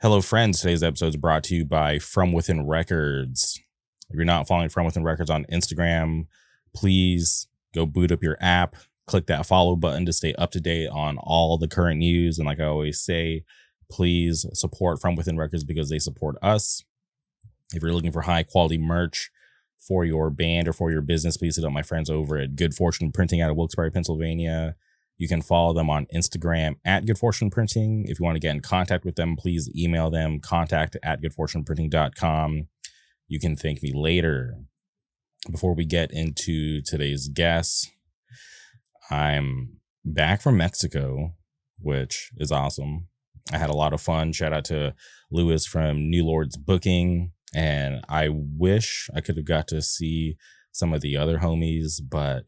Hello, friends. Today's episode is brought to you by From Within Records. If you're not following From Within Records on Instagram, please go boot up your app, click that follow button to stay up to date on all the current news. And like I always say, please support From Within Records because they support us. If you're looking for high quality merch for your band or for your business, please hit up my friends over at Good Fortune Printing out of Wilkes-Barre, Pennsylvania. You can follow them on Instagram at Good Fortune Printing. If you want to get in contact with them, please email them contact@goodfortuneprinting.com. You can thank me later. Before we get into today's guests, I'm back from Mexico, which is awesome. I had a lot of fun. Shout out to Lewis from New Lords Booking. And I wish I could have got to see some of the other homies, but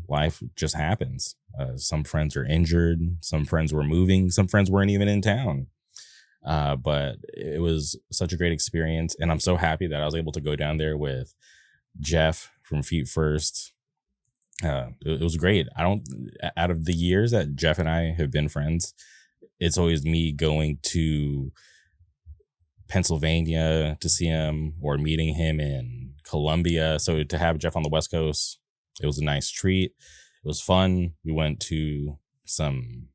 life just happens. Some friends are injured. Some friends were moving. Some friends weren't even in town. But it was such a great experience. And I'm so happy that I was able to go down there with Jeff from Feet First. It was great. Out of the years that Jeff and I have been friends, it's always me going to Pennsylvania to see him or meeting him in Columbia. So to have Jeff on the West Coast, it was a nice treat. It was fun. We went to some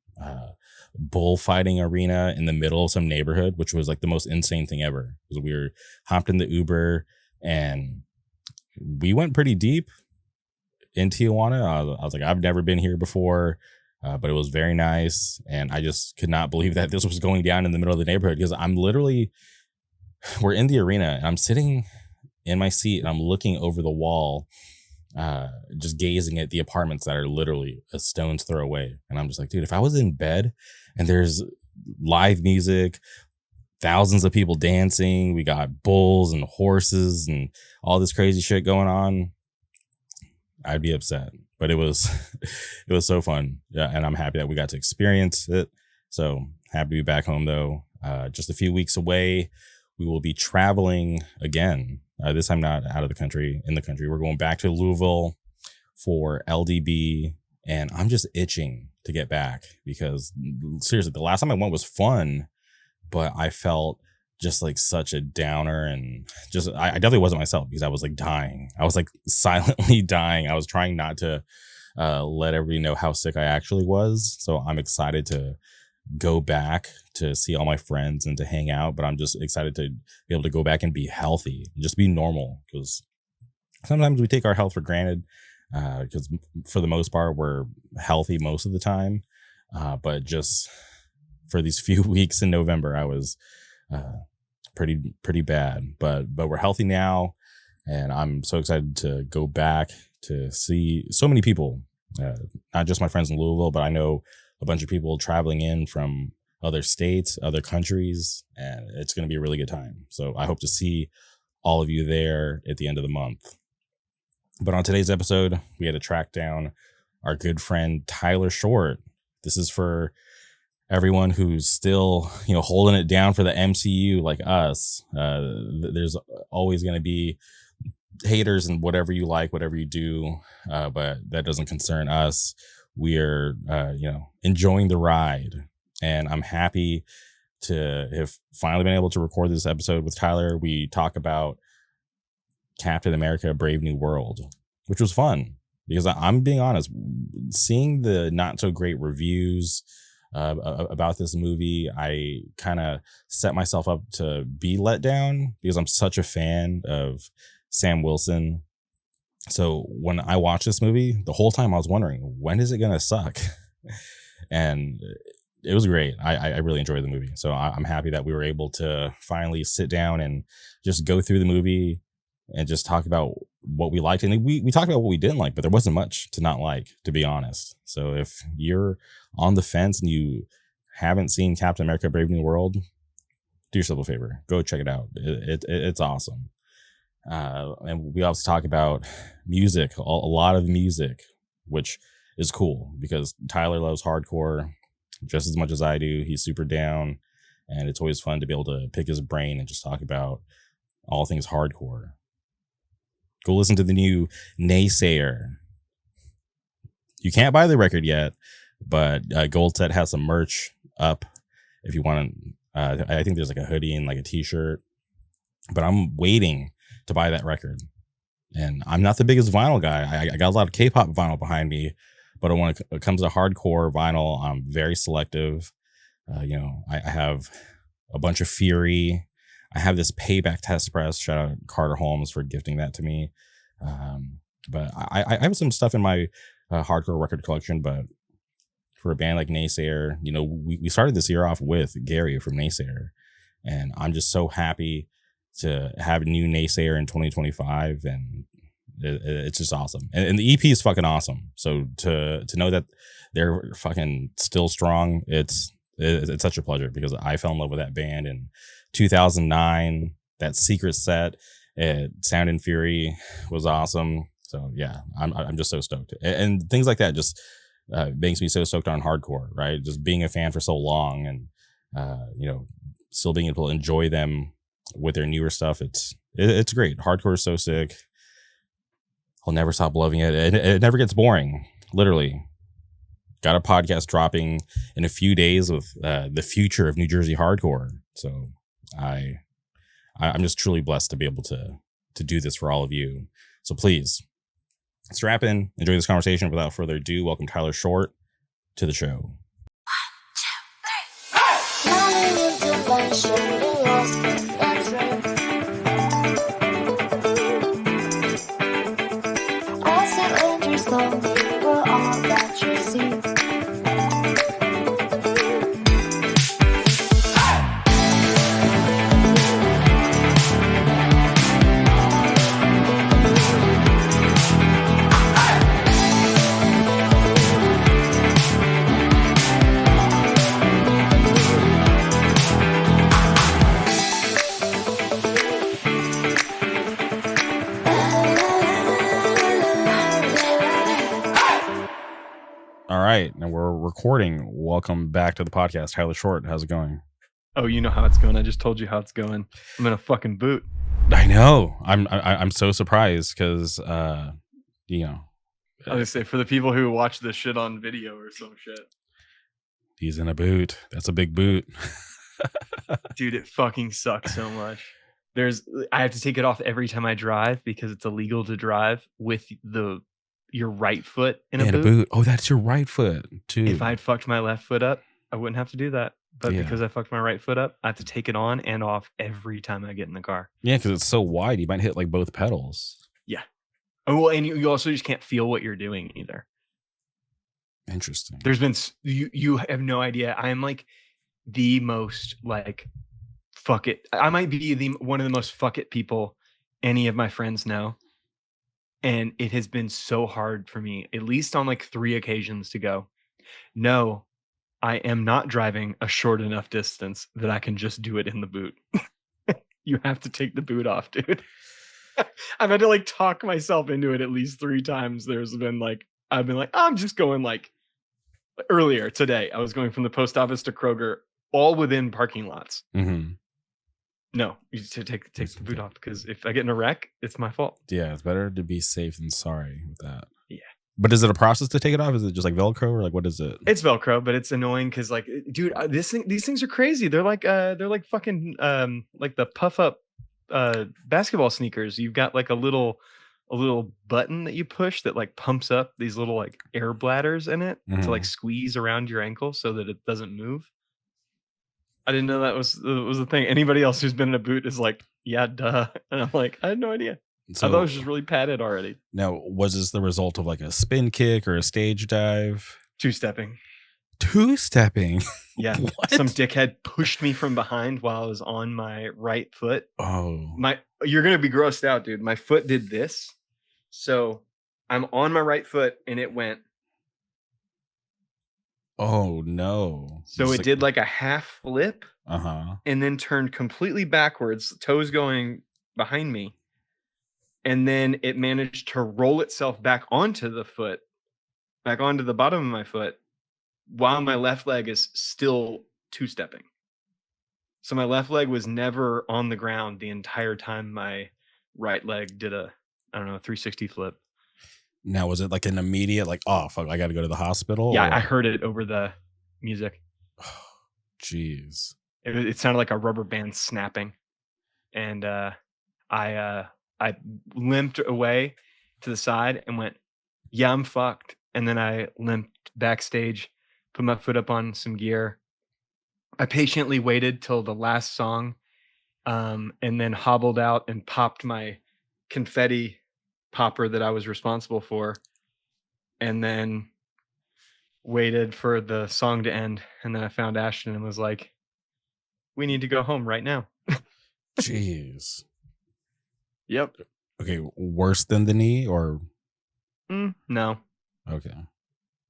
bullfighting arena in the middle of some neighborhood, which was like the most insane thing ever. Because we hopped in the Uber and we went pretty deep in Tijuana. I was like, I've never been here before, but it was very nice. And I just could not believe that this was going down in the middle of the neighborhood because we're in the arena and I'm sitting in my seat and I'm looking over the wall, just gazing at the apartments that are literally a stone's throw away. And I'm just like, dude, if I was in bed and there's live music, thousands of people dancing, we got bulls and horses and all this crazy shit going on, I'd be upset. But it was it was so fun. Yeah, and I'm happy that we got to experience it. So happy to be back home though. Just a few weeks away, we will be traveling again. This time not out of the country, in the country. We're going back to Louisville for LDB, and I'm just itching to get back because seriously, the last time I went was fun, but I felt just like such a downer and just I definitely wasn't myself because I was like dying. I was like silently dying. I was trying not to let everybody know how sick I actually was. So I'm excited to go back to see all my friends and to hang out, but I'm just excited to be able to go back and be healthy and just be normal because sometimes we take our health for granted because for the most part we're healthy most of the time, but just for these few weeks in November I was pretty bad, but we're healthy now and I'm so excited to go back to see so many people, not just my friends in Louisville, but I know a bunch of people traveling in from other states, other countries, and it's going to be a really good time. So I hope to see all of you there at the end of the month. But on today's episode, we had to track down our good friend Tyler Short. This is for everyone who's still, holding it down for the MCU like us. There's always going to be haters and whatever you like, whatever you do, but that doesn't concern us. We're enjoying the ride, and I'm happy to have finally been able to record this episode with Tyler. We talk about Captain America Brave New World, which was fun because I'm being honest, seeing the not so great reviews about this movie, I kind of set myself up to be let down because I'm such a fan of Sam Wilson. So when I watched this movie, the whole time I was wondering, when is it going to suck? And it was great. I really enjoyed the movie. So I'm happy that we were able to finally sit down and just go through the movie and just talk about what we liked. And we talked about what we didn't like, but there wasn't much to not like, to be honest. So if you're on the fence and you haven't seen Captain America Brave New World, do yourself a favor. Go check it out. It's awesome. And we also talk about music, a lot of music, which is cool because Tyler loves hardcore just as much as I do. He's super down, and it's always fun to be able to pick his brain and just talk about all things hardcore. Go listen to the new Naysayer. You can't buy the record yet, but Gold Set has some merch up if you want I think there's like a hoodie and like a t-shirt, but I'm waiting to buy that record. And I'm not the biggest vinyl guy. I got a lot of K-pop vinyl behind me, but when it comes to hardcore vinyl, I'm very selective. I have a bunch of Fury. I have this Payback Test Press. Shout out Carter Holmes for gifting that to me. But I have some stuff in my hardcore record collection, but for a band like Naysayer, we started this year off with Gary from Naysayer, and I'm just so happy to have a new Naysayer in 2025, and it's just awesome. And the EP is fucking awesome. So to know that they're fucking still strong, it's such a pleasure, because I fell in love with that band in 2009. That Secret set at Sound and Fury was awesome. So yeah, I'm just so stoked, and things like that just makes me so stoked on hardcore, right? Just being a fan for so long, and still being able to enjoy them with their newer stuff. It's great. Hardcore is so sick. I'll never stop loving it. It never gets boring. Literally, got a podcast dropping in a few days with the future of New Jersey hardcore. So I'm just truly blessed to be able to do this for all of you. So please strap in, enjoy this conversation. Without further ado, welcome Tyler Short to the show. 1, 2, 3. All right, and we're recording. Welcome back to the podcast, Tyler Short. How's it going? Oh, you know how it's going. I just told you how it's going. I'm in a fucking boot. I know. I'm so surprised because I was gonna say, for the people who watch this shit on video or some shit, he's in a boot. That's a big boot. dude. It fucking sucks so much. I have to take it off every time I drive because it's illegal to drive with your right foot in a boot. Oh, that's your right foot too. If I'd fucked my left foot up, I wouldn't have to do that. But because I fucked my right foot up, I have to take it on and off every time I get in the car. Yeah, because it's so wide, you might hit like both pedals. Yeah. Oh, well, and you also just can't feel what you're doing either. Interesting. There's been you have no idea. I am like the most like fuck it. I might be one of the most fuck it people any of my friends know. And it has been so hard for me, at least on like 3 occasions, to go, no, I am not driving a short enough distance that I can just do it in the boot. You have to take the boot off, dude. I've had to like talk myself into it at least 3 times. I've been like, I'm just going like earlier today. I was going from the post office to Kroger, all within parking lots. Mm-hmm. No, you should take the boot off, because if I get in a wreck, it's my fault. Yeah, it's better to be safe than sorry with that. Yeah. But is it a process to take it off? Is it just like Velcro, or like what is it? It's Velcro, but it's annoying because like, dude, these things are crazy. They're like fucking like the puff up basketball sneakers. You've got like a little button that you push that like pumps up these little like air bladders in it to like squeeze around your ankle so that it doesn't move. I didn't know that was a thing. Anybody else who's been in a boot is like, yeah, duh. And I'm like, I had no idea. So, I thought it was just really padded already. Now, was this the result of like a spin kick or a stage dive? 2-stepping. 2-stepping? Yeah. Some dickhead pushed me from behind while I was on my right foot. Oh. You're going to be grossed out, dude. My foot did this. So I'm on my right foot and it went. Oh, no. So it did like a half flip. Uh-huh. And then turned completely backwards, toes going behind me. And then it managed to roll itself back onto the foot, back onto the bottom of my foot, while my left leg is still 2-stepping. So my left leg was never on the ground the entire time my right leg did a 360 flip. Now, was it like an immediate, like, oh, fuck, I got to go to the hospital? Yeah, I heard it over the music. Jeez. It sounded like a rubber band snapping, and I limped away to the side and went, "Yeah, I'm fucked." And then I limped backstage, put my foot up on some gear. I patiently waited till the last song, and then hobbled out and popped my confetti popper that I was responsible for, and then waited for the song to end. And then I found Ashton and was like, "We need to go home right now." Jeez. Yep. Okay, worse than the knee or No, okay.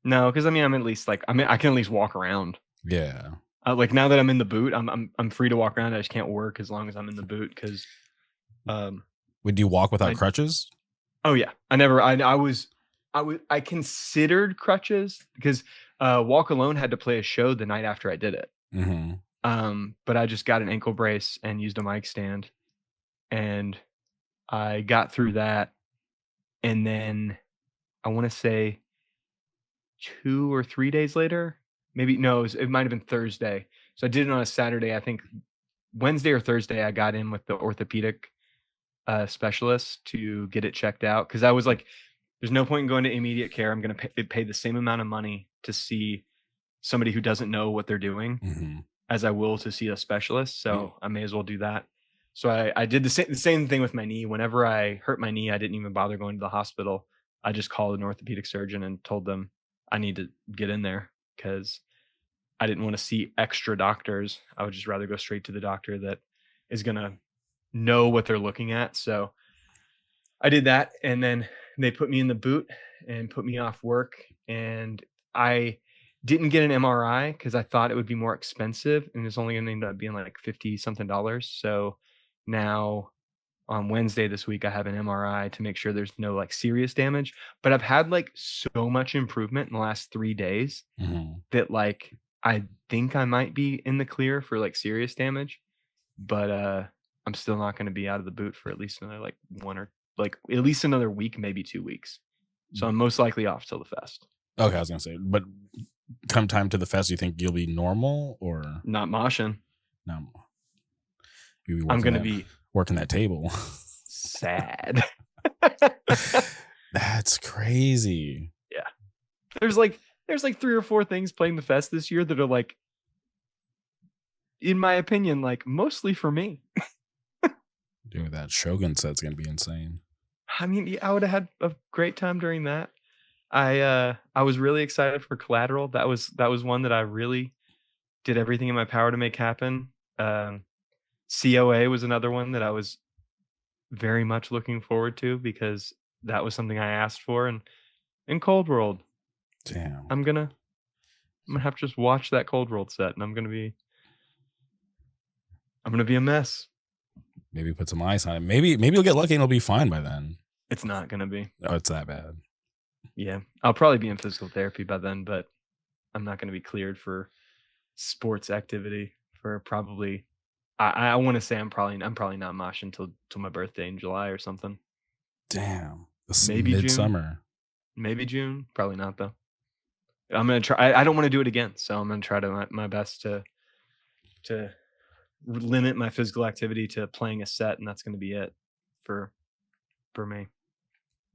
no, because I mean, I'm at least like, I mean, I can at least walk around. Yeah. Like now that I'm in the boot, I'm free to walk around. I just can't work as long as I'm in the boot because, Would you walk without I crutches? oh yeah, I considered crutches because Walk Alone had to play a show the night after I did it. But I just got an ankle brace and used a mic stand, and I got through that. And then I want to say 2 or 3 days later, maybe no, it might have been Thursday. So I did it on a Saturday. I think Wednesday or Thursday, I got in with the orthopedic specialist to get it checked out because I was like, there's no point in going to immediate care. I'm going to pay the same amount of money to see somebody who doesn't know what they're doing as I will to see a specialist. So I may as well do that. So I did the same thing with my knee. Whenever I hurt my knee, I didn't even bother going to the hospital. I just called an orthopedic surgeon and told them I need to get in there because I didn't want to see extra doctors. I would just rather go straight to the doctor that is going to know what they're looking at. So I did that, and then they put me in the boot and put me off work, and I didn't get an MRI because I thought it would be more expensive, and it's only going to end up being like 50 something dollars. So now on Wednesday this week, I have an MRI to make sure there's no like serious damage. But I've had like so much improvement in the last 3 days that like I think I might be in the clear for like serious damage, but I'm still not going to be out of the boot for at least another like at least another week, maybe 2 weeks. So I'm most likely off till the fest. Okay, I was gonna say, but come time to the fest, you think you'll be normal or Not moshing? no? You'll be I'm going to be working that table. sad. That's crazy. Yeah. There's like 3 or 4 things playing the fest this year that are like, in my opinion, like mostly for me. Dude, that Shogun set's gonna be insane. I mean, yeah, I would have had a great time during that. I was really excited for Collateral. That was one that I really did everything in my power to make happen. COA was another one that I was very much looking forward to because that was something I asked for. And in Cold World, damn, I'm gonna have to just watch that Cold World set, and I'm gonna be a mess. Maybe put some ice on it. Maybe you'll get lucky and it'll be fine by then. It's not gonna be. Oh, it's that bad. Yeah, I'll probably be in physical therapy by then, but I'm not gonna be cleared for sports activity for probably. I want to say I'm probably not moshing till my birthday in July or something. Damn, Maybe midsummer. June. Maybe June. Probably not though. I'm gonna try. I don't want to do it again, so I'm gonna try my best to limit my physical activity to playing a set, and that's gonna be it for me.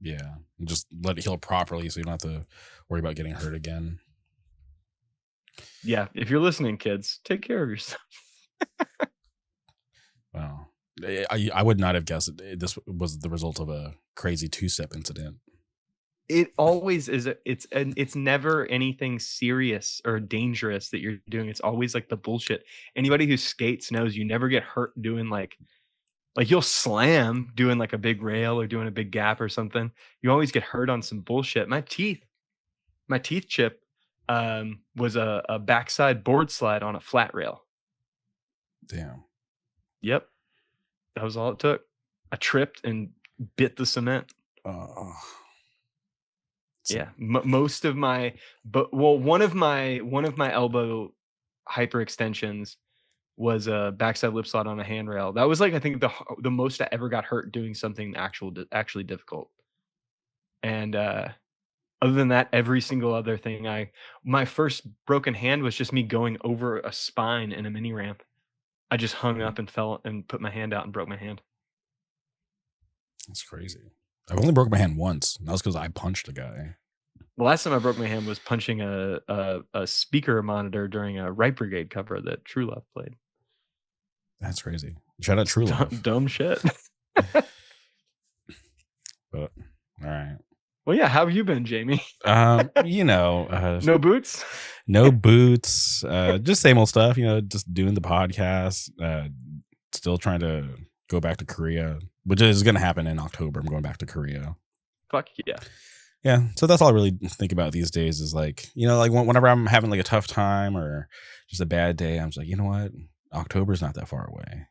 Yeah, and just let it heal properly, so you don't have to worry about getting hurt again. Yeah, if you're listening, kids, take care of yourself. Wow, I would not have guessed this was the result of a crazy 2-step incident. It always is. It's never anything serious or dangerous that you're doing. It's always like the bullshit. Anybody who skates knows you never get hurt doing like you'll slam doing like a big rail or doing a big gap or something. You always get hurt on some bullshit. My teeth chip was a backside board slide on a flat rail. Damn. Yep. That was all it took. I tripped and bit the cement. Yeah. Most of my, one of my elbow hyperextensions was a backside lip slide on a handrail. That was like, I think the most I ever got hurt doing something actually difficult. And other than that, every single other thing my first broken hand was just me going over a spine in a mini ramp. I just hung up and fell and put my hand out and broke my hand. That's crazy. I've only broke my hand once. And that was because I punched a guy. The last time I broke my hand was punching a speaker monitor during a Right Brigade cover that True Love played. That's crazy. Shout out True Love. Dumb shit. But all right. Well, yeah. How have you been, Jamie? You know, No boots. no boots. Just same old stuff. You know, just doing the podcast. Still trying to go back to Korea, which is going to happen in October. I'm going back to Korea. Fuck yeah. Yeah, so that's all I really think about these days is like, you know, like whenever I'm having like a tough time or just a bad day, I'm just like, you know what, October's not that far away.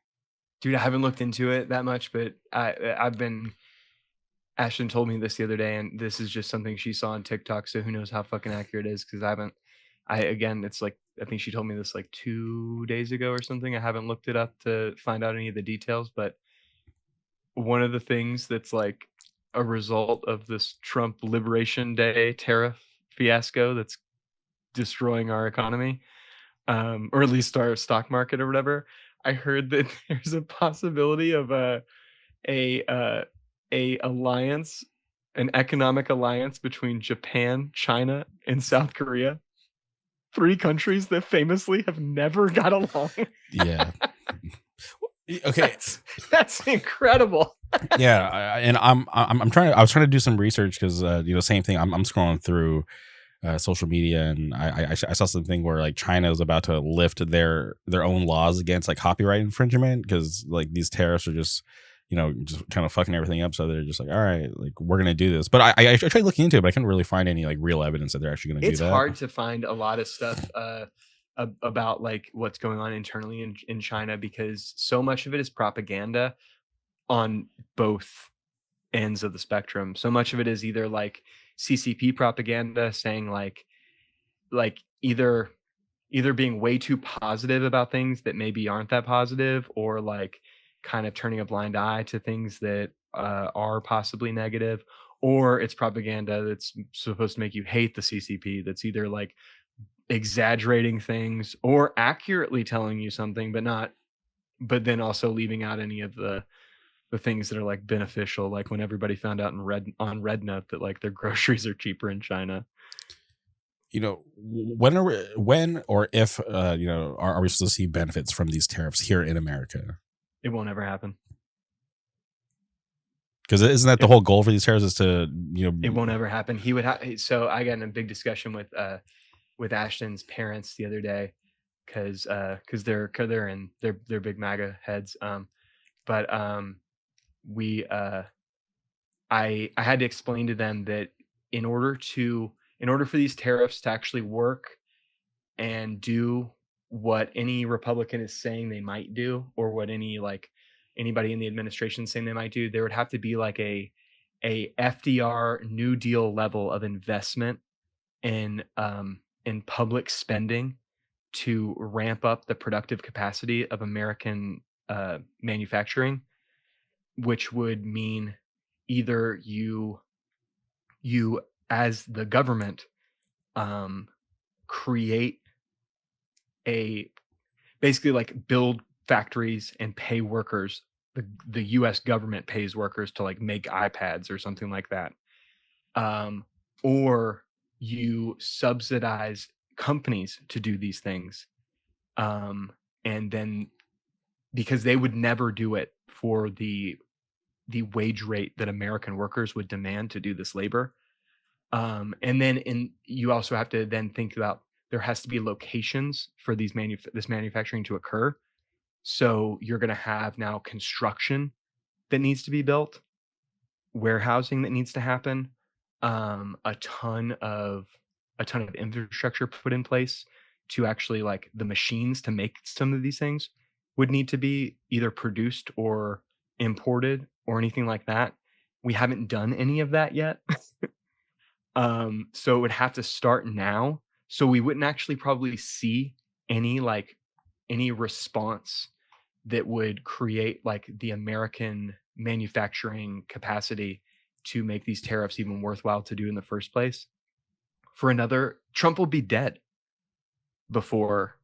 Dude, I haven't looked into it that much, but I've been. Ashton told me this the other day, and this is just something she saw on TikTok. So who knows how fucking accurate it is? Because again, it's like I think she told me this like 2 days ago or something. I haven't looked it up to find out any of the details, but one of the things that's like a result of this Trump Liberation Day tariff fiasco that's destroying our economy, or at least our stock market or whatever. I heard that there's a possibility of a alliance, an economic alliance between Japan, China, and South Korea. 3 countries that famously have never got along. Yeah. Okay. That's incredible. Yeah, I'm trying. I was trying to do some research because you know, same thing. I'm scrolling through social media, and I saw something where like China is about to lift their own laws against like copyright infringement because like these tariffs are just, you know, just kind of fucking everything up. So they're just like, all right, like we're gonna do this. But I tried looking into it, but I couldn't really find any like real evidence that they're actually gonna do that. It's hard to find a lot of stuff about like what's going on internally in China because so much of it is propaganda on both ends of the spectrum. So much of it is either like CCP propaganda saying like either being way too positive about things that maybe aren't that positive, or like kind of turning a blind eye to things that are possibly negative, or it's propaganda that's supposed to make you hate the CCP, that's either like exaggerating things or accurately telling you something but then also leaving out any of the things that are like beneficial, like when everybody found out on Rednote that like their groceries are cheaper in China. You know, when or if you know, are we supposed to see benefits from these tariffs here in America? It won't ever happen. Because isn't that the whole goal for these tariffs is to, you know, it won't ever happen. He would have. So I got in a big discussion with Ashton's parents the other day because they're big MAGA heads. We I had to explain to them that in order for these tariffs to actually work and do what any Republican is saying they might do, or what anybody in the administration saying they might do, there would have to be like a FDR New Deal level of investment in public spending to ramp up the productive capacity of American manufacturing, which would mean either you as the government create basically like build factories and pay workers. The US government pays workers to like make iPads or something like that. Or you subsidize companies to do these things. And then because they would never do it for the wage rate that American workers would demand to do this labor. And then you also have to then think about there has to be locations for this manufacturing to occur. So you're going to have now construction that needs to be built, warehousing that needs to happen, a ton of infrastructure put in place to actually like the machines to make some of these things would need to be either produced or imported or anything like that. We haven't done any of that yet. So it would have to start now. So we wouldn't actually probably see any response that would create like the American manufacturing capacity to make these tariffs even worthwhile to do in the first place. Trump will be dead before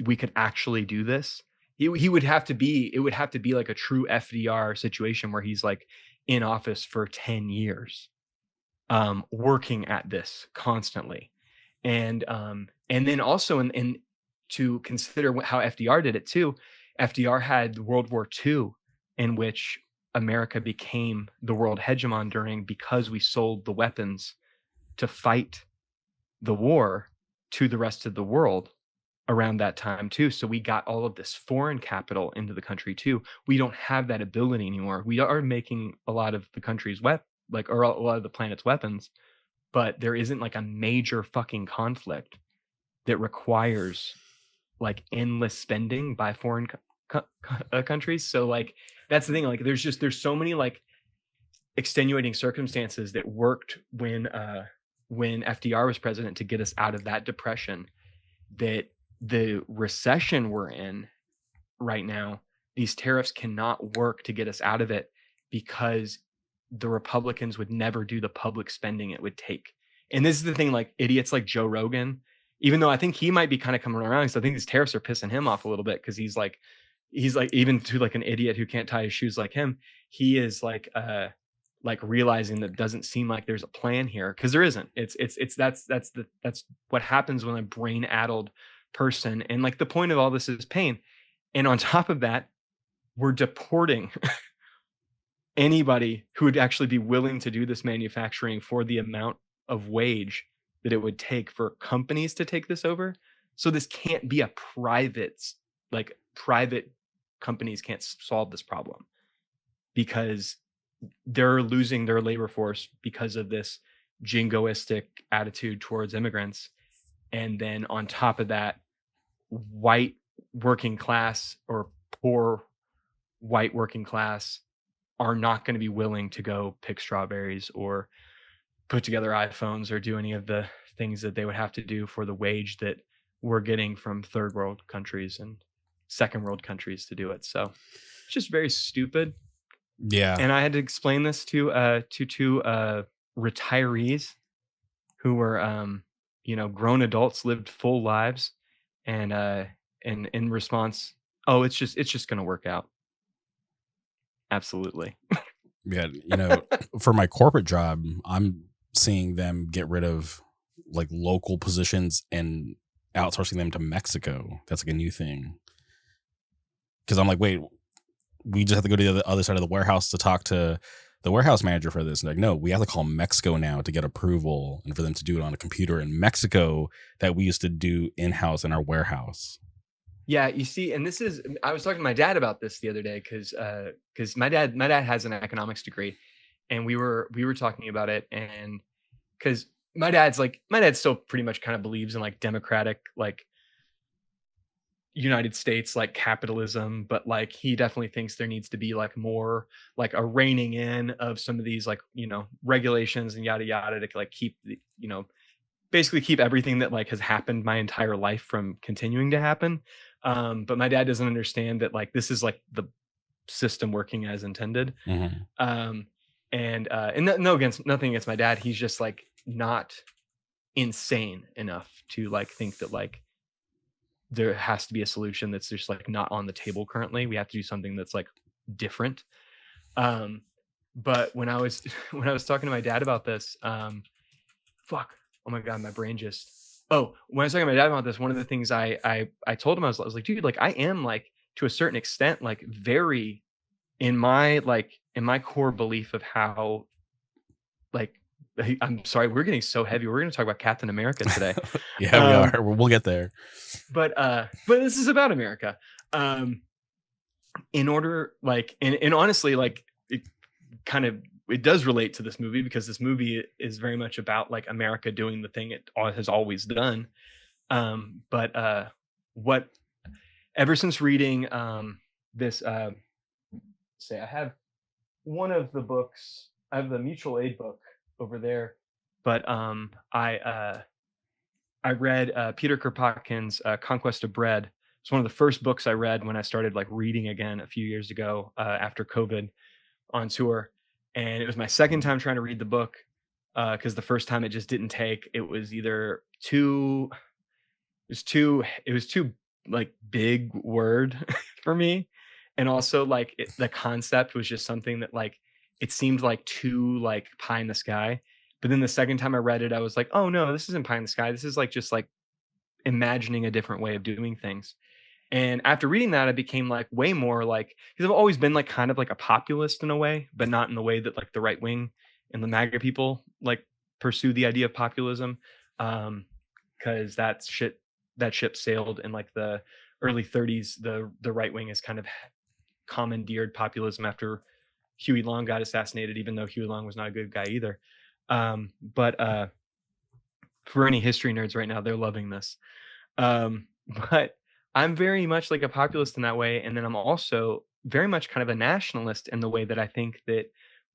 we could actually do this. he would have to be, it would have to be like a true FDR situation where he's like in office for 10 years, working at this constantly. And then also in to consider how FDR did it too. FDR had World War II, in which America became the world hegemon during, because we sold the weapons to fight the war to the rest of the world around that time too. So we got all of this foreign capital into the country too. We don't have that ability anymore. We are making a lot of the country's or a lot of the planet's weapons, but there isn't like a major fucking conflict that requires like endless spending by foreign countries. So like that's the thing. Like there's so many like extenuating circumstances that worked when FDR was president to get us out of that depression, that the recession we're in right now, these tariffs cannot work to get us out of it, because the Republicans would never do the public spending it would take. And this is the thing, like idiots like Joe Rogan, even though I think he might be kind of coming around, because I think these tariffs are pissing him off a little bit, because he's like, even to like an idiot who can't tie his shoes like him, he is like realizing that it doesn't seem like there's a plan here, because there isn't. That's what happens when a brain addled person, and like the point of all this is pain. And on top of that, we're deporting anybody who would actually be willing to do this manufacturing for the amount of wage that it would take for companies to take this over. So this can't be a private companies can't solve this problem, because they're losing their labor force because of this jingoistic attitude towards immigrants. And then on top of that, white working class or poor white working class are not going to be willing to go pick strawberries or put together iPhones or do any of the things that they would have to do for the wage that we're getting from third world countries and second world countries to do it. So it's just very stupid. Yeah. And I had to explain this to two retirees who were grown adults, lived full lives, and in response, oh, it's just gonna work out. Absolutely. Yeah, for my corporate job, I'm seeing them get rid of like local positions and outsourcing them to Mexico. That's like a new thing. Because I'm like, wait, we just have to go to the other side of the warehouse to talk to the warehouse manager for this. And like, no, we have to call Mexico now to get approval and for them to do it on a computer in Mexico that we used to do in-house in our warehouse. Yeah, you see, and I was talking to my dad about this the other day, because my dad has an economics degree, and we were talking about it, and because my dad still pretty much kind of believes in like democratic, like United States, like capitalism, but like he definitely thinks there needs to be like more like a reining in of some of these like regulations and yada yada to like keep the basically keep everything that like has happened my entire life from continuing to happen. But my dad doesn't understand that like this is like the system working as intended. Mm-hmm. And nothing against my dad. He's just like not insane enough to like think that like there has to be a solution that's just like not on the table currently. We have to do something that's like different. But when I was talking to my dad about this, oh my God, my brain just, when I was talking to my dad about this, one of the things I told him, I was like, dude, like I am like to a certain extent, like very in my core belief of how, like, I'm sorry, we're getting so heavy. We're going to talk about Captain America today. Yeah, we are. We'll get there. But this is about America. In order, like, and honestly, like, it does relate to this movie, because this movie is very much about like America doing the thing it has always done. But ever since reading this, I have one of the books. I have the mutual aid book over there, but I read Peter Kropotkin's Conquest of Bread. It's one of the first books I read when I started like reading again a few years ago after COVID on tour. And it was my second time trying to read the book, because the first time it just didn't take. It was either too like big word for me. And also like the concept was just something that like it seemed like too like pie in the sky. But then the second time I read it, I was like, oh no, this isn't pie in the sky. This is like just like imagining a different way of doing things. And after reading that, I became like way more like, because I've always been like kind of like a populist in a way, but not in the way that like the right wing and the MAGA people like pursue the idea of populism. Because that ship sailed in like the early 30s. The right wing has kind of commandeered populism after Huey Long got assassinated, even though Huey Long was not a good guy either. But for any history nerds right now, they're loving this. But I'm very much like a populist in that way. And then I'm also very much kind of a nationalist in the way that I think that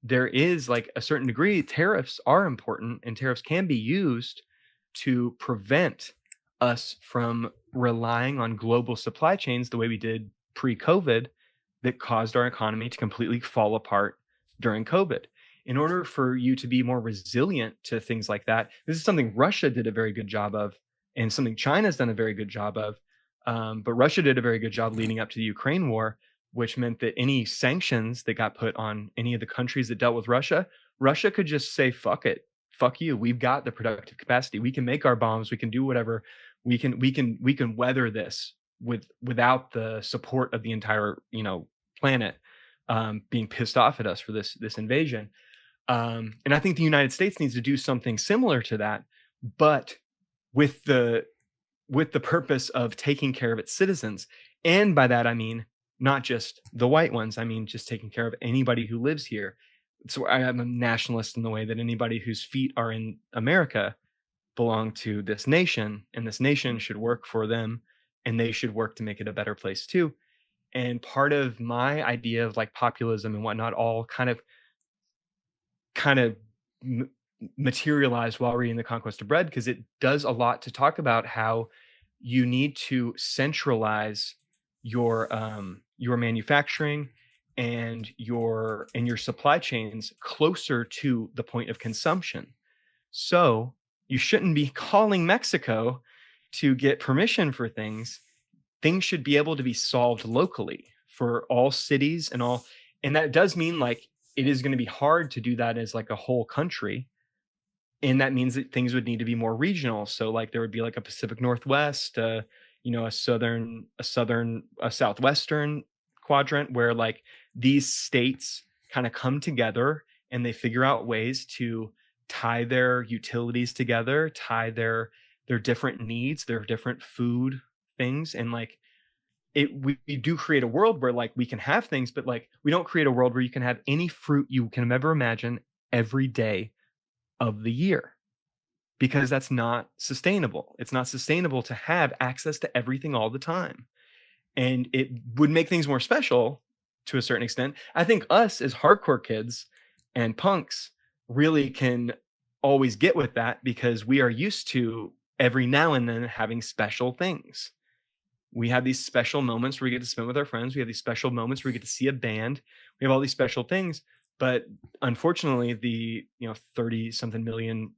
there is like a certain degree, tariffs are important and tariffs can be used to prevent us from relying on global supply chains the way we did pre-COVID that caused our economy to completely fall apart during COVID. In order for you to be more resilient to things like that, this is something Russia did a very good job of, and something China's done a very good job of. But Russia did a very good job leading up to the Ukraine war, which meant that any sanctions that got put on any of the countries that dealt with Russia, Russia could just say, fuck it, fuck you. We've got the productive capacity. We can make our bombs. We can do whatever. We can weather this without the support of the entire, planet being pissed off at us for this invasion. And I think the United States needs to do something similar to that, but with the purpose of taking care of its citizens. And by that I mean not just the white ones. I mean just taking care of anybody who lives here. So I'm a nationalist in the way that anybody whose feet are in America belong to this nation, and this nation should work for them, and they should work to make it a better place too. And part of my idea of like populism and whatnot all kind of materialized while reading The Conquest of Bread, because it does a lot to talk about how you need to centralize your manufacturing and your supply chains closer to the point of consumption. So you shouldn't be calling Mexico to get permission for things. Things should be able to be solved locally for all cities and all. And that does mean like it is going to be hard to do that as like a whole country. And that means that things would need to be more regional. So like there would be like a Pacific Northwest, a southwestern quadrant where like these states kind of come together and they figure out ways to tie their utilities together, tie their different needs, their different food things. And like we do create a world where like we can have things, but like we don't create a world where you can have any fruit you can ever imagine every day of the year, because that's not sustainable. It's not sustainable to have access to everything all the time. And it would make things more special to a certain extent. I think us as hardcore kids and punks really can always get with that because we are used to every now and then having special things. We have these special moments where we get to spend with our friends. We have these special moments where we get to see a band. We have all these special things. But unfortunately, the 30 something million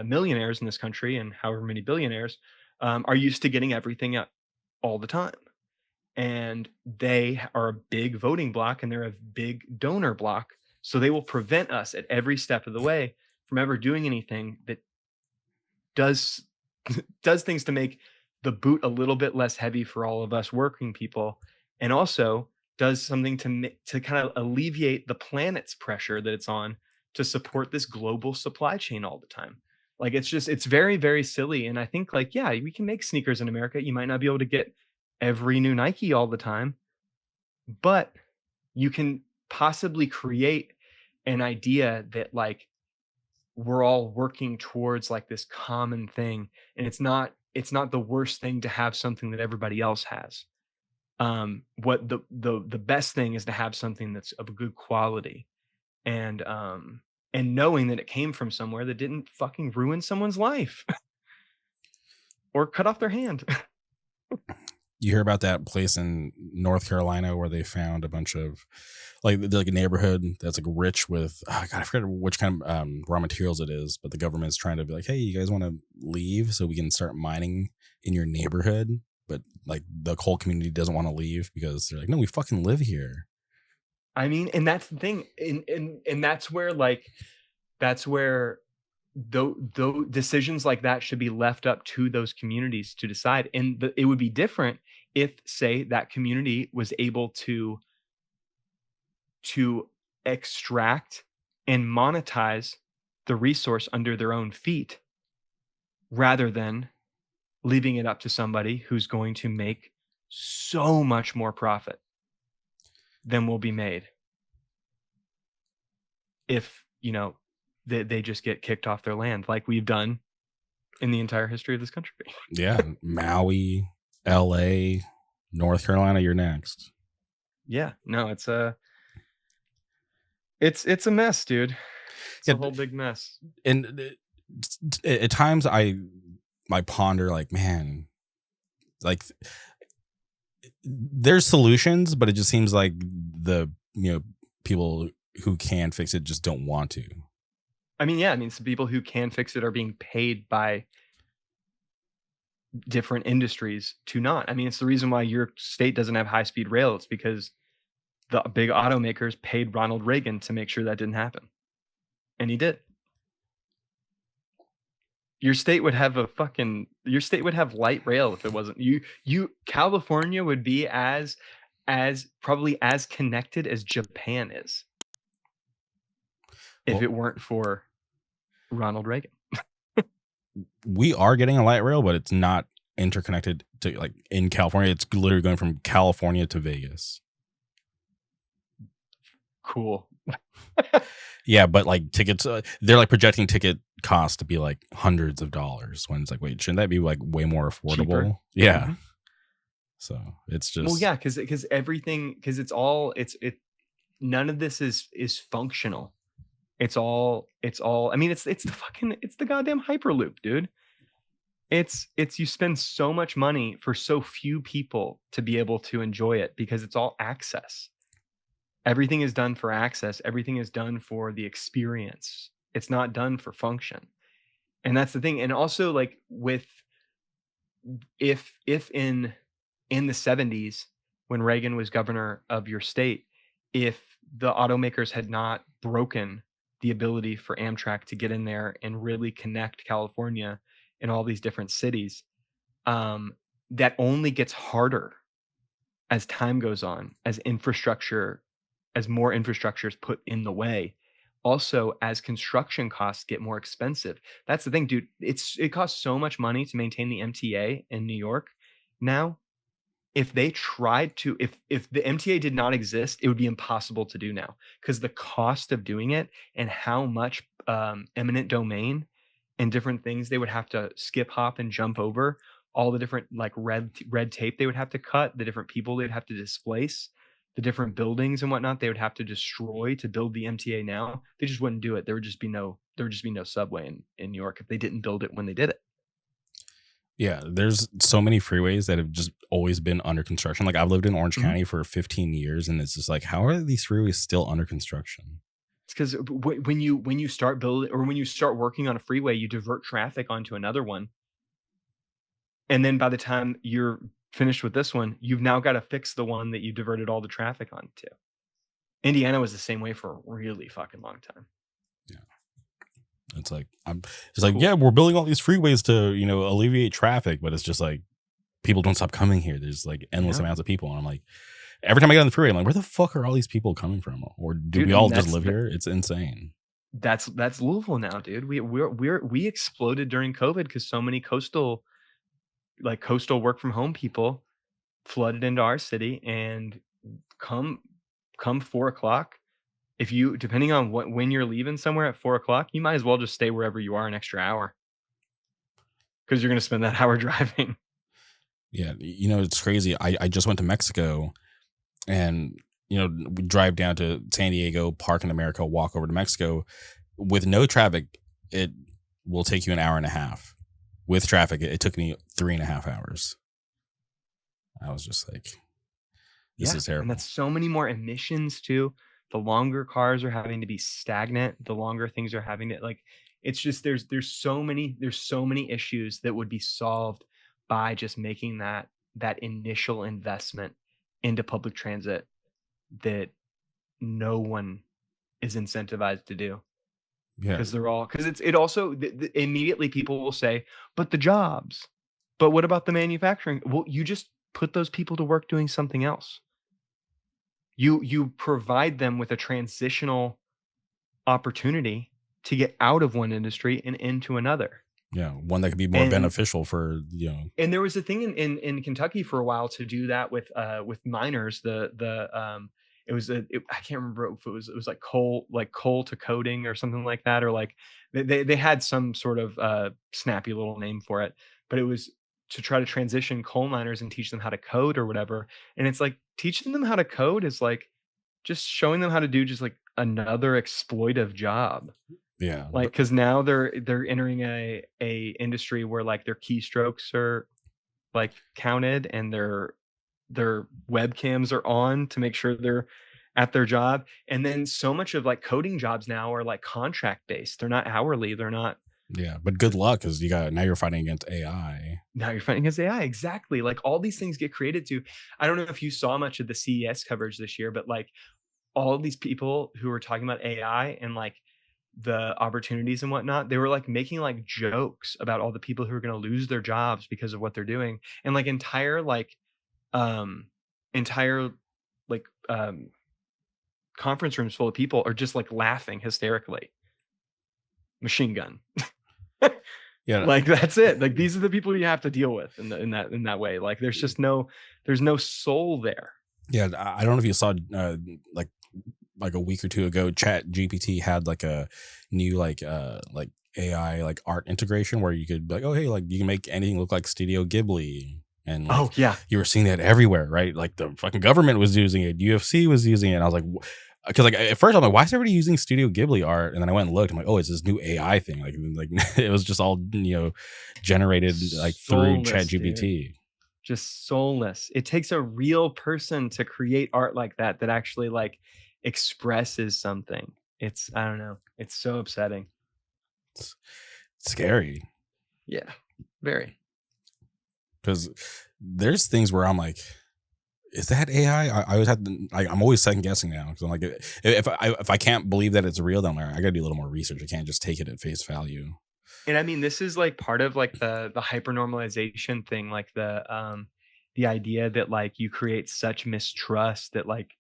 millionaires in this country and however many billionaires are used to getting everything all the time. And they are a big voting block and they're a big donor block. So they will prevent us at every step of the way from ever doing anything that does things to make the boot a little bit less heavy for all of us working people, and also does something to kind of alleviate the planet's pressure that it's on to support this global supply chain all the time. Like it's very, very silly. And I think like, yeah, we can make sneakers in America. You might not be able to get every new Nike all the time, but you can possibly create an idea that like we're all working towards like this common thing. And it's not the worst thing to have something that everybody else has. What the best thing is to have something that's of a good quality, and knowing that it came from somewhere that didn't fucking ruin someone's life or cut off their hand. You hear about that place in North Carolina where they found a bunch of like a neighborhood that's like rich with God, I forget which kind of raw materials it is, but the government's trying to be like, hey, you guys want to leave so we can start mining in your neighborhood? but like the whole community doesn't want to leave because they're like, no, we fucking live here. I mean, and that's the thing, and that's where though decisions like that should be left up to those communities to decide. And it would be different if, say, that community was able to extract and monetize the resource under their own feet rather than leaving it up to somebody who's going to make so much more profit than will be made if, they just get kicked off their land like we've done in the entire history of this country. Yeah. Maui, LA, North Carolina, you're next. Yeah. No, it's a mess, dude. It's a whole big mess. And at times I ponder, like, man, like there's solutions, but it just seems like the people who can fix it just don't want to. I mean, some people who can fix it are being paid by different industries to not. I mean, it's the reason why your state doesn't have high-speed rail. It's because the big automakers paid Ronald Reagan to make sure that didn't happen. And he did. Your state would have light rail if it wasn't California would be as probably as connected as Japan is if it weren't for Ronald Reagan. We are getting a light rail, but it's not interconnected to, like, in California. It's literally going from California to Vegas. Cool. Yeah, but like tickets, they're like projecting ticket cost to be like hundreds of dollars when it's like, wait, shouldn't that be like way more affordable? Cheaper. Yeah. Mm-hmm. So it's just, well, yeah, because none of this is functional. It's all I mean, it's the goddamn Hyperloop, dude. It's you spend so much money for so few people to be able to enjoy it because it's all access. Everything is done for access. Everything is done for the experience. It's not done for function. And that's the thing. And also, like, if in the 70s, when Reagan was governor of your state, if the automakers had not broken the ability for Amtrak to get in there and really connect California and all these different cities, that only gets harder as time goes on, as more infrastructure is put in the way. Also, as construction costs get more expensive. That's the thing, dude. It costs so much money to maintain the MTA in New York now. If they tried to, if the MTA did not exist, it would be impossible to do now because the cost of doing it and how much eminent domain and different things they would have to skip, hop, and jump over, all the different like red tape they would have to cut, the different people they'd have to displace, the different buildings and whatnot they would have to destroy to build the MTA now. They just wouldn't do it. There would just be no subway in New York if they didn't build it when they did it. Yeah, there's so many freeways that have just always been under construction. Like, I've lived in Orange County for 15 years, and it's just like, how are these freeways still under construction? It's because when you start building or when you start working on a freeway, you divert traffic onto another one, and then by the time you're finished with this one, you've now got to fix the one that you diverted all the traffic onto. Indiana was the same way for a really fucking long time. Yeah. It's like, yeah, we're building all these freeways to, alleviate traffic, but it's just like people don't stop coming here. There's like endless amounts of people. And I'm like, every time I get on the freeway, I'm like, where the fuck are all these people coming from? Or do we all just live here? It's insane. That's Louisville now, dude. We exploded during COVID because so many coastal work from home people flooded into our city, and come 4:00. If you, depending on when you're leaving somewhere at 4:00, you might as well just stay wherever you are an extra hour because you're going to spend that hour driving. Yeah. It's crazy. I just went to Mexico and, we drive down to San Diego, park in America, walk over to Mexico. With no traffic, it will take you an hour and a half. With traffic, it took me 3.5 hours. I was just like, this is terrible. And that's so many more emissions too. The longer cars are having to be stagnant, the longer things are having to, like, it's just, there's so many issues that would be solved by just making that that initial investment into public transit that no one is incentivized to do, Yeah. because it also immediately people will say, but the jobs, but what about the manufacturing? Well, you just put those people to work doing something else. You provide them with a transitional opportunity to get out of one industry and into another. Yeah. One that could be more And beneficial for, and there was a thing in Kentucky for a while to do that with miners. I can't remember if it was like coal to coding or something like that, or like they had some sort of snappy little name for it, but it was to try to transition coal miners and teach them how to code or whatever. And it's like teaching them how to code is like just showing them how to do just like another exploitive job. yeah. Like, because now they're entering a industry where like their keystrokes are like counted and their webcams are on to make sure they're at their job. And then so much of like coding jobs now are like contract based. They're not hourly. They're not. Yeah. But good luck, because now you're fighting against AI. Now you're fighting against AI. Exactly. Like all these things get created to. I don't know if you saw much of the CES coverage this year, but like all of these people who were talking about AI and like the opportunities and whatnot, they were like making like jokes about all the people who are going to lose their jobs because of what they're doing. And like entire um conference rooms full of people are just like laughing hysterically. Machine gun. Yeah. Like that's it. Like these are the people you have to deal with in that way. Like there's no soul there. Yeah. I don't know if you saw like a week or two ago, Chat GPT had like a new like AI like art integration where you could be like, oh hey, like you can make anything look like Studio Ghibli. And like, Oh yeah. you were seeing that everywhere, right? Like the fucking government was using it, UFC was using it. And I was like, because like at first I'm like, why is everybody using Studio Ghibli art? And then I went and looked. I'm like, oh, it's this new AI thing. Like it was just all generated like through Soulless, Chat dude. GPT. Just soulless. It takes a real person to create art like that actually like expresses something. I don't know. It's so upsetting. It's scary. Yeah, very. Because there's things where I'm like, is that AI? I always have to, like, I'm always second guessing now, because I'm like, if I can't believe that it's real, then I'm like, I gotta do a little more research. I can't just take it at face value. And I mean, this is like part of like the hypernormalization thing, like the idea that like you create such mistrust that like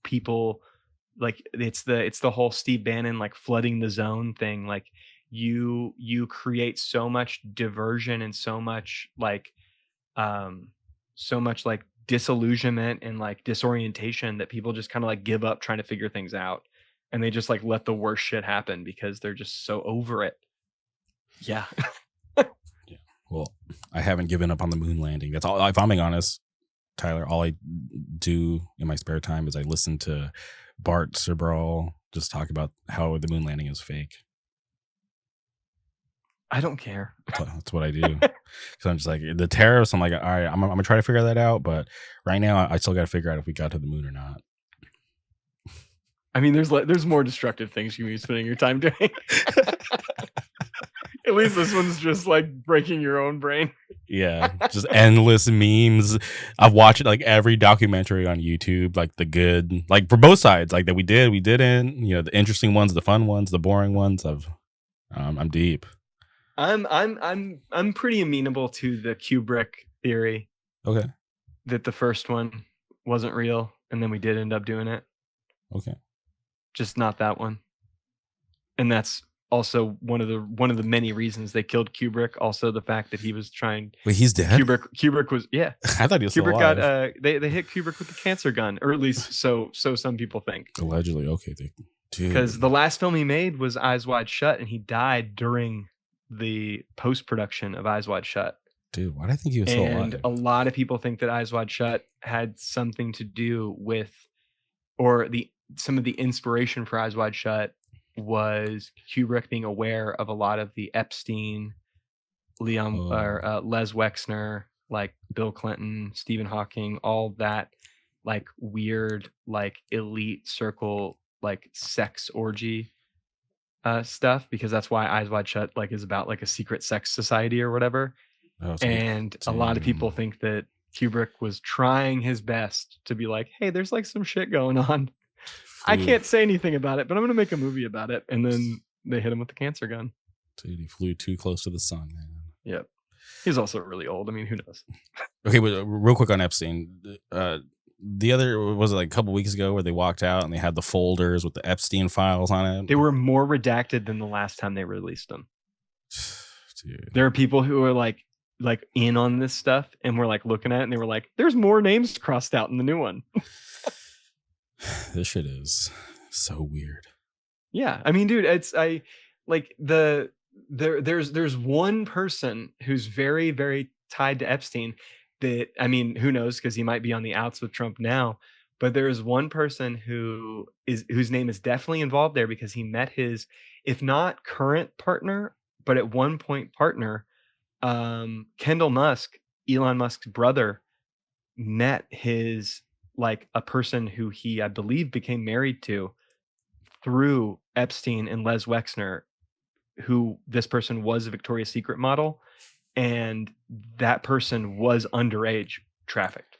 people, like it's the whole Steve Bannon like flooding the zone thing. Like you create so much diversion and so much like disillusionment and like disorientation that people just kind of like give up trying to figure things out, and they just like let the worst shit happen because they're just so over it. Yeah. Yeah. Well, I haven't given up on the moon landing. That's all. If I'm being honest, Tyler, all I do in my spare time is I listen to Bart Sibrel just talk about how the moon landing is fake. I don't care. That's what I do. So I'm just like, the tariffs, I'm like, all right, I'm gonna try to figure that out, but right now I still got to figure out if we got to the moon or not. I mean, there's more destructive things you can be spending your time doing. At least this one's just like breaking your own brain. Yeah, just endless memes. I've watched like every documentary on YouTube, like the good, like for both sides, like that we didn't, the interesting ones, the fun ones, the boring ones. I'm deep. I'm pretty amenable to the Kubrick theory. Okay. That the first one wasn't real, and then we did end up doing it. Okay. Just not that one. And that's also one of the many reasons they killed Kubrick. Also, the fact that he was trying. Wait, he's dead? Kubrick was, yeah. I thought he was Kubrick still alive. got they hit Kubrick with a cancer gun, or at least so some people think. Allegedly, okay. Because the last film he made was Eyes Wide Shut, and he died during the post-production of Eyes Wide Shut. Dude, why do I think he was still alive? And a lot of people think that Eyes Wide Shut had something to do with, or some of the inspiration for Eyes Wide Shut was Kubrick being aware of a lot of the Epstein, Les Wexner, like Bill Clinton, Stephen Hawking, all that like weird, like elite circle, like sex orgy stuff, because that's why Eyes Wide Shut like is about like a secret sex society or whatever. Oh, And a lot of people damn. think that Kubrick was trying his best to be like, hey, there's like some shit going on. I Flew, can't say anything about it, but I'm going to make a movie about it. And then they hit him with the cancer gun. dude, he flew too close to the sun, man. Yep. He's also really old. I mean, who knows? Okay, but real quick on Epstein. The other was it like a couple weeks ago where they walked out and they had the folders with the Epstein files on it. They were more redacted than the last time they released them. Dude, There are people who are like in on this stuff and we're like looking at it and they were like, there's more names crossed out in the new one. this shit is so weird. Yeah. I mean, dude, there's one person who's very, very tied to Epstein that, I mean, who knows, because he might be on the outs with Trump now, but there is one person whose name is definitely involved there because he met his, if not current partner, but at one point partner, Kendall Musk, Elon Musk's brother, met his, like, a person who he, I believe, became married to through Epstein and Les Wexner, who this person was a Victoria's Secret model, and that person was underage trafficked.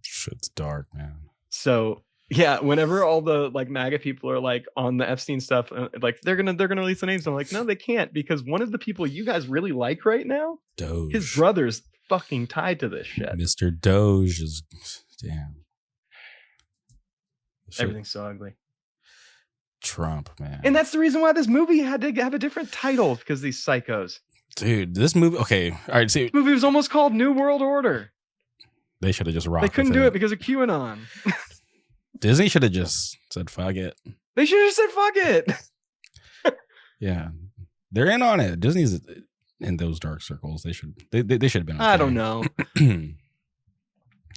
Shit's dark, man. So yeah, whenever all the like MAGA people are like on the Epstein stuff, like they're gonna release the names. I'm like, no, they can't, because one of the people you guys really like right now, Doge. his brother's fucking tied to this shit. Mr. Doge is damn. Shit. Everything's so ugly. Trump, man. And that's the reason why this movie had to have a different title, because these psychos. Dude, this movie. Okay, all right. See, This movie was almost called New World Order. they should have just rocked. They couldn't do it because of QAnon. Disney should have just said fuck it. They should have said fuck it. Yeah, they're in on it. Disney's in those dark circles. They should. They should have been. Okay. I don't know. I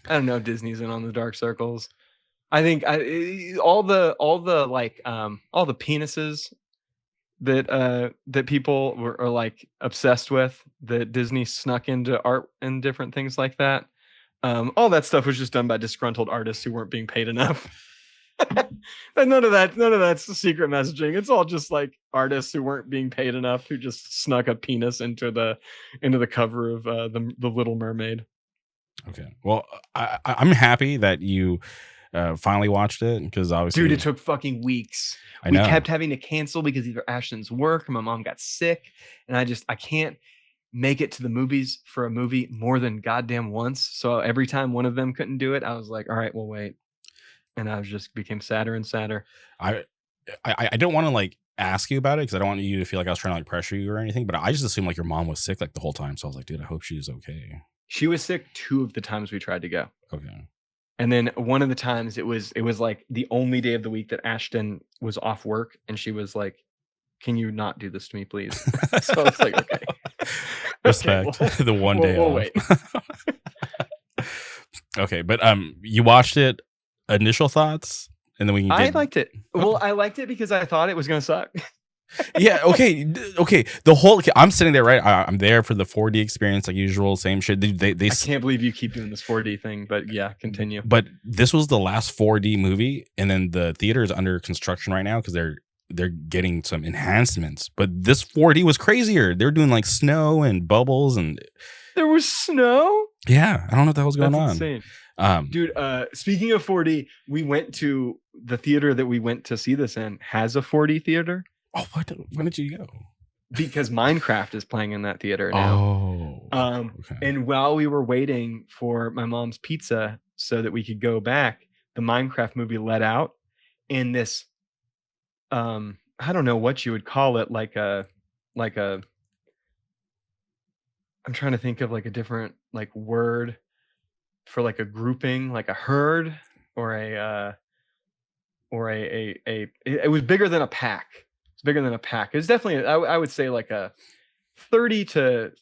don't know if Disney's in on the dark circles. I think all the penises that people are like obsessed with, that Disney snuck into art and different things like that. All that stuff was just done by disgruntled artists who weren't being paid enough. And none of that's the secret messaging. It's all just like artists who weren't being paid enough who just snuck a penis into the cover of the Little Mermaid. Okay. Well, I'm happy that you finally watched it, because obviously, dude, it took fucking weeks. We kept having to cancel because either Ashton's work or my mom got sick, and I can't make it to the movies for a movie more than goddamn once. So every time one of them couldn't do it, I was like, all right, we'll wait. And I just became sadder and sadder. I don't want to like ask you about it because I don't want you to feel like I was trying to like pressure you or anything, but I just assumed like your mom was sick like the whole time. So I was like, dude, I hope she's okay. She was sick 2 of the times we tried to go. Okay. And then one of the times it was like the only day of the week that Ashton was off work, and she was like, can you not do this to me, please? So I was like, okay. Respect. Okay, the one day we'll off. wait. Okay, but you watched it. Initial thoughts, and then I liked it. Well, I liked it because I thought it was gonna suck. Yeah. Okay. I'm sitting there, right? I'm there for the 4D experience, like usual, same shit. They I can't believe you keep doing this 4D thing, but yeah, continue. But this was the last 4D movie, and then the theater is under construction right now because they're getting some enhancements. But this 4D was crazier. They're doing like snow and bubbles, and there was snow. Yeah, I don't know what the hell's going on. Insane. Dude, speaking of 4D, we went to the theater that we went to see this in has a 4D theater. Oh, when did you go? Because Minecraft is playing in that theater now. Oh. Okay. And while we were waiting for my mom's pizza so that we could go back, the Minecraft movie let out, and this, I don't know what you would call it, like a, I'm trying to think of like a different like word for like a grouping, like a herd or it was bigger than a pack. It's bigger than a pack. It's definitely, I would say like a 30 to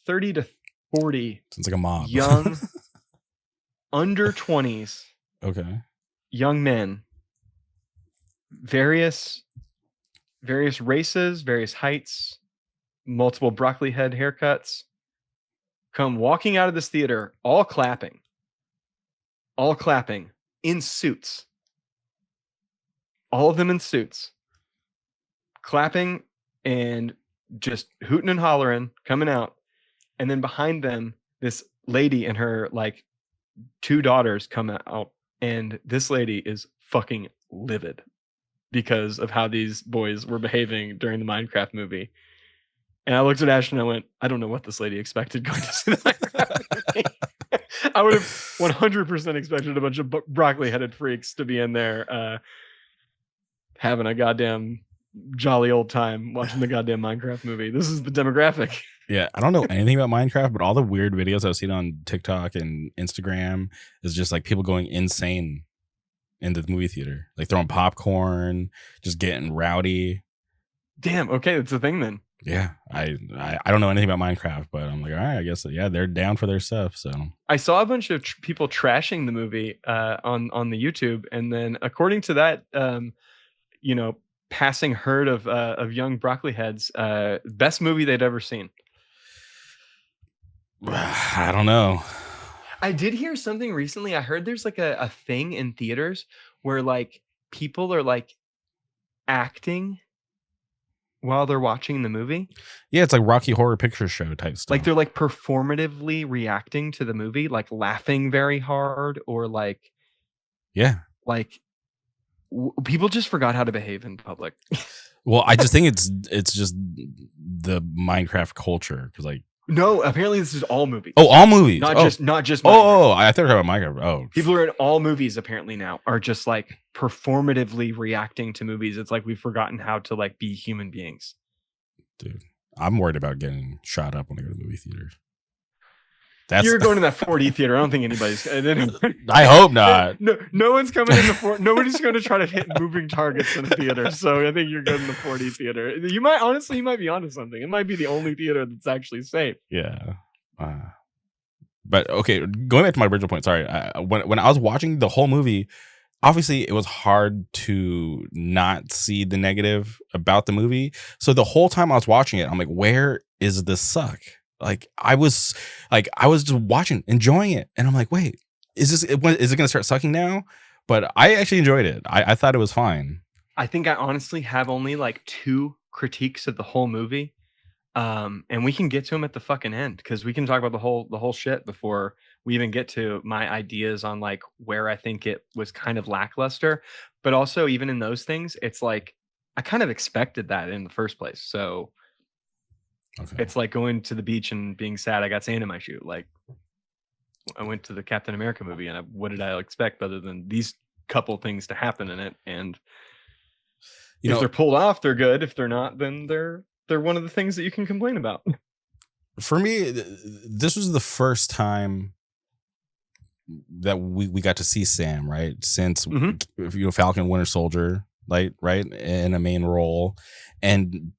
40. Sounds like a mob. Young, under 20s. Okay. Young men, various races, various heights, multiple broccoli head haircuts, come walking out of this theater, all clapping in suits. All of them in suits, clapping and just hooting and hollering, coming out. and then behind them, this lady and her like 2 daughters come out, and this lady is fucking livid because of how these boys were behaving during the Minecraft movie. And I looked at Ash and I went, I don't know what this lady expected going to see the Minecraft movie. I would have 100% expected a bunch of broccoli-headed freaks to be in there having a goddamn jolly old time watching the goddamn Minecraft movie. This is the demographic. Yeah, I don't know anything about Minecraft, but all the weird videos I've seen on TikTok and Instagram is just like people going insane in the movie theater, like throwing popcorn, just getting rowdy. Damn, okay, it's a thing then. Yeah, I don't know anything about Minecraft, but I'm like, all right, I guess yeah, they're down for their stuff. So I saw a bunch of people trashing the movie on the YouTube, and then according to that, you know, passing herd of young broccoli heads, best movie they'd ever seen. I don't know. I did hear something recently. I heard there's like a thing in theaters where like people are like acting while they're watching the movie. Yeah, it's like Rocky Horror Picture Show type stuff. Like they're like performatively reacting to the movie, like laughing very hard, or like like people just forgot how to behave in public. Well, I just think it's just the Minecraft culture because like. No, apparently this is all movies. Oh, all movies. Not just Minecraft. Oh, I thought about Minecraft. Oh, people who are in all movies apparently now are just like performatively reacting to movies. It's like we've forgotten how to like be human beings. Dude, I'm worried about getting shot up when I go to movie theaters. You're going to that 4D theater. I don't think anybody's. I hope not. No one's coming in the nobody's going to try to hit moving targets in a theater. So I think you're good in the 4D theater. You might be onto something. It might be the only theater that's actually safe. Yeah. But okay, going back to my original point. Sorry, when I was watching the whole movie, obviously it was hard to not see the negative about the movie. So the whole time I was watching it, I'm like, where is the suck? Like I was just watching, enjoying it, and I'm like, wait, is it going to start sucking now? But I actually enjoyed it. I thought it was fine. I think I honestly have only like 2 critiques of the whole movie, and we can get to them at the fucking end because we can talk about the whole shit before we even get to my ideas on like where I think it was kind of lackluster. But also, even in those things, it's like I kind of expected that in the first place. So. Okay. It's like going to the beach and being sad I got sand in my shoe. Like I went to the Captain America movie and what did I expect other than these couple things to happen in it? And if they're pulled off, they're good. If they're not, then they're one of the things that you can complain about. For me, this was the first time that we got to see Sam, right? Since Falcon Winter Soldier, like right in a main role, and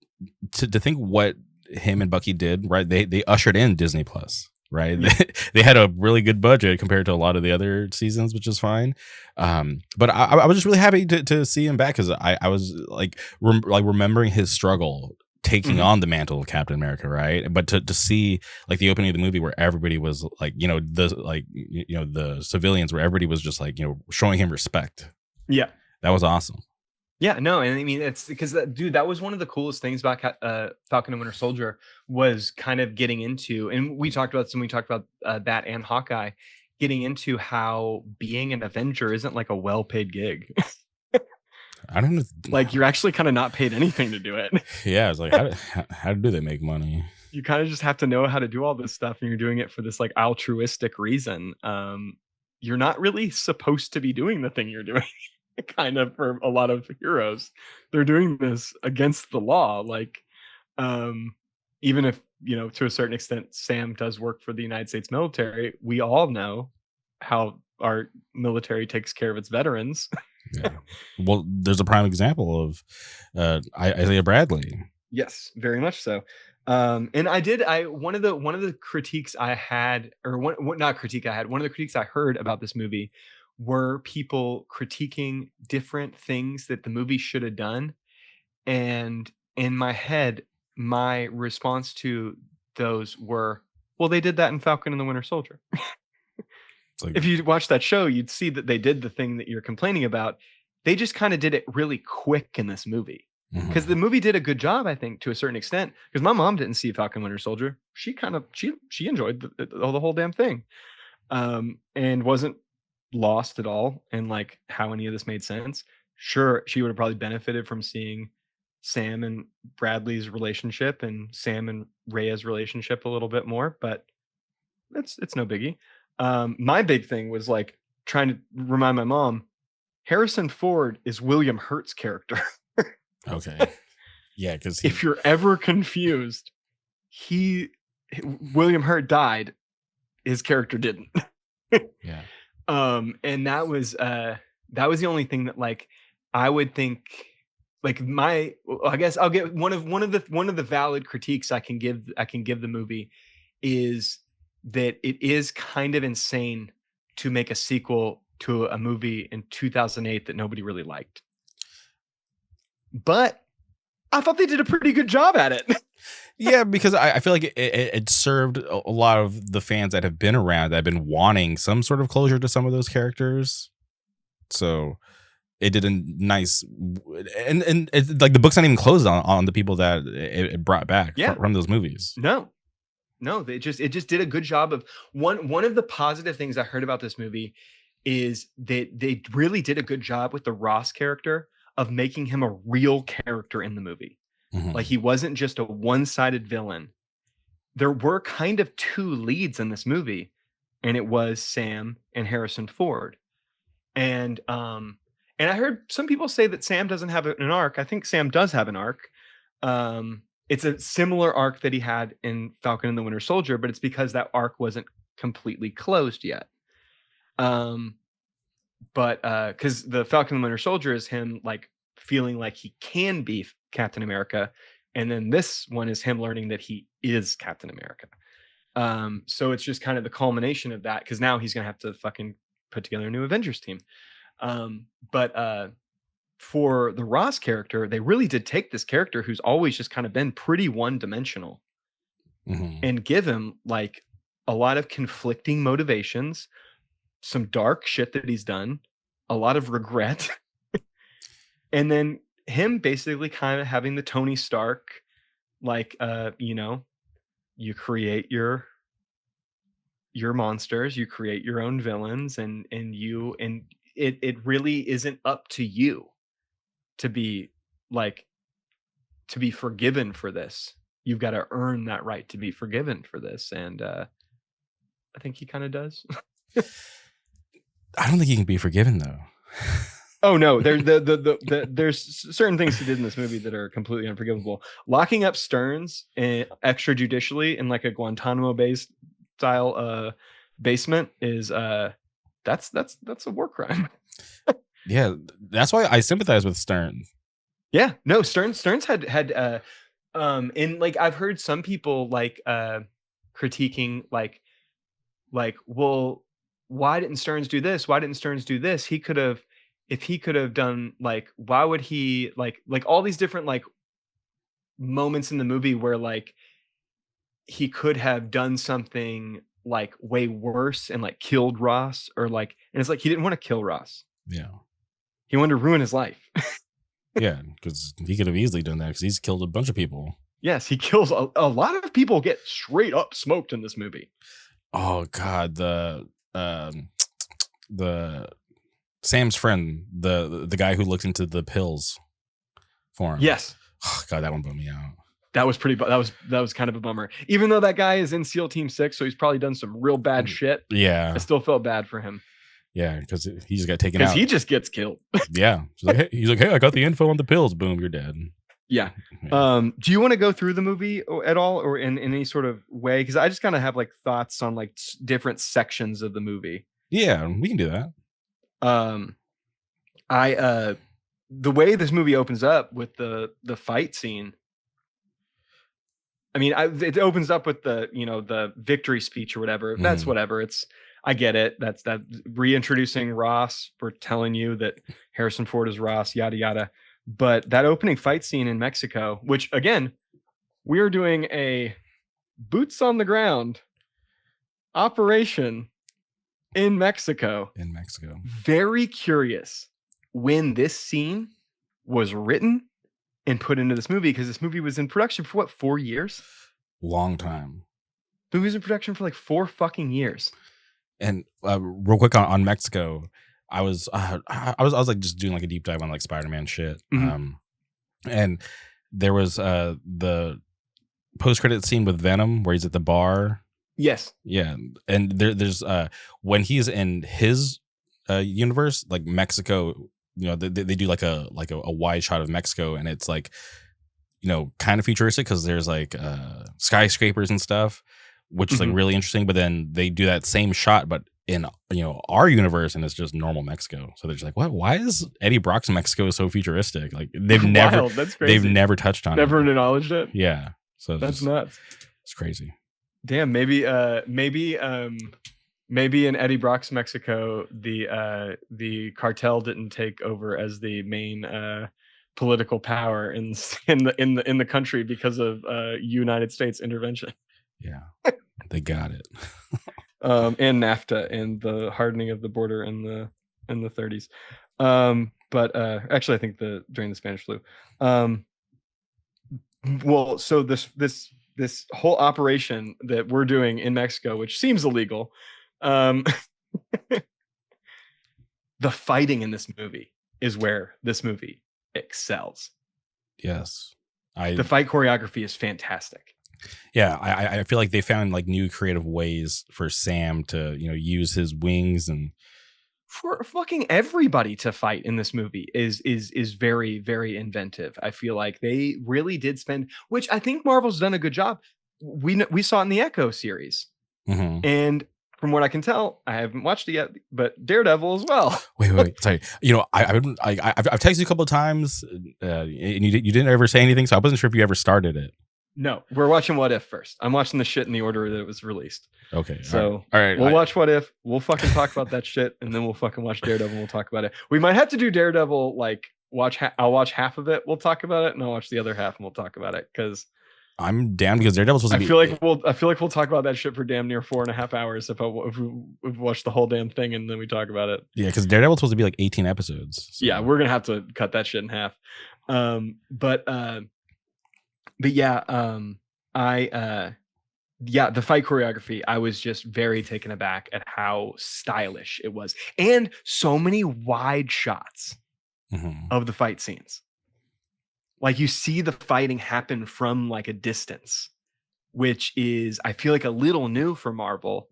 to think what him and Bucky did, right? They ushered in Disney Plus, right? Yeah. They had a really good budget compared to a lot of the other seasons, which is fine. But I was just really happy to see him back because I was like remembering his struggle taking on the mantle of Captain America, right? But to see like the opening of the movie where everybody was like, the civilians, where everybody was just like, showing him respect. Yeah, that was awesome. Yeah, no, and I mean it's because that was one of the coolest things about Falcon and Winter Soldier was kind of getting into, and we talked about that and Hawkeye, getting into how being an Avenger isn't like a well-paid gig. I don't know. Like you're actually kind of not paid anything to do it. Yeah, it's like how do they make money? You kind of just have to know how to do all this stuff, and you're doing it for this like altruistic reason. You're not really supposed to be doing the thing you're doing. Kind of for a lot of heroes, they're doing this against the law. Like, even if to a certain extent, Sam does work for the United States military, we all know how our military takes care of its veterans. Yeah. Well, there's a prime example of Isaiah Bradley. Yes, very much so. And one of the critiques I had, or one of the critiques I heard about this movie were people critiquing different things that the movie should have done. And in my head, my response to those were, well, they did that in Falcon and the Winter Soldier. Like, if you watch that show, you'd see that they did the thing that you're complaining about. They just kind of did it really quick in this movie. because the movie did a good job, I think, to a certain extent. Because my mom didn't see Falcon Winter Soldier. She enjoyed the whole damn thing, and wasn't lost at all in like how any of this made sense. Sure, she would have probably benefited from seeing Sam and Bradley's relationship and Sam and Rhea's relationship a little bit more, but it's no biggie. My big thing was like trying to remind my mom, Harrison Ford is William Hurt's character. Okay. Yeah, because if you're ever confused, William Hurt died. His character didn't. Yeah. And that was the only thing that like I would think like I guess I'll get one of the valid critiques I can give the movie is that it is kind of insane to make a sequel to a movie in 2008 that nobody really liked. But I thought they did a pretty good job at it. Yeah, because I feel like it served a lot of the fans that have been around, that have been wanting some sort of closure to some of those characters. So it did a nice, and it, like the book's not even closed on the people that it brought back from those movies. No, it just did a good job of one of the positive things I heard about this movie is that they really did a good job with the Ross character of making him a real character in the movie. Mm-hmm. Like he wasn't just a one-sided villain. There were kind of two leads in this movie, and it was Sam and Harrison Ford. And I heard some people say that Sam doesn't have an arc. I think Sam does have an arc. It's a similar arc that he had in Falcon and the Winter Soldier, but it's because that arc wasn't completely closed yet. But because the Falcon and the Winter Soldier is him like feeling like he can be Captain America, and then this one is him learning that he is Captain America. So it's just kind of the culmination of that, because now he's gonna have to fucking put together a new Avengers team. But for the Ross character, they really did take this character who's always just kind of been pretty one-dimensional, and give him like a lot of conflicting motivations, some dark shit that he's done, a lot of regret, and then him basically kind of having the Tony Stark, like, you create your monsters, you create your own villains, and it really isn't up to you to be forgiven for this. You've got to earn that right to be forgiven for this. And I think he kind of does. I don't think he can be forgiven though. Oh no, there's certain things he did in this movie that are completely unforgivable. Locking up Stearns extrajudicially in like a Guantanamo Bay style basement is that's a war crime. Yeah, that's why I sympathize with Stearns. Yeah, no, Stearns had and like I've heard some people like critiquing like well, why didn't Stearns do this? Why didn't Stearns do this? He could have, if he could have done like, why would he like all these different like moments in the movie where like he could have done something like way worse and like killed Ross, or like, and it's like he didn't want to kill Ross. Yeah, he wanted to ruin his life. Yeah, because he could have easily done that because he's killed a bunch of people. Yes, he kills a lot of people. Get straight up smoked in this movie. Oh God, the Sam's friend, the guy who looked into the pills for him. Yes. Oh, God, that one bummed me out. That was pretty. That was kind of a bummer. Even though that guy is in SEAL Team 6, so he's probably done some real bad shit. Yeah, I still felt bad for him. Yeah, because he just got taken out. Because he just gets killed. Yeah, he's like, hey, I got the info on the pills. Boom, you're dead. Yeah. Do you want to go through the movie at all, or in any sort of way? Because I just kind of have like thoughts on like different sections of the movie. Yeah, we can do that. The way this movie opens up with the fight scene. I mean, it opens up with the victory speech or whatever. That's whatever. I get it. That's reintroducing Ross. We're telling you that Harrison Ford is Ross, yada, yada. But that opening fight scene in Mexico, which again, we are doing a boots on the ground operation in Mexico. Very curious when this scene was written and put into this movie, because this movie was in production for what, 4 years? Long time. The movie was in production for like 4 fucking years. And real quick on Mexico, I was like just doing like a deep dive on like Spider-Man shit. And there was the post-credit scene with Venom where he's at the bar. Yes. Yeah. And there's when he's in his universe, like Mexico, you know, they do like a wide shot of Mexico, and it's like, you know, kind of futuristic because there's like skyscrapers and stuff, which is like really interesting. But then they do that same shot, but in, you know, our universe, and it's just normal Mexico. So they're just like, what? Why is Eddie Brock's Mexico so futuristic? Like they've never, That's crazy. They've never touched on never it. acknowledged it. Yeah. So that's nuts. It's crazy. Damn. Maybe in Eddie Brock's Mexico, the cartel didn't take over as the main political power in the country because of United States intervention. Yeah, they got it. And NAFTA and the hardening of the border in the 30s. But actually, I think during the Spanish flu. Well, so this whole operation that we're doing in Mexico, which seems illegal, the fighting in this movie is where this movie excels. Yes. The fight choreography is fantastic. Yeah, I feel like they found like new creative ways for Sam to, you know, use his wings, and for fucking everybody to fight in this movie is very, very inventive. I feel like they really did spend, which I think Marvel's done a good job. We saw it in the Echo series, and from what I can tell, I haven't watched it yet, but Daredevil as well. Wait, sorry. You know, I've texted you a couple of times, and you didn't ever say anything, so I wasn't sure if you ever started it. No, we're watching What If first. I'm watching the shit in the order that it was released. Okay. So all right. We'll watch What If. We'll fucking talk about that shit, and then we'll fucking watch Daredevil and we'll talk about it. We might have to do Daredevil, like I'll watch half of it, we'll talk about it, and I'll watch the other half and we'll talk about it. Because I'm down, because Daredevil's supposed to be. I feel like we'll talk about that shit for damn near 4.5 hours if we watch the whole damn thing and then we talk about it. Yeah, because Daredevil's supposed to be like 18 episodes. So. Yeah, we're gonna have to cut that shit in half. But yeah, the fight choreography, I was just very taken aback at how stylish it was, and so many wide shots of the fight scenes. Like you see the fighting happen from like a distance, which is, I feel like, a little new for Marvel,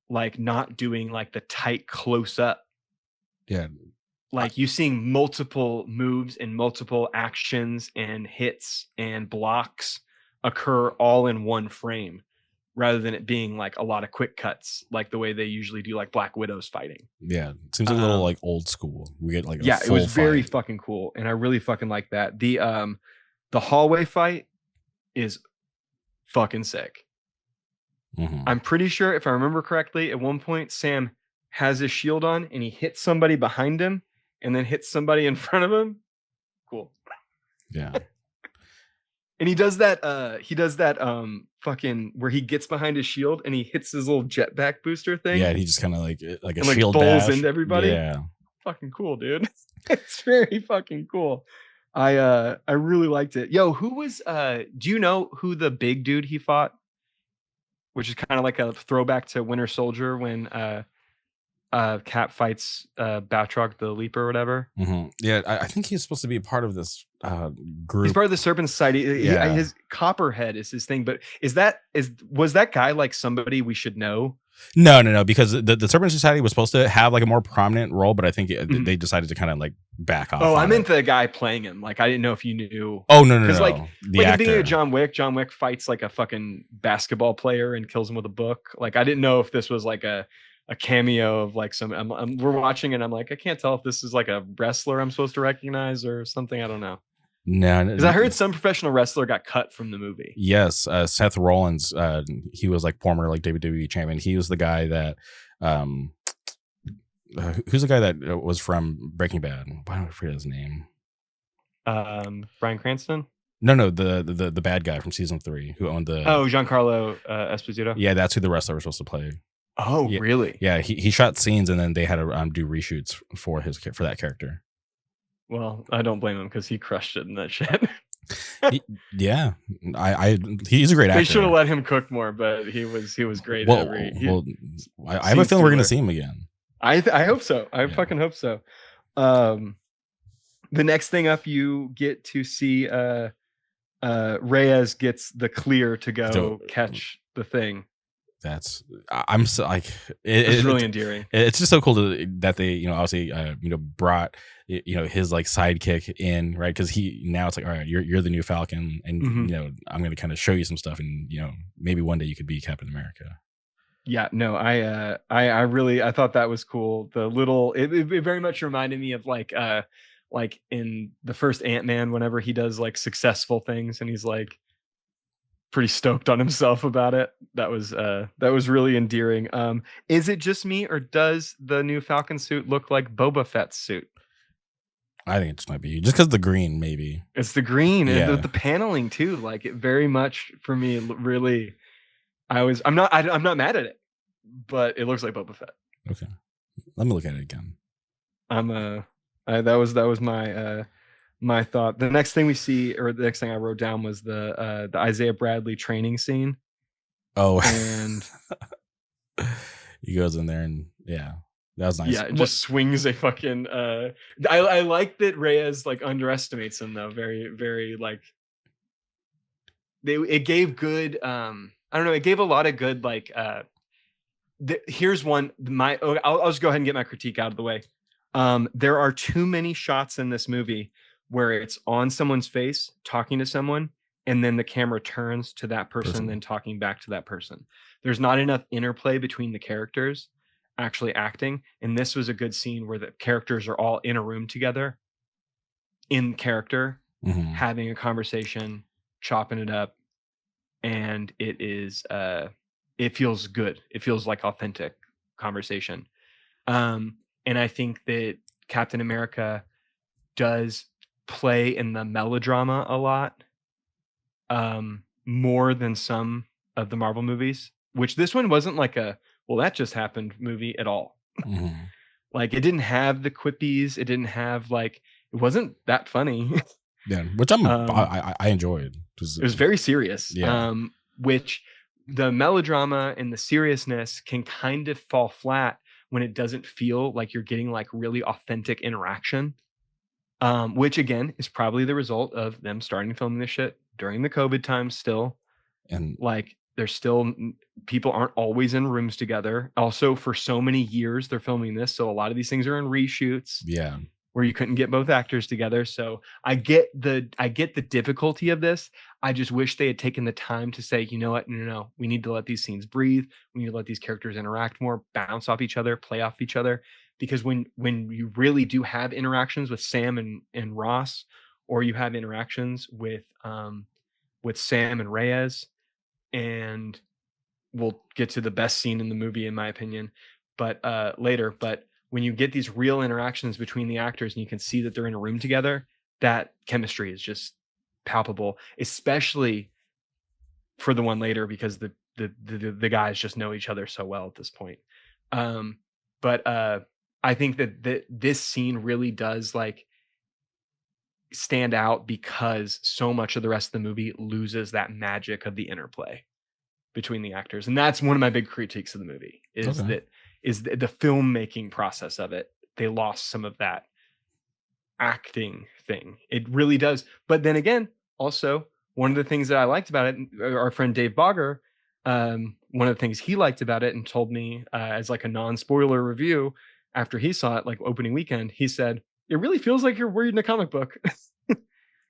like not doing like the tight close up. Yeah. Like you seeing multiple moves and multiple actions and hits and blocks occur all in one frame, rather than it being like a lot of quick cuts, like the way they usually do like Black Widow's fighting. Yeah, it seems a little like old school. We get like it was very fucking cool, and I really fucking like that. The hallway fight is fucking sick. I'm pretty sure, if I remember correctly, at one point Sam has his shield on and he hits somebody behind him and then hits somebody in front of him. Cool. Yeah. And he does that fucking where he gets behind his shield and he hits his little jetpack booster thing. Yeah, he just kind of like a and shield bowls dash into everybody. Yeah. Fucking cool, dude. It's very fucking cool. I really liked it. Yo, who was do you know who the big dude he fought? Which is kind of like a throwback to Winter Soldier when Cap fights Batroc the Leaper or whatever. Yeah, I think he's supposed to be part of this group. He's part of the Serpent Society. Yeah. His Copperhead is his thing, but was that guy like somebody we should know? No, because the Serpent Society was supposed to have like a more prominent role, but I think they decided to kind of like back off. Oh, I meant the guy playing him. Like I didn't know if you knew. Oh no, because like the like actor. at the beginning of John Wick fights like a fucking basketball player and kills him with a book. Like I didn't know if this was like a cameo of like some. We're watching and I'm like, I can't tell if this is like a wrestler I'm supposed to recognize or something. I don't know. No, because I heard some professional wrestler got cut from the movie. Yes, Seth Rollins. He was like former like WWE champion. He was the guy that, who's the guy that was from Breaking Bad? Why don't I forget his name? Bryan Cranston. No, the bad guy from season 3 who owned the. Oh, Giancarlo Esposito. Yeah, that's who the wrestler was supposed to play. Oh, yeah, really? Yeah, he shot scenes and then they had to do reshoots for that character. Well, I don't blame him because he crushed it in that shit. Yeah, he's a great They should have actor. let him cook more, but he was great Well, every I have a scene feeling we're gonna stealer. see him again. I hope so. I Yeah. fucking hope so. Um, the next thing up, you get to see Reyes gets the clear to go So catch the thing. I'm so like It's really endearing. it's just so cool that they, you know, obviously brought his like sidekick in, right? Because he now it's like, all right, you're the new Falcon, and Mhm. you know, I'm gonna kind of show you some stuff, and you know, maybe one day you could be Captain America. Yeah, no, I really I thought that was cool. The little it very much reminded me of like in the first Ant-Man whenever he does like successful things and he's like pretty stoked on himself about it. That was really endearing. Is it just me or does the new Falcon suit look like Boba Fett's suit? I think it just might be just because the green, maybe. It's the green and Yeah. the paneling too. Like it very much for me really I'm not mad at it, but it looks like Boba Fett. Okay, let me look at it again. That was my my thought. The next thing we see, or the next thing I wrote down was the Isaiah Bradley training scene. Oh, And he goes in there and yeah, that was nice. yeah, it just swings a fucking I like that Reyes like underestimates him though. Very, very like it gave good I don't know, it gave a lot of good like here's one I'll just go ahead and get my critique out of the way. There are too many shots in this movie where it's on someone's face talking to someone and then the camera turns to that person then talking back to that person. There's not enough interplay between the characters actually acting, and this was a good scene where the characters are all in a room together in character, having a conversation, chopping it up, and it feels good. It feels like authentic conversation. And I think that Captain America does play in the melodrama a lot, more than some of the Marvel movies, which this one wasn't like a, well, that just happened movie at all. Like it didn't have the quippies. It didn't have like, it wasn't that funny. Yeah, which I enjoyed. It was very serious. Yeah. Which the melodrama and the seriousness can kind of fall flat when it doesn't feel like you're getting like really authentic interaction. Which again is probably the result of them starting filming this shit during the COVID times still. And like there's still people aren't always in rooms together. Also, for so many years they're filming this, so a lot of these things are in reshoots. Yeah. Where you couldn't get both actors together. So I get the difficulty of this. I just wish they had taken the time to say, you know what, no, we need to let these scenes breathe. We need to let these characters interact more, bounce off each other, play off each other. Because when you really do have interactions with Sam and Ross, or you have interactions with Sam and Reyes, and we'll get to the best scene in the movie, in my opinion, but later. But when you get these real interactions between the actors and you can see that they're in a room together, that chemistry is just palpable, especially for the one later, because the guys just know each other so well at this point. But I think that this scene really does like stand out because so much of the rest of the movie loses that magic of the interplay between the actors. And that's one of my big critiques of the movie is that is the filmmaking process of it. They lost some of that acting thing. It really does. But then again, also one of the things that I liked about it, our friend Dave Bogger, one of the things he liked about it and told me as like a non-spoiler review after he saw it, like opening weekend, he said, it really feels like you're reading a comic book.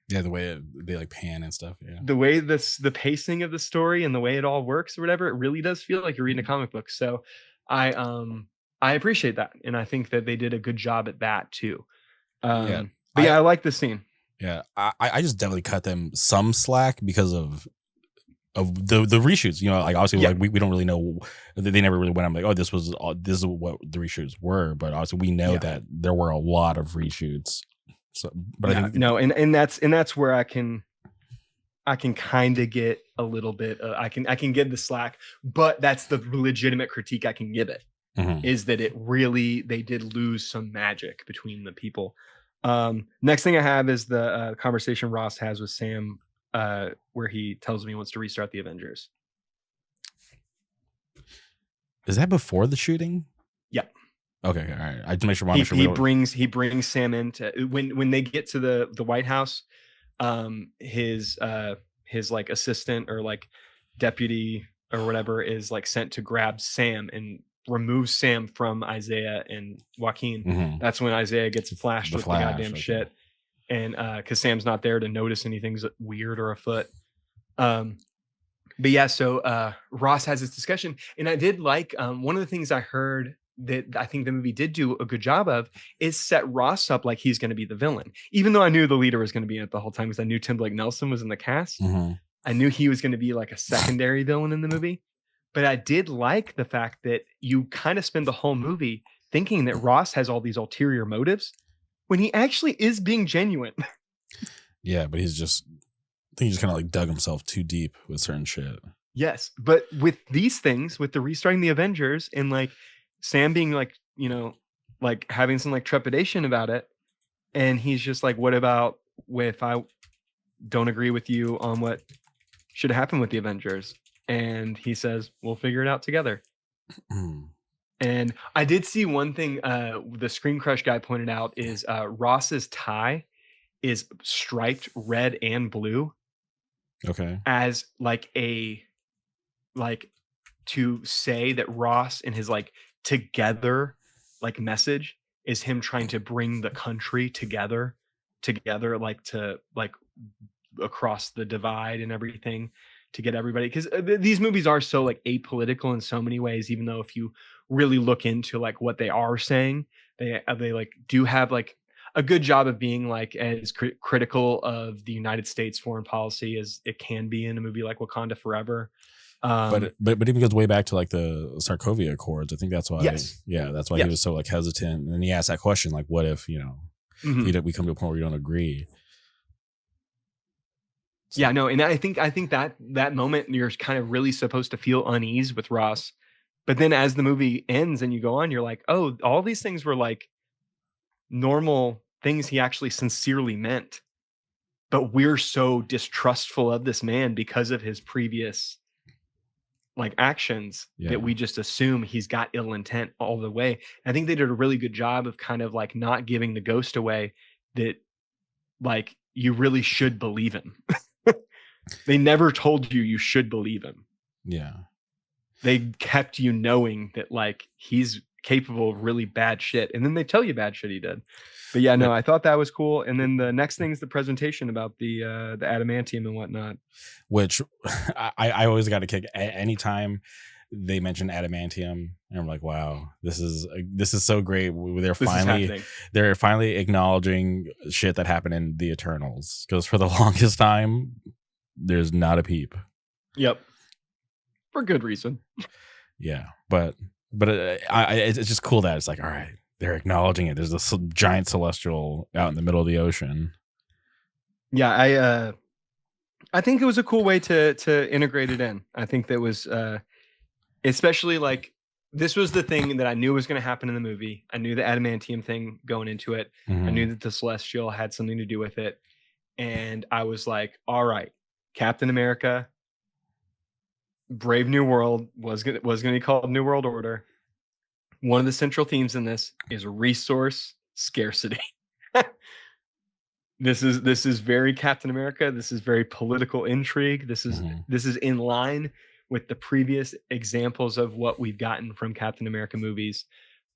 Yeah, the way they like pan and stuff. Yeah, the way the pacing of the story and the way it all works or whatever, it really does feel like you're reading a comic book. So I appreciate that, and I think that they did a good job at that too. But I like the scene. Yeah, I just definitely cut them some slack because of the reshoots. You know, like obviously like we don't really know. They never really went. I'm like, oh, this is what the reshoots were, but obviously we know that there were a lot of reshoots. So, but I think and that's where I can kind of get a little bit. I can give the slack, but that's the legitimate critique I can give it. Is that it really they did lose some magic between the people. Next thing I have is the conversation Ross has with Sam, where he tells him he wants to restart the Avengers. Is that before the shooting? Yeah. Okay, all right. I have to make sure. He brings Sam in to when they get to the White House. His like assistant or like deputy or whatever is like sent to grab Sam and remove Sam from Isaiah and Joaquin. Mhm. That's when Isaiah gets flashed The with Flash, the goddamn okay. shit. And because Sam's not there to notice anything's weird or afoot. But yeah, so Ross has this discussion, and I did like one of the things I heard that I think the movie did do a good job of is set Ross up like he's going to be the villain. Even though I knew the leader was going to be in it the whole time because I knew Tim Blake Nelson was in the cast. Mhm. I knew he was going to be like a secondary villain in the movie. But I did like the fact that you kind of spend the whole movie thinking that Ross has all these ulterior motives when he actually is being genuine. Yeah, but he's just, I think he just kind of like dug himself too deep with certain shit. Yes, but with these things, with the restarting the Avengers and like Sam being like, you know, like having some like trepidation about it, and he's just like, what about if I don't agree with you on what should happen with the Avengers? And he says, we'll figure it out together. And I did see one thing the Screen Crush guy pointed out is Ross's tie is striped red and blue. Okay. As like to say that Ross and his like together like message is him trying to bring the country together like to like across the divide and everything to get everybody, because these movies are so like apolitical in so many ways, even though if you really look into like what they are saying, they like do have like a good job of being like as critical of the United States foreign policy as it can be in a movie like Wakanda Forever. But it even goes way back to like the Sokovia Accords. I think that's why. Yes. Yeah, that's why he was so like hesitant. And he asked that question, like, "What if we come to a point where we don't agree?" So. Yeah, no, and I think that moment you're kind of really supposed to feel unease with Ross, but then as the movie ends and you go on, you're like, oh, all these things were like normal things he actually sincerely meant, but we're so distrustful of this man because of his previous like actions that we just assume he's got ill intent all the way. I think they did a really good job of kind of like not giving the ghost away, that like you really should believe him. They never told you should believe him. Yeah. They kept you knowing that like he's capable of really bad shit, and then they tell you bad shit he did. But yeah, no, I thought that was cool. And then the next thing is the presentation about the adamantium and whatnot. Which I always got a kick anytime they mention adamantium, and I'm like, wow, this is so great. They're finally acknowledging shit that happened in the Eternals, because for the longest time there's not a peep. Yep, for good reason. Yeah, but it's just cool that it's like, all right, they're acknowledging it. There's this giant celestial out in the middle of the ocean. Yeah, I think it was a cool way to integrate it in. I think that was especially like this was the thing that I knew was going to happen in the movie. I knew the adamantium thing going into it. Mm-hmm. I knew that the celestial had something to do with it, and I was like, all right, Captain America, Brave New World was going to be called New World Order. One of the central themes in this is resource scarcity. This is very Captain America. This is very political intrigue. This is in line with the previous examples of what we've gotten from Captain America movies.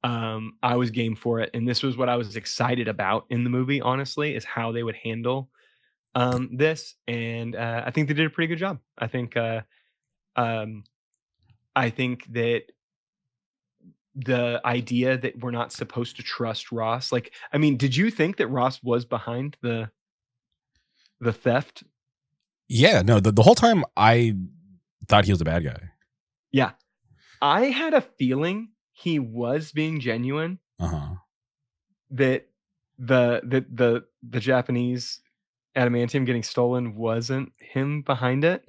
I was game for it, and this was what I was excited about in the movie, honestly, is how they would handle this, and I think they did a pretty good job. I think that the idea that we're not supposed to trust Ross, like, I mean, did you think that Ross was behind the theft? Yeah, no, the whole time I thought he was a bad guy. Yeah, I had a feeling he was being genuine. That the Japanese adamantium getting stolen wasn't him behind it.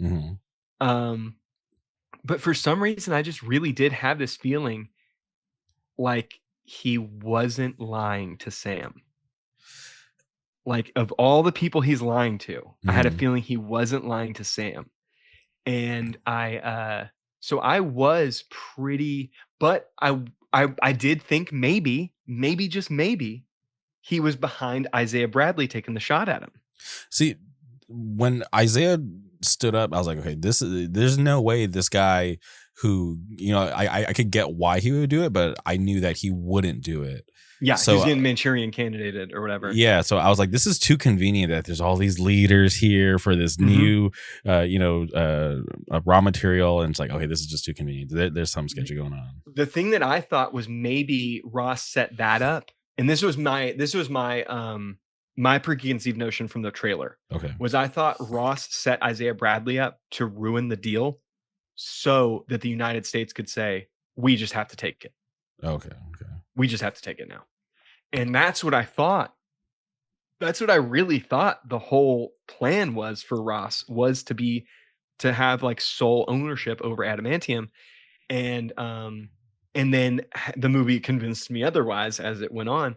But for some reason, I just really did have this feeling like he wasn't lying to Sam. like of all the people he's lying to, I had a Mhm. feeling he wasn't lying to Sam. And so I was pretty, but I did think maybe just maybe he was behind Isaiah Bradley taking the shot at him. See, when Isaiah stood up, I was like, okay, there's no way this guy who, I could get why he would do it, but I knew that he wouldn't do it. Yeah, he So was getting Manchurian candidated or whatever. yeah, so I was like, this is too convenient that there's all these leaders here for this Mhm. new, raw material, and it's like, okay, this is just too convenient. There's some sketchy going on. The thing that I thought was maybe Ross set that up, and this was my preconceived notion from the trailer, Okay, was I thought Ross set Isaiah Bradley up to ruin the deal so that the United States could say, we just have to take it. okay, okay. We just have to take it now. And that's what I thought. That's what I really thought the whole plan was for Ross, was to have like sole ownership over adamantium. And then the movie convinced me otherwise as it went on.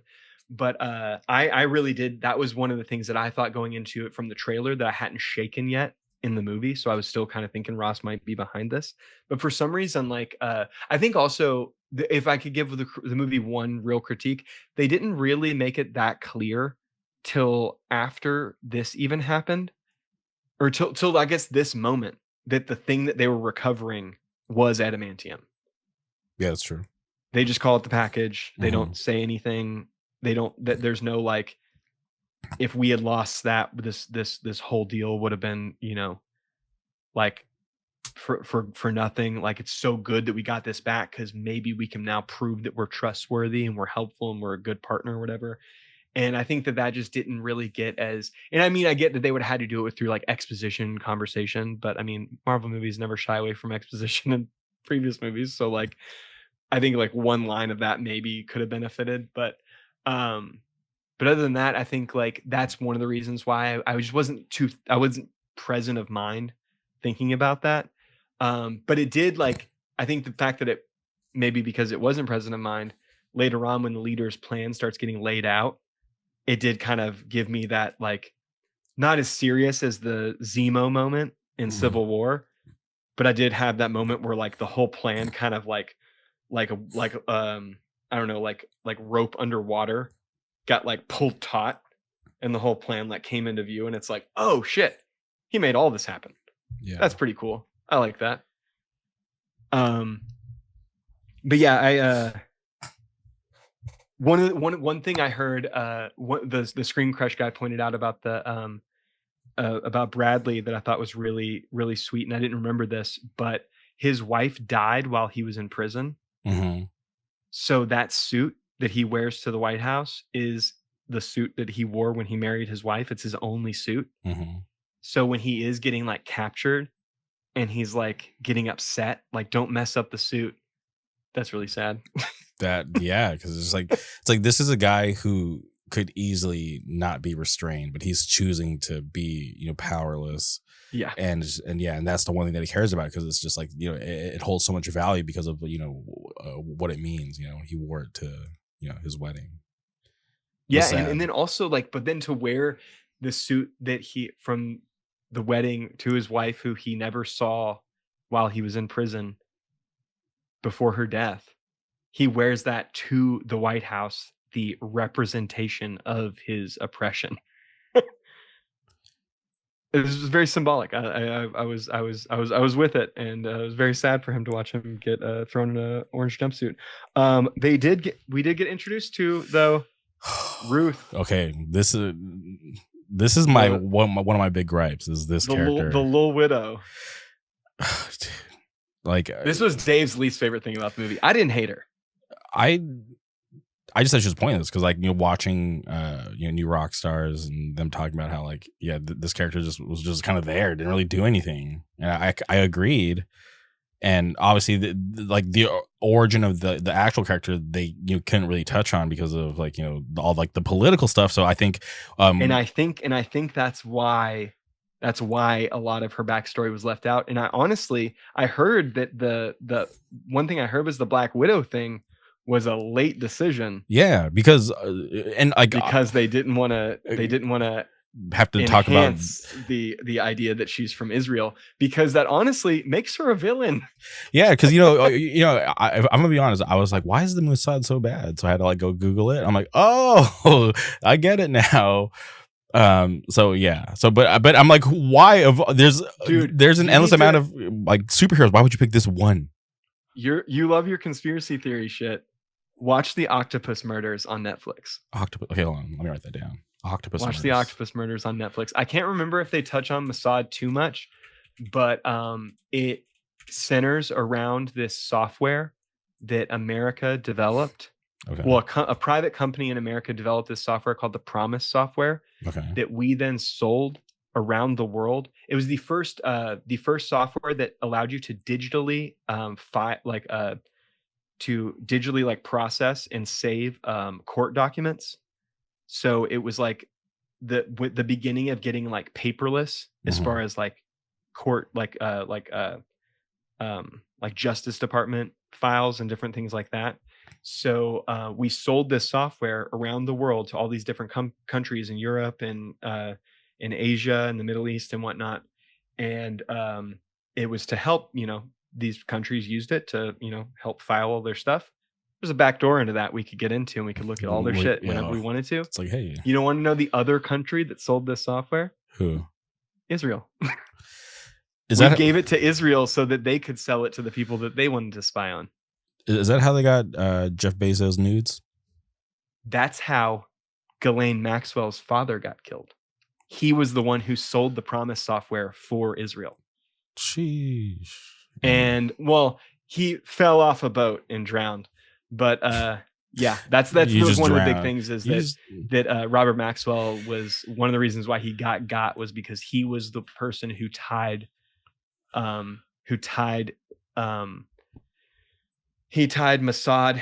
But I really did. That was one of the things that I thought going into it from the trailer that I hadn't shaken yet in the movie. So I was still kind of thinking Ross might be behind this. But for some reason, like I think also if I could give the movie one real critique, they didn't really make it that clear till after this even happened, or till I guess this moment, that the thing that they were recovering was adamantium. Yeah, that's true. They just call it the package. They Mhm. don't say anything. They don't. There's no like, if we had lost that, this whole deal would have been, like for nothing. Like, it's so good that we got this back because maybe we can now prove that we're trustworthy and we're helpful and we're a good partner or whatever. And I think that just didn't really get as. And I mean, I get that they would have had to do it through like exposition conversation, but I mean, Marvel movies never shy away from exposition in previous movies, so like I think like one line of that maybe could have benefited, um, but other than that, I think like that's one of the reasons why I just I wasn't present of mind thinking about that. But it did, like, I think the fact that it, maybe because it wasn't present of mind, later on when the leader's plan starts getting laid out, it did kind of give me that, like, not as serious as the Zemo moment in Mhm. Civil War, but I did have that moment where like the whole plan kind of like I don't know, like rope underwater got like pulled taut, and the whole plan like came into view, and it's like, oh shit, he made all this happen. Yeah. That's pretty cool. I like that. Um, but yeah, I one thing I heard, the Screen Crush guy pointed out about Bradley that I thought was really really sweet, and I didn't remember this, but his wife died while he was in prison. Mhm. So that suit that he wears to the White House is the suit that he wore when he married his wife. It's his only suit. Mhm. So when he is getting like captured and he's like getting upset, like, don't mess up the suit. That's really sad. Yeah, because it's like this is a guy who could easily not be restrained, but he's choosing to be, powerless. Yeah. And yeah, and that's the one thing that he cares about, because it's just like, it holds so much value because of, what it means. He wore it to, his wedding. It was Yeah. And sad. then also, like, but then to wear the suit that he, from the wedding to his wife, who he never saw while he was in prison before her death, he wears that to the White House, the representation of his oppression. It was very symbolic. I was with it, and it was very sad for him to watch him get thrown in an orange jumpsuit. We did get introduced to, though, Ruth, Okay, this is the one of my big gripes is this the character. little widow. Dude, like, This was Dave's least favorite thing about the movie. I didn't hate her. I I just thought she was pointless because, like, watching New Rock Stars and them talking about how, like, yeah, this character was just kind of there, didn't really do anything, and I agreed. And obviously the origin of the actual character, they couldn't really touch on because of, like, all like the political stuff. So I think And I think that's why a lot of her backstory was left out. And I heard that the one thing I heard was the Black Widow thing was a late decision. Yeah, because because they didn't want to have to talk about the idea that she's from Israel, because that honestly makes her a villain. Yeah, because I'm gonna be honest. I was like, why is the Mossad so bad? So I had to like go Google it. I'm like, oh, I get it now. So yeah. So but I'm like, why? There's an endless amount of like superheroes. Why would you pick this one? You love your conspiracy theory shit. Watch the Octopus Murders on Netflix. Okay, hold on. Let me write that down. Watch the Octopus Murders on Netflix. I can't remember if they touch on Mossad too much, but it centers around this software that America developed. Okay. Well, a private company in America developed this software called the PROMIS software. Okay. That we then sold around the world. It was the first software that allowed you to digitally process and save court documents. So it was like the beginning of getting like paperless as far as like court, like Justice Department files and different things like that. So we sold this software around the world to all these different countries in Europe and in Asia and the Middle East and whatnot. And it was to help, these countries used it to, help file all their stuff. There's a back door into that we could get into, and we could look at all their shit whenever we wanted to. It's like, hey, you don't want to know the other country that sold this software? Who? Israel. We gave it to Israel so that they could sell it to the people that they wanted to spy on. Is that how they got Jeff Bezos' nudes? That's how Ghislaine Maxwell's father got killed. He was the one who sold the PROMIS software for Israel. Sheesh. And well, he fell off a boat and drowned. But yeah, that's one of the big things is that Robert Maxwell was one of the reasons why he got was because he was the person who tied Mossad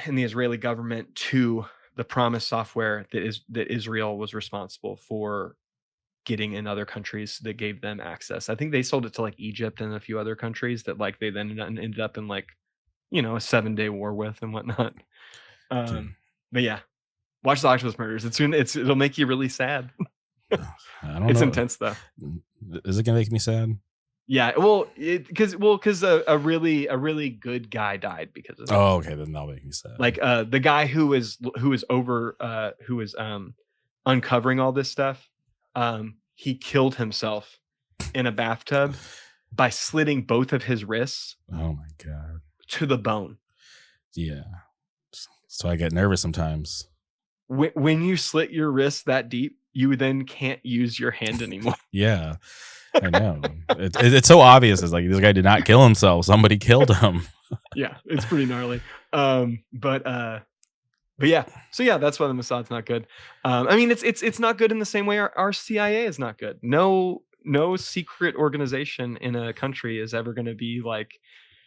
and the Israeli government to the PROMIS software that Israel was responsible for getting in other countries that gave them access. I think they sold it to like Egypt and a few other countries that like they then ended up in like, a 7-day war with and whatnot. But yeah, watch the Octopus Murders. It'll make you really sad. I don't know. It's intense though. Is it gonna make me sad? Yeah, well, because a really good guy died because of it. Oh, okay, then that'll make me sad. Like the guy who was uncovering all this stuff, he killed himself in a bathtub by slitting both of his wrists. Oh my god. To the bone. Yeah. So I get nervous sometimes. When you slit your wrist that deep, you then can't use your hand anymore. Yeah. I know. It's so obvious. It's like this guy did not kill himself. Somebody killed him. Yeah, it's pretty gnarly. But yeah. So yeah, that's why the Mossad's not good. I mean, it's not good in the same way our CIA is not good. No secret organization in a country is ever going to be like.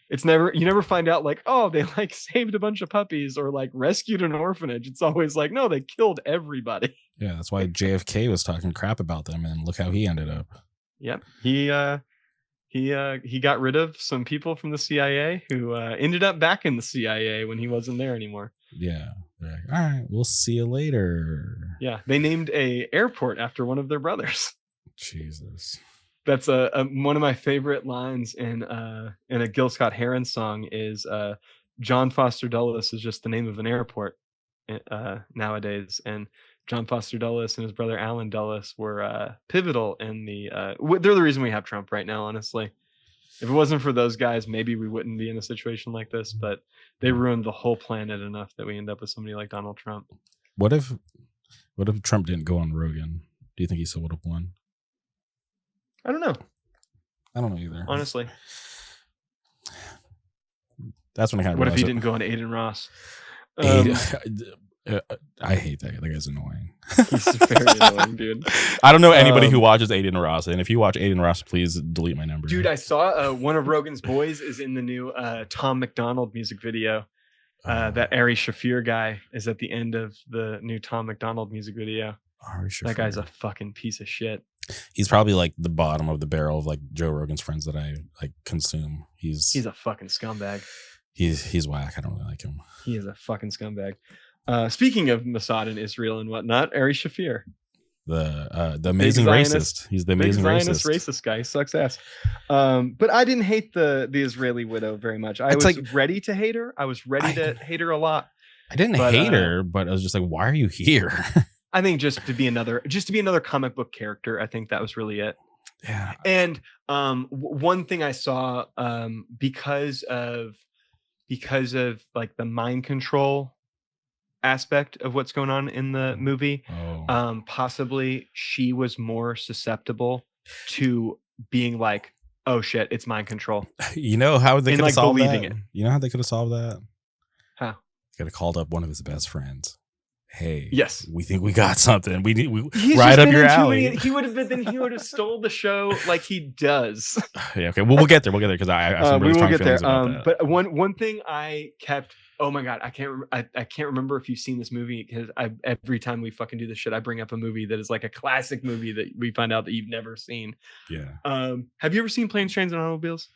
You never find out like, oh, they like saved a bunch of puppies or like rescued an orphanage. It's always like, no, they killed everybody. Yeah, that's why JFK was talking crap about them, and look how he ended up. Yep, he got rid of some people from the CIA who ended up back in the CIA when he wasn't there anymore. Yeah, they're like, all right, we'll see you later. Yeah, they named a airport after one of their brothers. Jesus. That's one of my favorite lines in a Gil Scott-Heron song is John Foster Dulles is just the name of an airport nowadays, and John Foster Dulles and his brother Alan Dulles were pivotal in they're the reason we have Trump right now, honestly. If it wasn't for those guys, maybe we wouldn't be in a situation like this, but they ruined the whole planet enough that we end up with somebody like Donald Trump. What if Trump didn't go on Rogan? Do you think he still would have won? I don't know. I don't know either. Honestly. That's when I kind of. What if he didn't go on Aiden Ross? I hate that. That guy's annoying. He's very annoying, dude. I don't know anybody who watches Aiden Ross, and if you watch Aiden Ross, please delete my number. Dude, I saw one of Rogan's boys is in the new Tom McDonald music video. That Ari Shaffir guy is at the end of the new Tom McDonald music video. Ari Shaffir. That guy's a fucking piece of shit. He's probably like the bottom of the barrel of like Joe Rogan's friends that I like consume. He's a fucking scumbag. He's whack. I don't really like him. He is a fucking scumbag. Speaking of Mossad and Israel and whatnot, Ari Shafir, The amazing Zionist- racist. He's the big amazing Zionist racist. racist guy. He sucks ass. But I didn't hate the Israeli widow very much. I It's was like- ready to hate her. I was ready to hate her a lot. I didn't But, hate her, but I was just like, why are you here? I think just to be another comic book character. I think that was really it. Yeah. And one thing I saw because of like the mind control aspect of what's going on in the movie, Oh. possibly she was more susceptible to being like, oh shit, it's mind control. You know how they And, could have like, solved that? believing it. You know how they could have solved that? How? Could have called up one of his best friends. Hey, Yes. we think we got something. We He's right just up been your in too alley. many- he would have stole the show like he does. Yeah, okay. We'll get there. We'll get there because I have some We really will strong get there. feelings about that. But one thing I kept. Oh my god, I can't remember if you've seen this movie because every time we fucking do this shit, I bring up a movie that is like a classic movie that we find out that you've never seen. Yeah. Have you ever seen Planes, Trains, and Automobiles?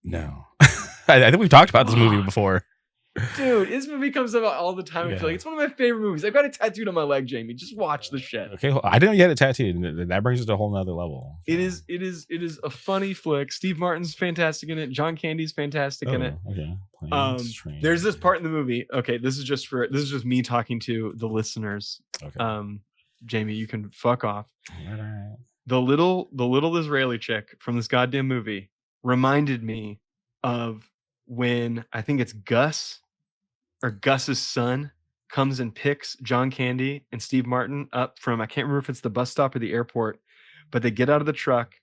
No. I think we've talked about this movie before. Dude, this movie comes about all the time. I Yeah. feel like it's one of my favorite movies. I've got it tattooed on my leg, Jamie. Just watch the shit. Okay, well, I didn't get it tattooed. And that brings it to a whole nother level. It is a funny flick. Steve Martin's fantastic in it. John Candy's fantastic in it. Okay. There's this part in the movie. Okay, this is just me talking to the listeners. Okay. Jamie, you can fuck off. All right. The little Israeli chick from this goddamn movie reminded me of when I think it's Gus or Gus's son comes and picks John Candy and Steve Martin up from, I can't remember if it's the bus stop or the airport, but they get out of the truck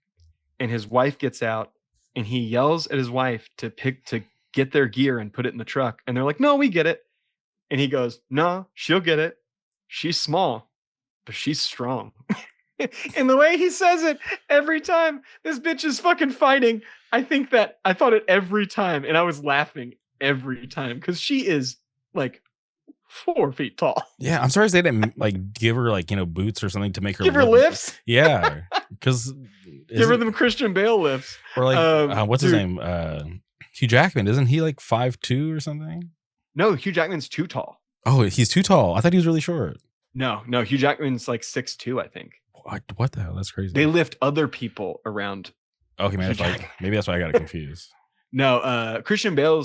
and his wife gets out and he yells at his wife to get their gear and put it in the truck. And they're like, no, we get it. And he goes, no, she'll get it. She's small, but she's strong. And the way he says it every time this bitch is fucking fighting, I thought it every time. And I was laughing every time because she is like 4 feet tall. Yeah, I'm sorry they didn't like give her like boots or something to make her Give her lifts. Yeah, because Give her them Christian Bale lifts. or like what's his dude. name? Hugh Jackman. Isn't he like 5'2" or something? No, Hugh Jackman's too tall. Oh, he's too tall. I thought he was really short. No, Hugh Jackman's like 6'2", I think. What the hell? That's crazy. They lift other people around. Okay, man. Maybe that's why I got it confused. No, Christian Bale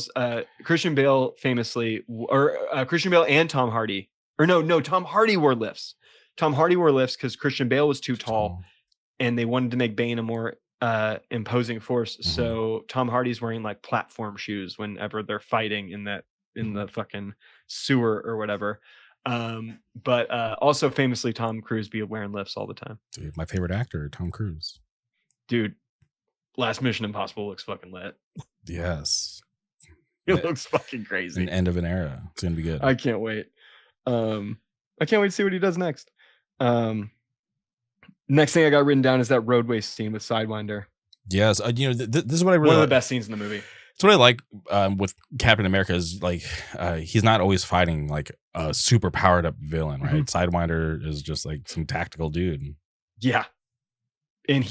famously, or Christian Bale and Tom Hardy, or no, Tom Hardy wore lifts. Tom Hardy wore lifts because Christian Bale was too tall, and they wanted to make Bane a more imposing force. Mm-hmm. So Tom Hardy's wearing like platform shoes whenever they're fighting in the fucking sewer or whatever. But also famously, Tom Cruise be wearing lifts all the time. Dude, my favorite actor, Tom Cruise. Dude, last Mission Impossible looks fucking lit. Yes. It looks fucking crazy. An end of an era. It's gonna be good. I can't wait. I can't wait to see what he does next. Next thing I got written down is that roadway scene with Sidewinder. Yes, this is what I really One of the like. best scenes in the movie. It's what I like with Captain America is like he's not always fighting like a super powered up villain, right? Sidewinder is just like some tactical dude. Yeah. And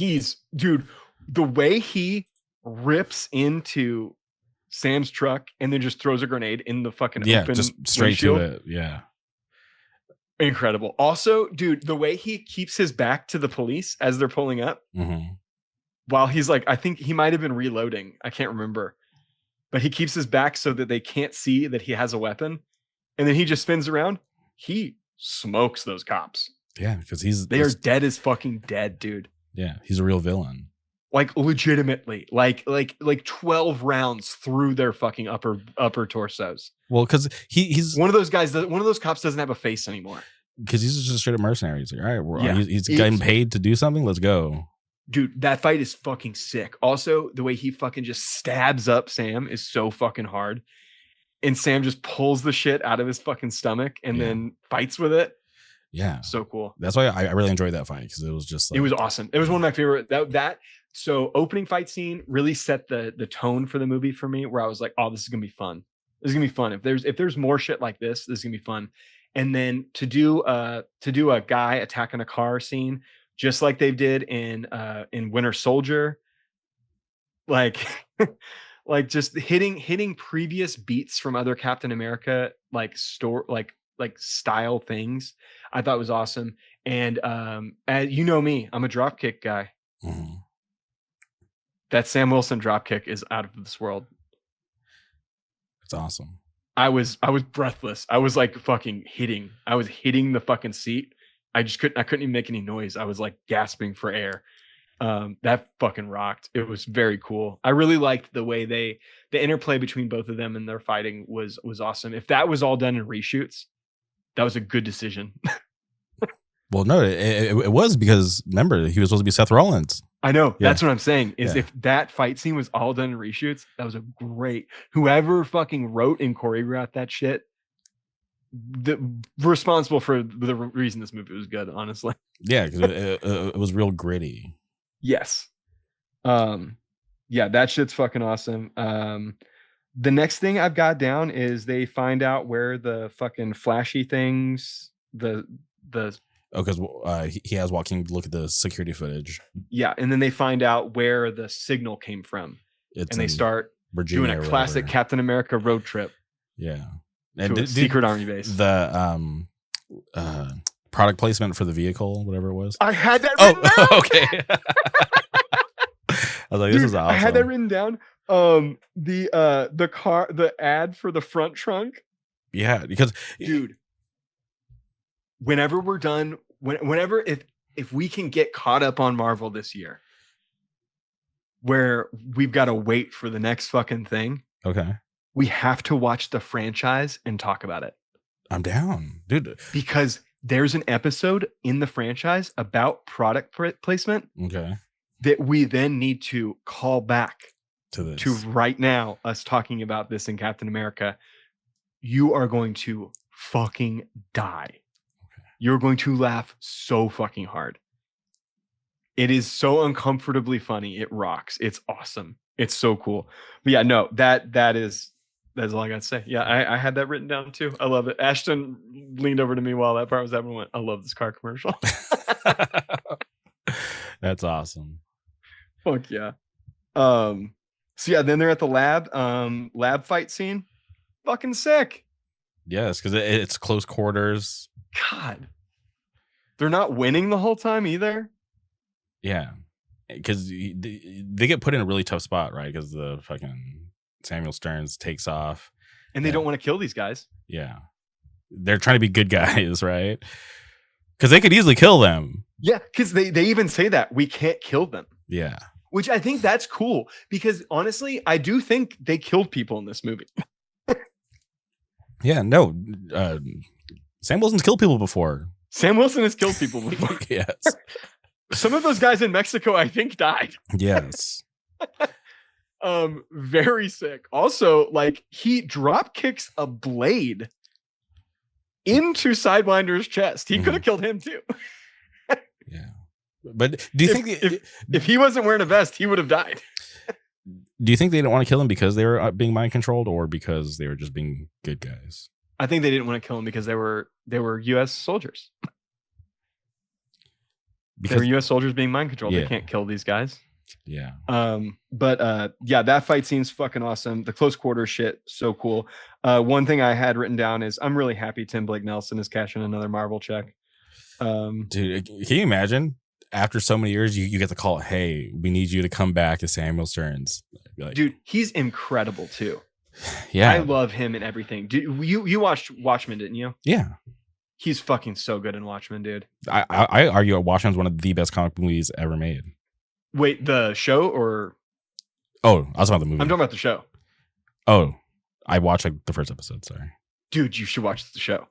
dude, the way he rips into Sam's truck and then just throws a grenade in the fucking open just straight windshield. to it. Yeah. Incredible. Also, dude, the way he keeps his back to the police as they're pulling up while he's like, I think he might have been reloading. I can't remember. But he keeps his back so that they can't see that he has a weapon. And then he just spins around. He smokes those cops. Yeah, because they are dead as fucking dead, dude. Yeah, he's a real villain. Like legitimately, like 12 rounds through their fucking upper torsos. Well, because he's one of those guys. One of those cops doesn't have a face anymore. Because he's just a straight up mercenary. He's like, all right, he's it's getting paid to do something. Let's go. Dude, that fight is fucking sick. Also, the way he fucking just stabs up Sam is so fucking hard. And Sam just pulls the shit out of his fucking stomach and then fights with it. Yeah. So cool. That's why I really enjoyed that fight because it was just like, it was awesome. It was one of my favorite so opening fight scene really set the tone for the movie for me, where I was like, oh, this is gonna be fun. This is gonna be fun. If there's more shit like this is gonna be fun. And then to do a guy attacking a car scene, just like they did in Winter Soldier, like like just hitting previous beats from other Captain America like style things. I thought was awesome. And as you know me, I'm a dropkick guy. Mhm. That Sam Wilson dropkick is out of this world. It's awesome. I was breathless. I was like fucking hitting. I was hitting the fucking seat. I couldn't even make any noise. I was like gasping for air. That fucking rocked. It was very cool. I really liked the way the interplay between both of them and their fighting was awesome. If that was all done in reshoots, that was a good decision. Well, no, it was because remember he was supposed to be Seth Rollins. I know. Yeah. That's what I'm saying. Is Yeah. if that fight scene was all done in reshoots, that was a great. Whoever fucking wrote and choreographed that shit, responsible for the reason this movie was good. Honestly. Yeah, because it was real gritty. Yes. Yeah, that shit's fucking awesome. The next thing I've got down is they find out where the fucking flashy things, the Oh, because he has Joaquin look at the security footage. Yeah, and then they find out where the signal came from, and they start Virginia doing a classic Captain America road trip. Yeah, and to a secret army base. The product placement for the vehicle, whatever it was. I had that. Okay. I was like, this is awesome. I had that written down. The ad for the front trunk. Yeah, because dude, whenever we're done, whenever if we can get caught up on Marvel this year, where we've got to wait for the next fucking thing. Okay. We have to watch the franchise and talk about it. I'm down, dude. Because there's an episode in the franchise about product placement. Okay. That we then need to call back to this. To right now, us talking about this in Captain America. You are going to fucking die. Okay. You're going to laugh so fucking hard. It is so uncomfortably funny. It rocks. It's awesome. It's so cool. But yeah, no, that's all I got to say. Yeah, I had that written down too. I love it. Ashton leaned over to me while that part was happening and went, I love this car commercial. That's awesome. Fuck yeah. So yeah, then they're at the lab fight scene. Fucking sick. Yes, because it's close quarters. God. They're not winning the whole time either. Yeah. Because they get put in a really tough spot, right? Because the fucking Samuel Stearns takes off. And they don't want to kill these guys. Yeah. They're trying to be good guys, right? Because they could easily kill them. Yeah, because they even say that. We can't kill them. Yeah. Which I think that's cool. Because honestly, I do think they killed people in this movie. Yeah, no. Sam Wilson's killed people before. Sam Wilson has killed people before. Yes. Some of those guys in Mexico, I think, died. Yes. Very sick. Also, like, he drop kicks a blade into Sidewinder's chest. He could have killed him too. Yeah. But do you think if he wasn't wearing a vest, he would have died? Do you think they didn't want to kill him because they were being mind controlled, or because they were just being good guys? I think they didn't want to kill him because they were U.S. soldiers. Because they were U.S. soldiers being mind controlled. Yeah. They can't kill these guys. Yeah. But yeah, that fight scene's fucking awesome. The close quarter shit, so cool. One thing I had written down is I'm really happy Tim Blake Nelson is cashing another Marvel check. Dude, can you imagine? After so many years, you get the call, hey, we need you to come back to Samuel Stearns. Like, dude, he's incredible too. Yeah. I love him and everything. Dude, you watched Watchmen, didn't you? Yeah. He's fucking so good in Watchmen, dude. I argue Watchmen's one of the best comic movies ever made. Wait, the show or? Oh, I was talking about the movie. I'm talking about the show. Oh, I watched like the first episode, sorry. Dude, you should watch the show.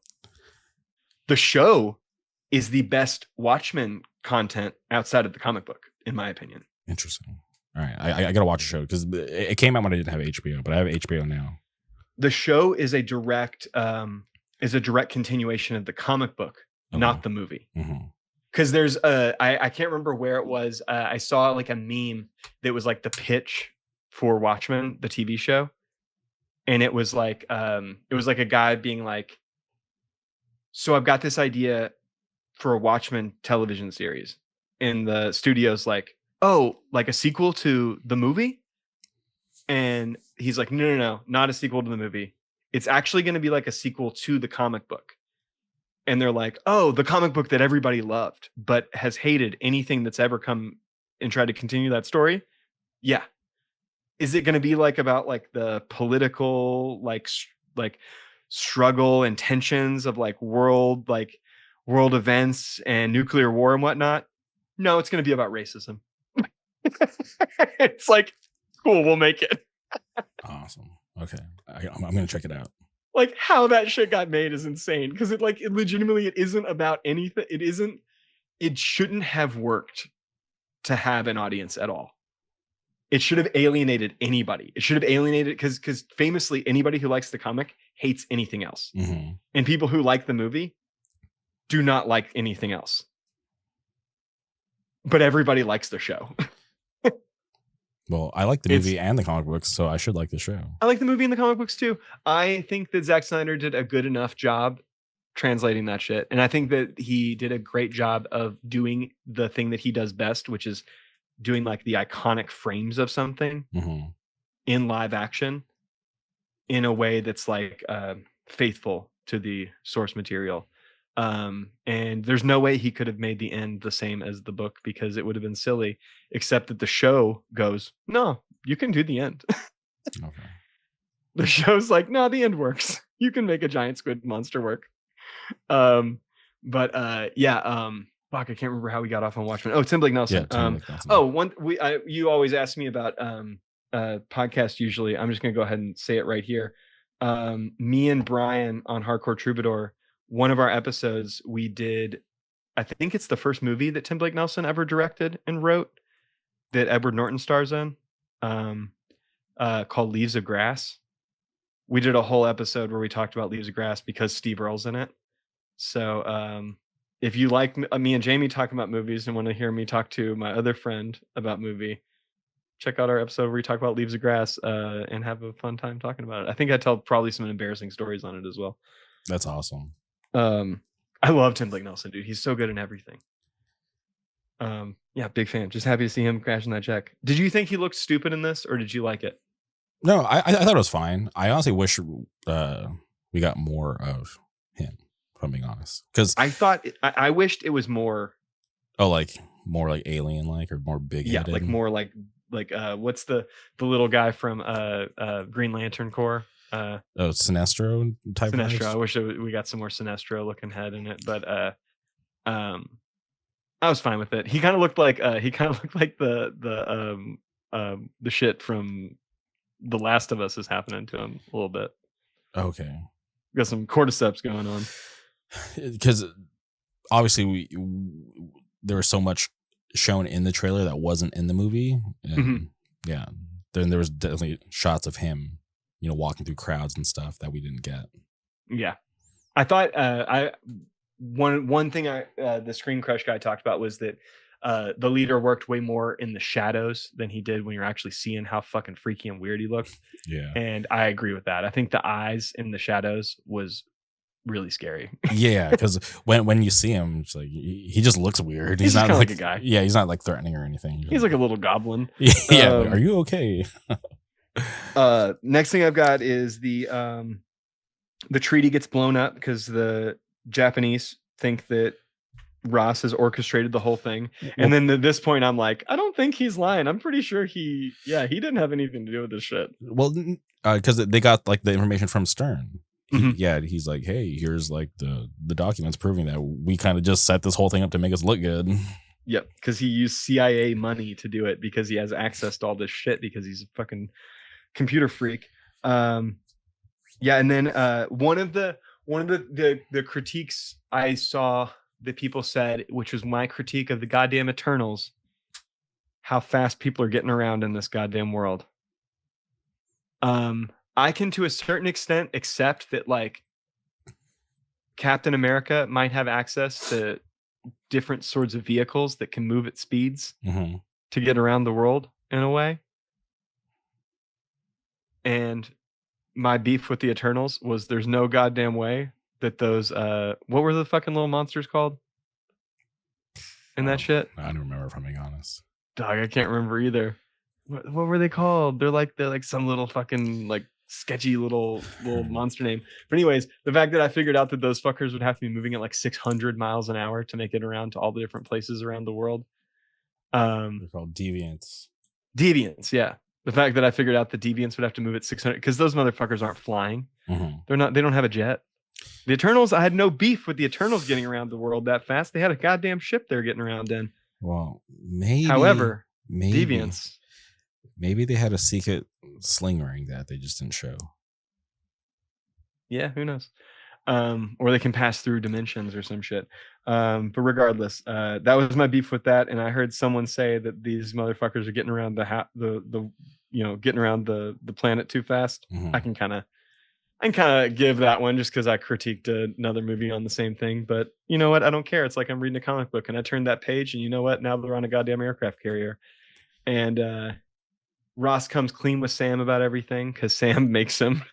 The show is the best Watchmen content outside of the comic book, in my opinion. Interesting. All right, I gotta watch the show because it came out when I didn't have HBO, but I have HBO now. The show is a direct continuation of the comic book, not the movie. Because there's I can't remember where it was. I saw like a meme that was like the pitch for Watchmen, the TV show, and it was like a guy being like, "So I've got this idea for a Watchmen television series," and the studio's like, "Oh, like a sequel to the movie?" And he's like, no, not a sequel to the movie. It's actually going to be like a sequel to the comic book. And they're like, oh, the comic book that everybody loved, but has hated anything that's ever come and tried to continue that story. Yeah. Is it going to be like about like the political, like struggle and tensions of like world events and nuclear war and whatnot? No, it's going to be about racism. It's like, cool, we'll make it. Awesome. Okay. I'm going to check it out. Like how that shit got made is insane. Because it legitimately, it isn't about anything. It shouldn't have worked to have an audience at all. It should have alienated anybody. It should have alienated because famously anybody who likes the comic hates anything else. Mm-hmm. And people who like the movie do not like anything else. But everybody likes the show. Well, I like the movie and the comic books, so I should like the show. I like the movie and the comic books too. I think that Zack Snyder did a good enough job translating that shit. And I think that he did a great job of doing the thing that he does best, which is doing like the iconic frames of something in live action in a way that's like faithful to the source material. And there's no way he could have made the end the same as the book because it would have been silly, except that the show goes, no, you can do the end. Okay. The show's like, no, the end works. You can make a giant squid monster work. Fuck, I can't remember how we got off on Watchmen. Oh, Tim Blake Nelson. You always ask me about podcast usually. I'm just gonna go ahead and say it right here. Me and Brian on Hardcore Troubadour, one of our episodes we did, I think it's the first movie that Tim Blake Nelson ever directed and wrote that Edward Norton stars in, called Leaves of Grass. We did a whole episode where we talked about Leaves of Grass because Steve Earle's in it. So if you like me and Jamie talking about movies and want to hear me talk to my other friend about movie, check out our episode where we talk about Leaves of Grass and have a fun time talking about it. I think I tell probably some embarrassing stories on it as well. That's awesome. I love Tim Blake Nelson, dude. He's so good in everything. Big fan. Just happy to see him crashing that check. Did you think he looked stupid in this, or did you like it? No, I thought it was fine. I honestly wish we got more of him, if I'm being honest. Because I wished it was more. Oh, like more like alien, like, or more big. Yeah, like more like what's the little guy from Green Lantern Corps? Sinestro type. Sinestro. Vibes? I wish we got some more Sinestro looking head in it, but I was fine with it. He kind of looked like the shit from The Last of Us is happening to him a little bit. Okay, got some cordyceps going on. Because obviously there was so much shown in the trailer that wasn't in the movie, and yeah, then there was definitely shots of him, walking through crowds and stuff that we didn't get. Yeah, I thought one thing the Screen Crush guy talked about was that the leader worked way more in the shadows than he did when you're actually seeing how fucking freaky and weird he looked. Yeah, and I agree with that. I think the eyes in the shadows was really scary. Yeah, because when you see him, it's like he just looks weird. He's not like a guy. Yeah, he's not like threatening or anything. He's like a little goblin. Yeah, are you okay? Next thing I've got is the treaty gets blown up because the Japanese think that Ross has orchestrated the whole thing. And then at this point, I'm like, I don't think he's lying. I'm pretty sure he didn't have anything to do with this shit. Well, because they got like the information from Stern. He's like, hey, here's like the documents proving that we kind of just set this whole thing up to make us look good. Yep, because he used CIA money to do it because he has access to all this shit because he's a fucking computer freak. And then one of the critiques I saw that people said, which was my critique of the goddamn Eternals, how fast people are getting around in this goddamn world. I can, to a certain extent, accept that like Captain America might have access to different sorts of vehicles that can move at speeds to get around the world in a way. And my beef with the Eternals was there's no goddamn way that those what were the fucking little monsters called in that shit? I don't remember, if I'm being honest. Dog, I can't remember either. what were they called? They're like some little fucking like sketchy little monster name. But anyways, the fact that I figured out that those fuckers would have to be moving at like 600 miles an hour to make it around to all the different places around the world. They're called deviants. Deviants, yeah. The fact that I figured out the deviants would have to move at 600 because those motherfuckers aren't flying. They're not. They don't have a jet. The Eternals, I had no beef with the Eternals getting around the world that fast. They had a goddamn ship they're getting around in. Well, maybe. However, maybe deviants. Maybe they had a secret sling ring that they just didn't show. Yeah, who knows? Or they can pass through dimensions or some shit. But regardless, that was my beef with that. And I heard someone say that these motherfuckers are getting around getting around the planet too fast. I can kind of give that one just because I critiqued another movie on the same thing. But you know what? I don't care. It's like I'm reading a comic book and I turned that page and you know what? Now they're on a goddamn aircraft carrier. And Ross comes clean with Sam about everything because Sam makes him.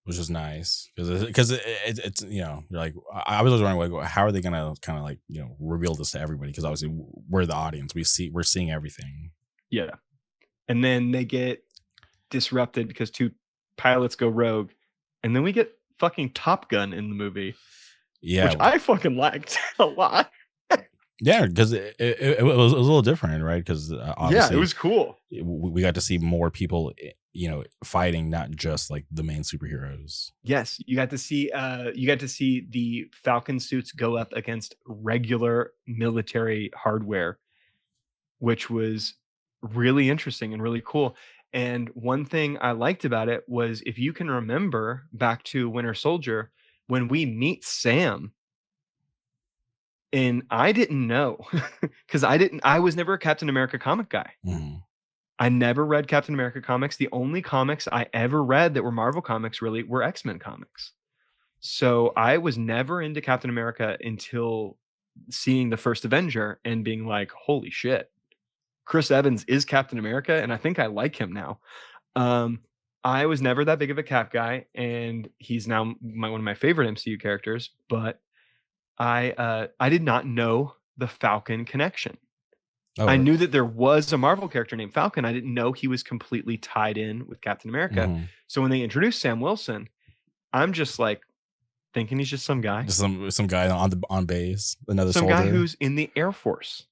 Which is nice because it's you're like I was always wondering like how are they gonna kind of like reveal this to everybody because obviously we're the audience we're seeing everything. Yeah, and then they get disrupted because two pilots go rogue, and then we get fucking Top Gun in the movie. Yeah, which I fucking liked a lot. Yeah, because it was a little different, right? Because yeah, it was cool. We got to see more people, fighting, not just like the main superheroes. Yes, you got to see the Falcon suits go up against regular military hardware, which was really interesting and really cool. And one thing I liked about it was if you can remember back to Winter Soldier when we meet Sam. And I didn't know because I was never a Captain America comic guy. I never read Captain America comics. The only comics I ever read that were Marvel comics really were X-Men comics. So I was never into Captain America until seeing the first Avenger and being like, holy shit, Chris Evans is Captain America. And I think I like him now. I was never that big of a Cap guy. And he's now one of my favorite MCU characters. But I did not know the Falcon connection. Oh, I knew that there was a Marvel character named Falcon. I didn't know he was completely tied in with Captain America. So when they introduced Sam Wilson, I'm just like thinking he's just some guy. Just some guy on base, another some soldier. Guy who's in the Air Force,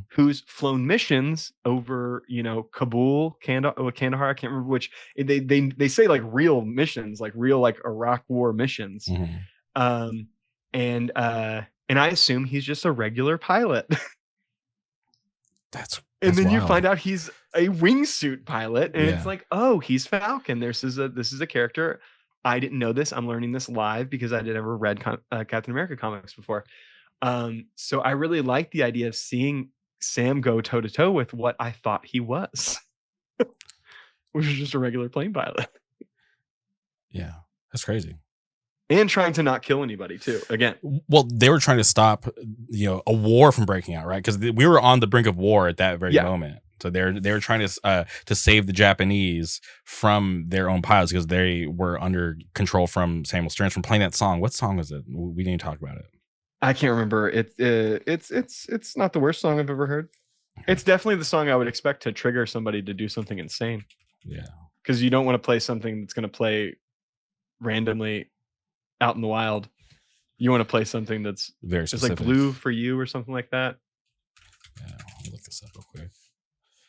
who's flown missions over, Kabul, Kandahar. I can't remember which. They say like real missions, like real like Iraq War missions. And I assume he's just a regular pilot. That's and then wild. you find out he's a wingsuit pilot, and it's like, oh, he's Falcon. This is a character. I didn't know this. I'm learning this live because I never read Captain America comics before. So I really like the idea of seeing Sam go toe to toe with what I thought he was, which was just a regular plane pilot. Yeah, that's crazy. And trying to not kill anybody too. Again, well, they were trying to stop, a war from breaking out, right? Because we were on the brink of war at that very moment. So they were trying to save the Japanese from their own pilots because they were under control from Samuel Stearns from playing that song. What song was it? We didn't talk about it. I can't remember. It's not the worst song I've ever heard. It's definitely the song I would expect to trigger somebody to do something insane. Yeah, because you don't want to play something that's going to play randomly out in the wild. You want to play something that's very specific. It's like Blue for You or something like that. Yeah, I'll look this up real quick.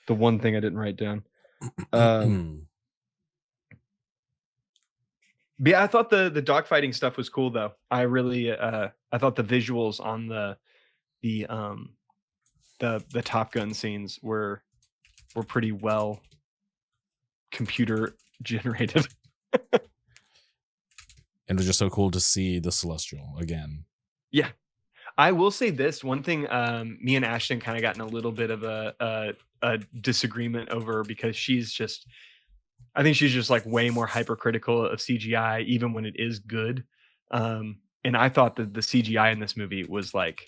The one thing I didn't write down. But yeah, I thought the dogfighting stuff was cool though. I really I thought the visuals on the Top Gun scenes were pretty well computer generated. And it was just so cool to see the Celestial again. Yeah. I will say this one thing. Me and Ashton kind of got in a little bit of a disagreement over because I think she's just like way more hypercritical of CGI, even when it is good. And I thought that the CGI in this movie was like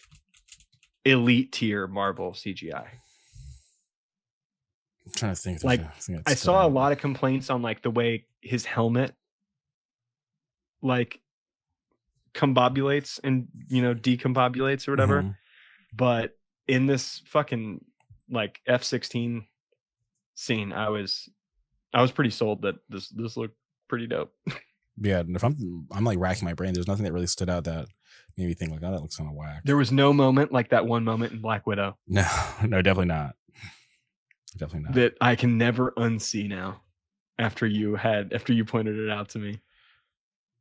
elite tier Marvel CGI. I'm trying to think. Like I saw a lot of complaints on like the way his helmet like combobulates and decombobulates or whatever. But in this fucking like F-16 scene, I was pretty sold that this looked pretty dope. Yeah, if I'm like racking my brain, there's nothing that really stood out that made me think like, oh, that looks kind of whack. There was no moment like that one moment in Black Widow. No, definitely not. Definitely not. That I can never unsee now. After you pointed it out to me.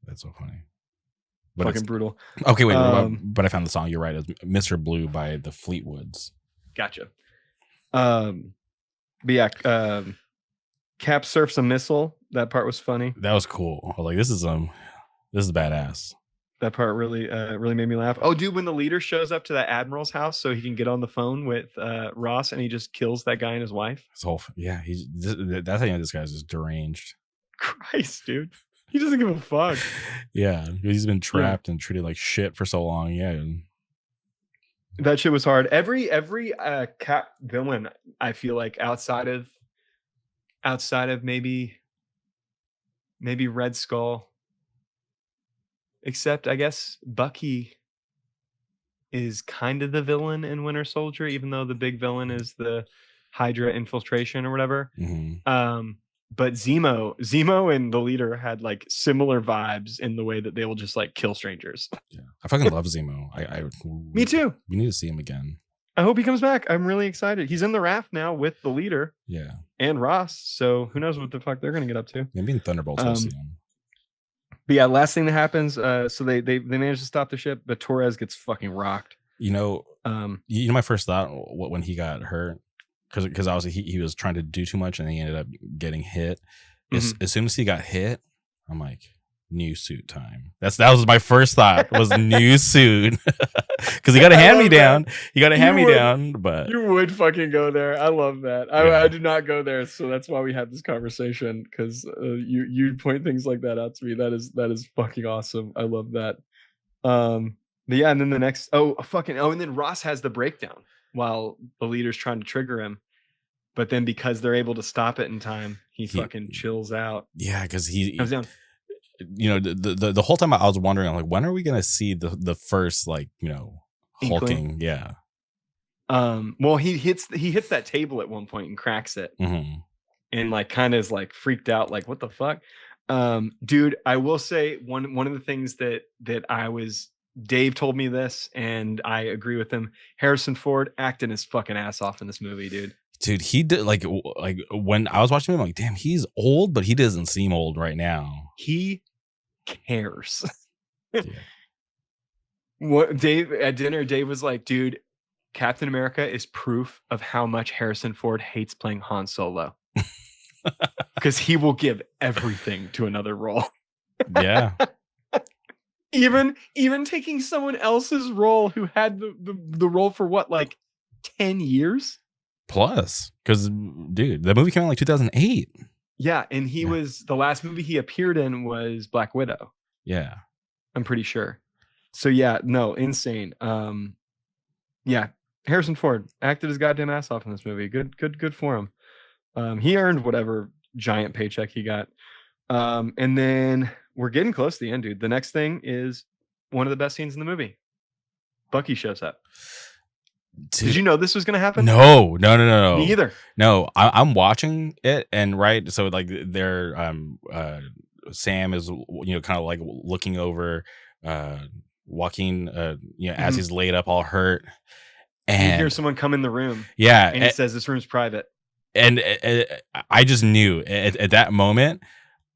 That's so funny. But fucking brutal. Okay, wait, but I found the song. You're right. It was Mr. Blue by the Fleetwoods. Gotcha. But yeah, Cap surfs a missile. That part was funny. That was cool. I was like, this is badass. That part really made me laugh. Oh, dude, when the leader shows up to that admiral's house so he can get on the phone with Ross, and he just kills that guy and his wife. That's how you know this guy's just deranged. Christ, dude. He doesn't give a fuck. Yeah, he's been trapped and treated like shit for so long. Yeah. That shit was hard. Every Cap villain, I feel like, outside of maybe Red Skull, except I guess Bucky is kind of the villain in Winter Soldier, even though the big villain is the Hydra infiltration or whatever. Mm-hmm. But Zemo and the leader had like similar vibes in the way that they will just like kill strangers. Yeah, I fucking love Zemo. Me too. We need to see him again. I hope he comes back. I'm really excited. He's in the raft now with the leader. Yeah. And Ross. So who knows what the fuck they're gonna get up to? Maybe in Thunderbolts we'll see him. But yeah, last thing that happens, so they manage to stop the ship, but Torres gets fucking rocked. My first thought when he got hurt, because obviously he was trying to do too much and he ended up getting hit. Mm-hmm. As soon as he got hit, I'm like, new suit time. That was my first thought, was new suit. Because he got a hand me down. He got a hand me down, but you would fucking go there. I love that. I did not go there, so that's why we had this conversation. Because you point things like that out to me. That is fucking awesome. I love that. But yeah, and then the next and then Ross has the breakdown while the leader's trying to trigger him. But then because they're able to stop it in time, he fucking chills out. Yeah, because he comes down. The whole time I was wondering, I'm like, when are we gonna see the first hulking? Yeah. Well, he hits that table at one point and cracks it, mm-hmm. and like kind of is like freaked out, like what the fuck, dude. I will say one of the things that Dave told me this, and I agree with him. Harrison Ford acting his fucking ass off in this movie, dude. Dude, he did like when I was watching him, I'm like, damn, he's old, but he doesn't seem old right now. He cares. Yeah. What Dave at dinner, Dave was like, dude, Captain America is proof of how much Harrison Ford hates playing Han Solo. Because he will give everything to another role. Yeah. Even taking someone else's role who had the role for what, like 10 years? Plus, because dude, the movie came out like 2008. Yeah, and he was the last movie he appeared in was Black Widow. Yeah, I'm pretty sure. So yeah, no, insane. Yeah, Harrison Ford acted his goddamn ass off in this movie. Good for him. He earned whatever giant paycheck he got. And then we're getting close to the end, dude. The next thing is one of the best scenes in the movie. Bucky shows up. Dude, did you know this was going to happen? No. Me either. No, I'm watching it, and right, so like they're Sam is kind of like looking over Joaquin as he's laid up all hurt, and you hear someone come in the room. Yeah, and he says this room's private. And I just knew at that moment.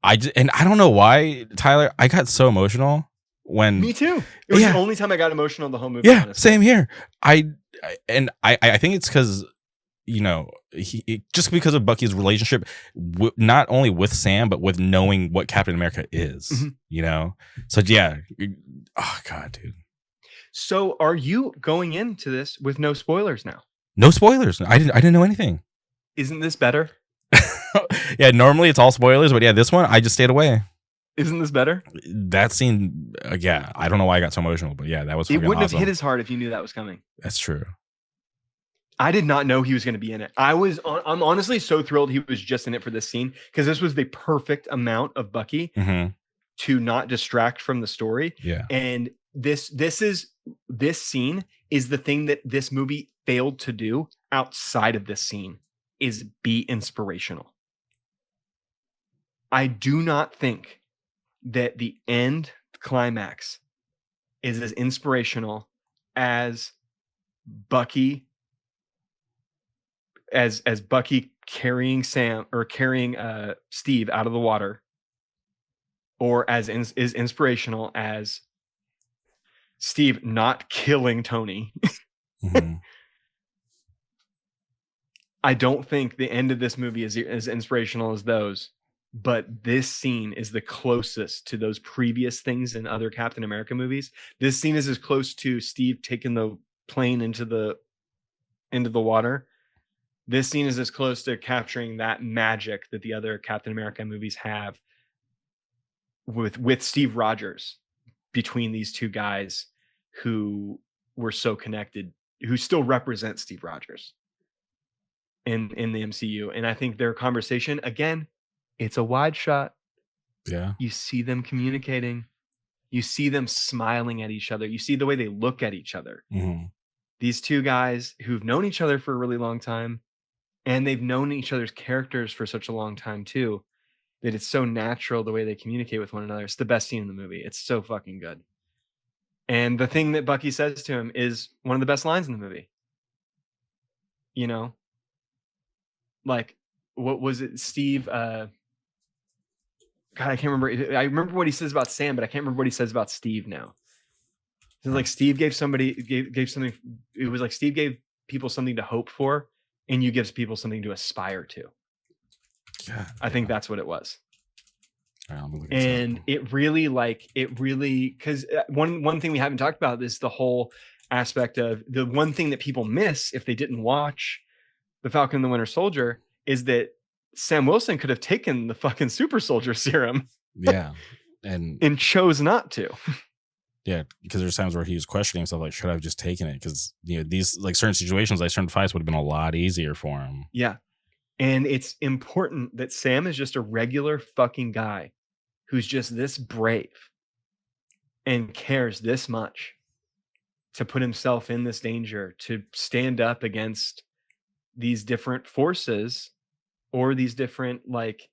I don't know why, Tyler. I got so emotional when. Me too. It was the only time I got emotional the whole movie. Yeah, honestly. Same here. I think it's because he just because of Bucky's relationship, not only with Sam but with knowing what Captain America is. Mm-hmm. So yeah. Oh God, dude. So are you going into this with no spoilers now? No spoilers. I didn't know anything. Isn't this better? Yeah, normally it's all spoilers, but yeah, this one I just stayed away. Isn't this better? That scene, yeah, I don't know why I got so emotional, but yeah, that was. It wouldn't awesome. have hit as hard if you knew that was coming. That's true. I did not know he was going to be in it. I'm honestly so thrilled he was just in it for this scene, because this was the perfect amount of Bucky to not distract from the story. Yeah, and this scene is the thing that this movie failed to do outside of this scene. is be inspirational. I do not think that the end climax is as inspirational as Bucky as Bucky carrying Sam or carrying Steve out of the water, or as is inspirational as Steve not killing Tony. Mm-hmm. I don't think the end of this movie is as inspirational as those, but this scene is the closest to those previous things in other Captain America movies. This scene is as close to Steve taking the plane into the water. This scene is as close to capturing that magic that the other Captain America movies have with Steve Rogers between these two guys who were so connected, who still represent Steve Rogers in the MCU. And I think their conversation, again, it's a wide shot. Yeah. You see them communicating. You see them smiling at each other. You see the way they look at each other. Mm-hmm. These two guys who've known each other for a really long time, and they've known each other's characters for such a long time too, that it's so natural the way they communicate with one another. It's the best scene in the movie. It's so fucking good. And the thing that Bucky says to him is one of the best lines in the movie. You know, like, what was it, Steve? God, I can't remember. I remember what he says about Sam, but I can't remember what he says about Steve now. It's like Steve gave something. It was like Steve gave people something to hope for, and you give people something to aspire to. Yeah, I think that's what it was. Right, and it really, because one thing we haven't talked about is the whole aspect of the one thing that people miss if they didn't watch The Falcon and the Winter Soldier is that Sam Wilson could have taken the fucking super soldier serum. Yeah. And chose not to. Yeah, because there's times where he was questioning himself, like, should I have just taken it? Because, you know, these, like, certain situations, like certain fights would have been a lot easier for him. Yeah. And it's important that Sam is just a regular fucking guy who's just this brave and cares this much to put himself in this danger, to stand up against these different forces or these different, like,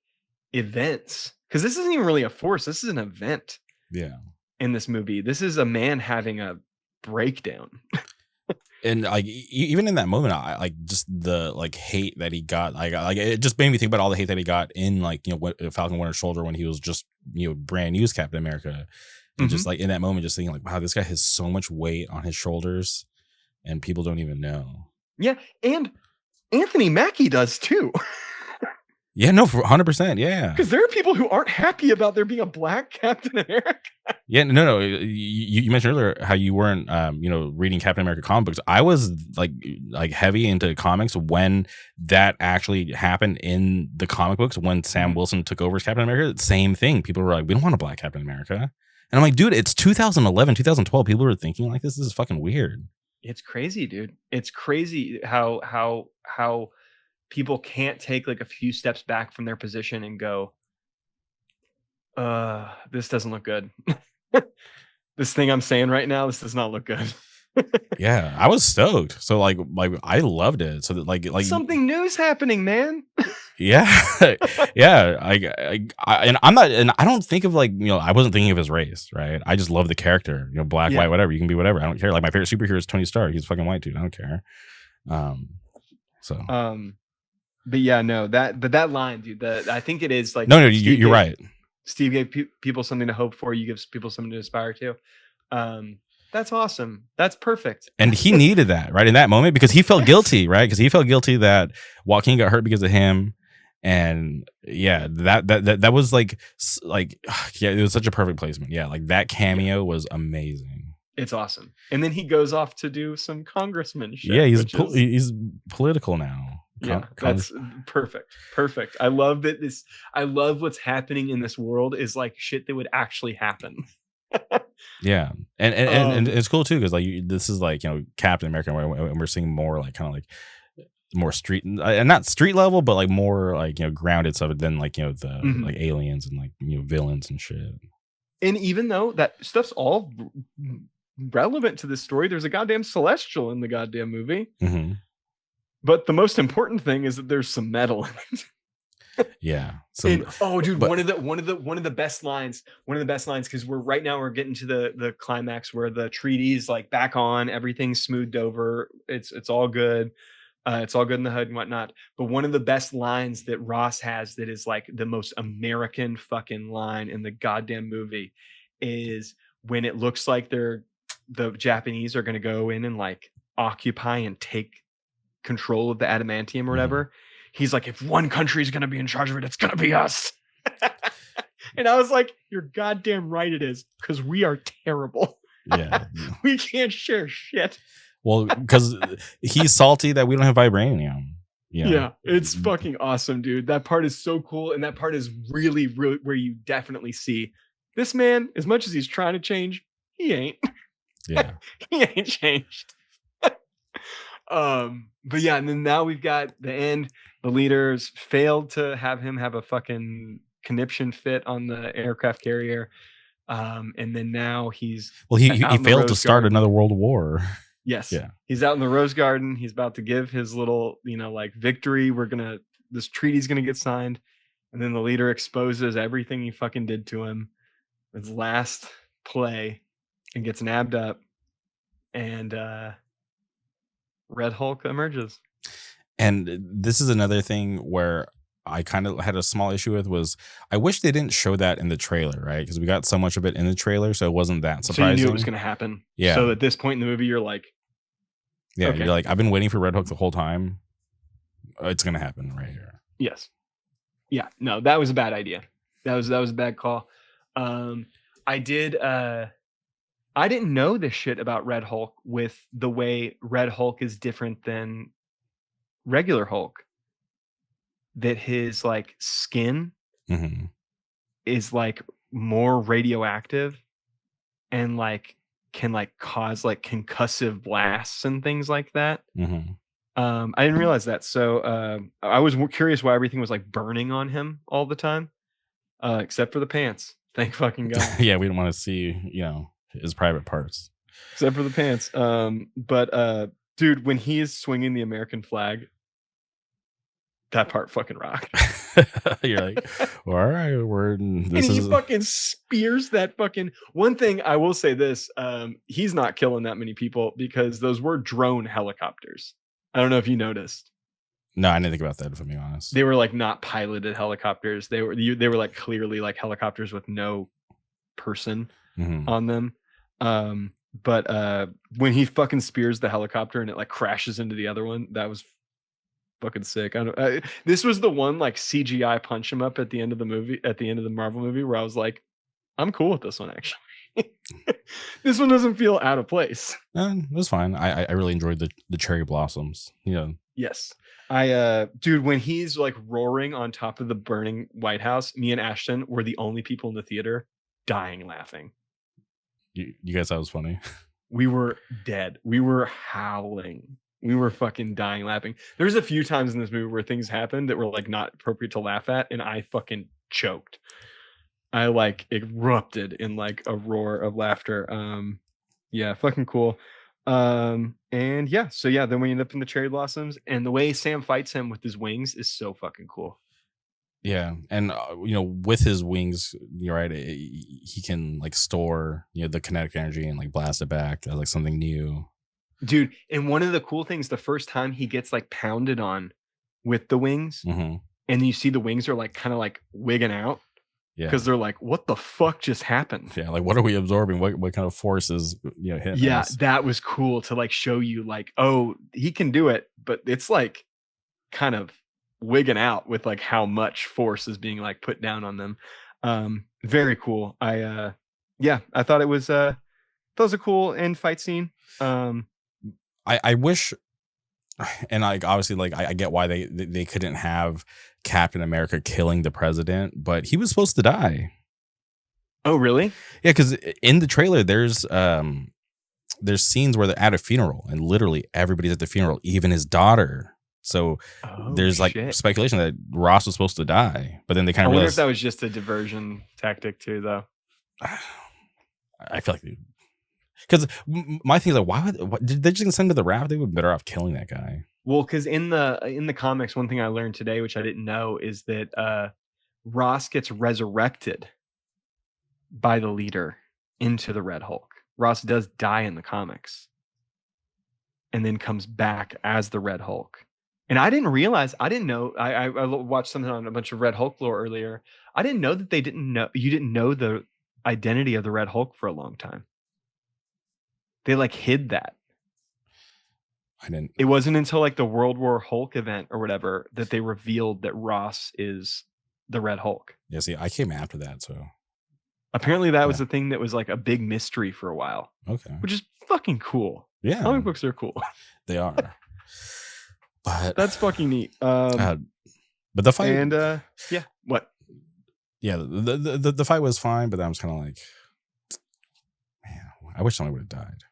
events. Because this isn't even really a force. This is an event. Yeah. In this movie, this is a man having a breakdown. And like even in that moment, I like just the like hate that he got. Like it just made me think about all the hate that he got in, like, you know, Falcon Winter Soldier when he was just, you know, brand new as Captain America, and just like in that moment, just thinking like, wow, this guy has so much weight on his shoulders, and people don't even know. Yeah, and Anthony Mackie does too. Yeah, no, for 100%. Yeah, because there are people who aren't happy about there being a black Captain America. Yeah, no. You mentioned earlier how you weren't, you know, reading Captain America comic books. I was like heavy into comics when that actually happened in the comic books. When Sam Wilson took over as Captain America, same thing. People were like, we don't want a black Captain America, and I'm like, dude, it's 2011, 2012. People were thinking like this is fucking weird. It's crazy, dude. It's crazy how people can't take like a few steps back from their position and go, this doesn't look good. This thing I'm saying right now, this does not look good. Yeah, I was stoked. So like I loved it. So that like something new's happening, man. Yeah. Yeah. And I'm not, and I don't think of, like, you know, I wasn't thinking of his race, right? I just love the character, you know, black, white, whatever. You can be whatever. I don't care. Like, my favorite superhero is Tony Stark. He's a fucking white dude. I don't care. But yeah, no, that line, dude, I think it is like, no, you're right. Steve gave people something to hope for. You give people something to aspire to. That's awesome. That's perfect. And he needed that, right, in that moment, because he felt guilty, right? Because he felt guilty that Joaquin got hurt because of him. And yeah, that was like, yeah, it was such a perfect placement. Yeah, like that cameo was amazing. It's awesome. And then he goes off to do some congressman shit. Yeah, he's political now. Yeah, that's perfect. I love that I love what's happening in this world is like shit that would actually happen. Yeah, and it's cool too, because like this is like, you know, Captain America, and we're seeing more like kind of like more street, and not street level, but like more like, you know, grounded stuff than like, you know, the like aliens and like, you know, villains and shit. And even though that stuff's all relevant to this story, there's a goddamn Celestial in the goddamn movie. But the most important thing is that there's some metal in it. Yeah. And, oh, dude, but- one of the best lines, because we're getting to the climax where the treaty's like back on, everything's smoothed over, it's all good. It's all good in the hood and whatnot. But one of the best lines that Ross has that is like the most American fucking line in the goddamn movie is when it looks like the Japanese are going to go in and like occupy and take control of the adamantium or whatever. He's like, if one country is going to be in charge of it, it's going to be us. And I was like, you're goddamn right it is, because we are terrible. Yeah. We can't share shit. Well, because he's salty that we don't have vibranium. You know? Yeah, it's fucking awesome, dude. That part is so cool. And that part is really, really where you definitely see this man, as much as he's trying to change, he ain't. Yeah. He ain't changed. But yeah, and then now we've got the end. The leaders failed to have him have a fucking conniption fit on the aircraft carrier. And then now he's he out in the failed to Rose start Garden. another world war. Yes. Yeah. He's out in the Rose Garden. He's about to give his little, like victory. This treaty's gonna get signed. And then the leader exposes everything he fucking did to him. His last play, and gets nabbed up. And Red Hulk emerges. And this is another thing where I kind of had a small issue with was I wish they didn't show that in the trailer, right? Because we got so much of it in the trailer, so it wasn't that surprising. So you knew it was going to happen. Yeah. So at this point in the movie, you're like, yeah, okay. You're like, I've been waiting for Red Hulk the whole time. It's going to happen right here. Yes. Yeah. No, that was a bad idea. That was a bad call. I didn't know this shit about Red Hulk with the way Red Hulk is different than regular Hulk. That his like skin is like more radioactive and like can like cause like concussive blasts and things like that. I didn't realize that. So I was curious why everything was like burning on him all the time, except for the pants. Thank fucking God. Yeah, we don't want to see, his private parts. Except for the pants. But dude, when he is swinging the American flag, that part fucking rocked. You're like, well, all right, and he fucking spears that fucking. One thing I will say this, he's not killing that many people because those were drone helicopters. I don't know if you noticed. No, I didn't think about that, if I'm being honest. They were like not piloted helicopters. They were like clearly like helicopters with no person on them. But when he fucking spears the helicopter and it like crashes into the other one, that was fucking sick. This was the one like CGI punch him up at the end of the movie, at the end of the Marvel movie, where I was like, I'm cool with this one actually. This one doesn't feel out of place. It was fine. I really enjoyed the cherry blossoms. Yes. Dude, when he's like roaring on top of the burning White House, me and Ashton were the only people in the theater dying laughing. You guys thought it was funny? We were dead. We were howling. We were fucking dying laughing. There's a few times in this movie where things happened that were like not appropriate to laugh at, and I fucking choked. I like erupted in like a roar of laughter. Yeah, fucking cool. And yeah, so yeah, then we end up in the cherry blossoms, and the way Sam fights him with his wings is so fucking cool. Yeah, and with his wings, you're right. He can like store the kinetic energy and like blast it back as like something new. Dude, and one of the cool things, the first time he gets like pounded on with the wings, and you see the wings are like kind of like wigging out. Yeah, because they're like, what the fuck just happened? Yeah, like what are we absorbing? What kind of forces hitting us? That was cool to like show you like, oh, he can do it, but it's like kind of wigging out with like how much force is being like put down on them. Very cool. I thought it was a cool end fight scene. I wish, and like obviously like I get why they couldn't have Captain America killing the president, but he was supposed to die. Oh really? Yeah, because in the trailer there's scenes where they're at a funeral and literally everybody's at the funeral, even his daughter. So there's like speculation that Ross was supposed to die, but then they kind of. I wonder if that was just a diversion tactic too, though. I feel like, because my thing is like, why did they just send him to the raft? They would be better off killing that guy. Well, because in the comics, one thing I learned today, which I didn't know, is that Ross gets resurrected by the leader into the Red Hulk. Ross does die in the comics and then comes back as the Red Hulk. And I didn't realize, I didn't know, I watched something on a bunch of Red Hulk lore earlier. I didn't know that you didn't know the identity of the Red Hulk for a long time. They like hid that. I didn't. It wasn't until like the World War Hulk event or whatever that they revealed that Ross is the Red Hulk. Yeah, see, I came after that, so apparently that was the thing that was like a big mystery for a while. Okay. Which is fucking cool. Yeah. Comic books are cool. They are. But that's fucking neat. But the fight and yeah, what? Yeah, the fight was fine, but I was kind of like, man, I wish somebody would have died.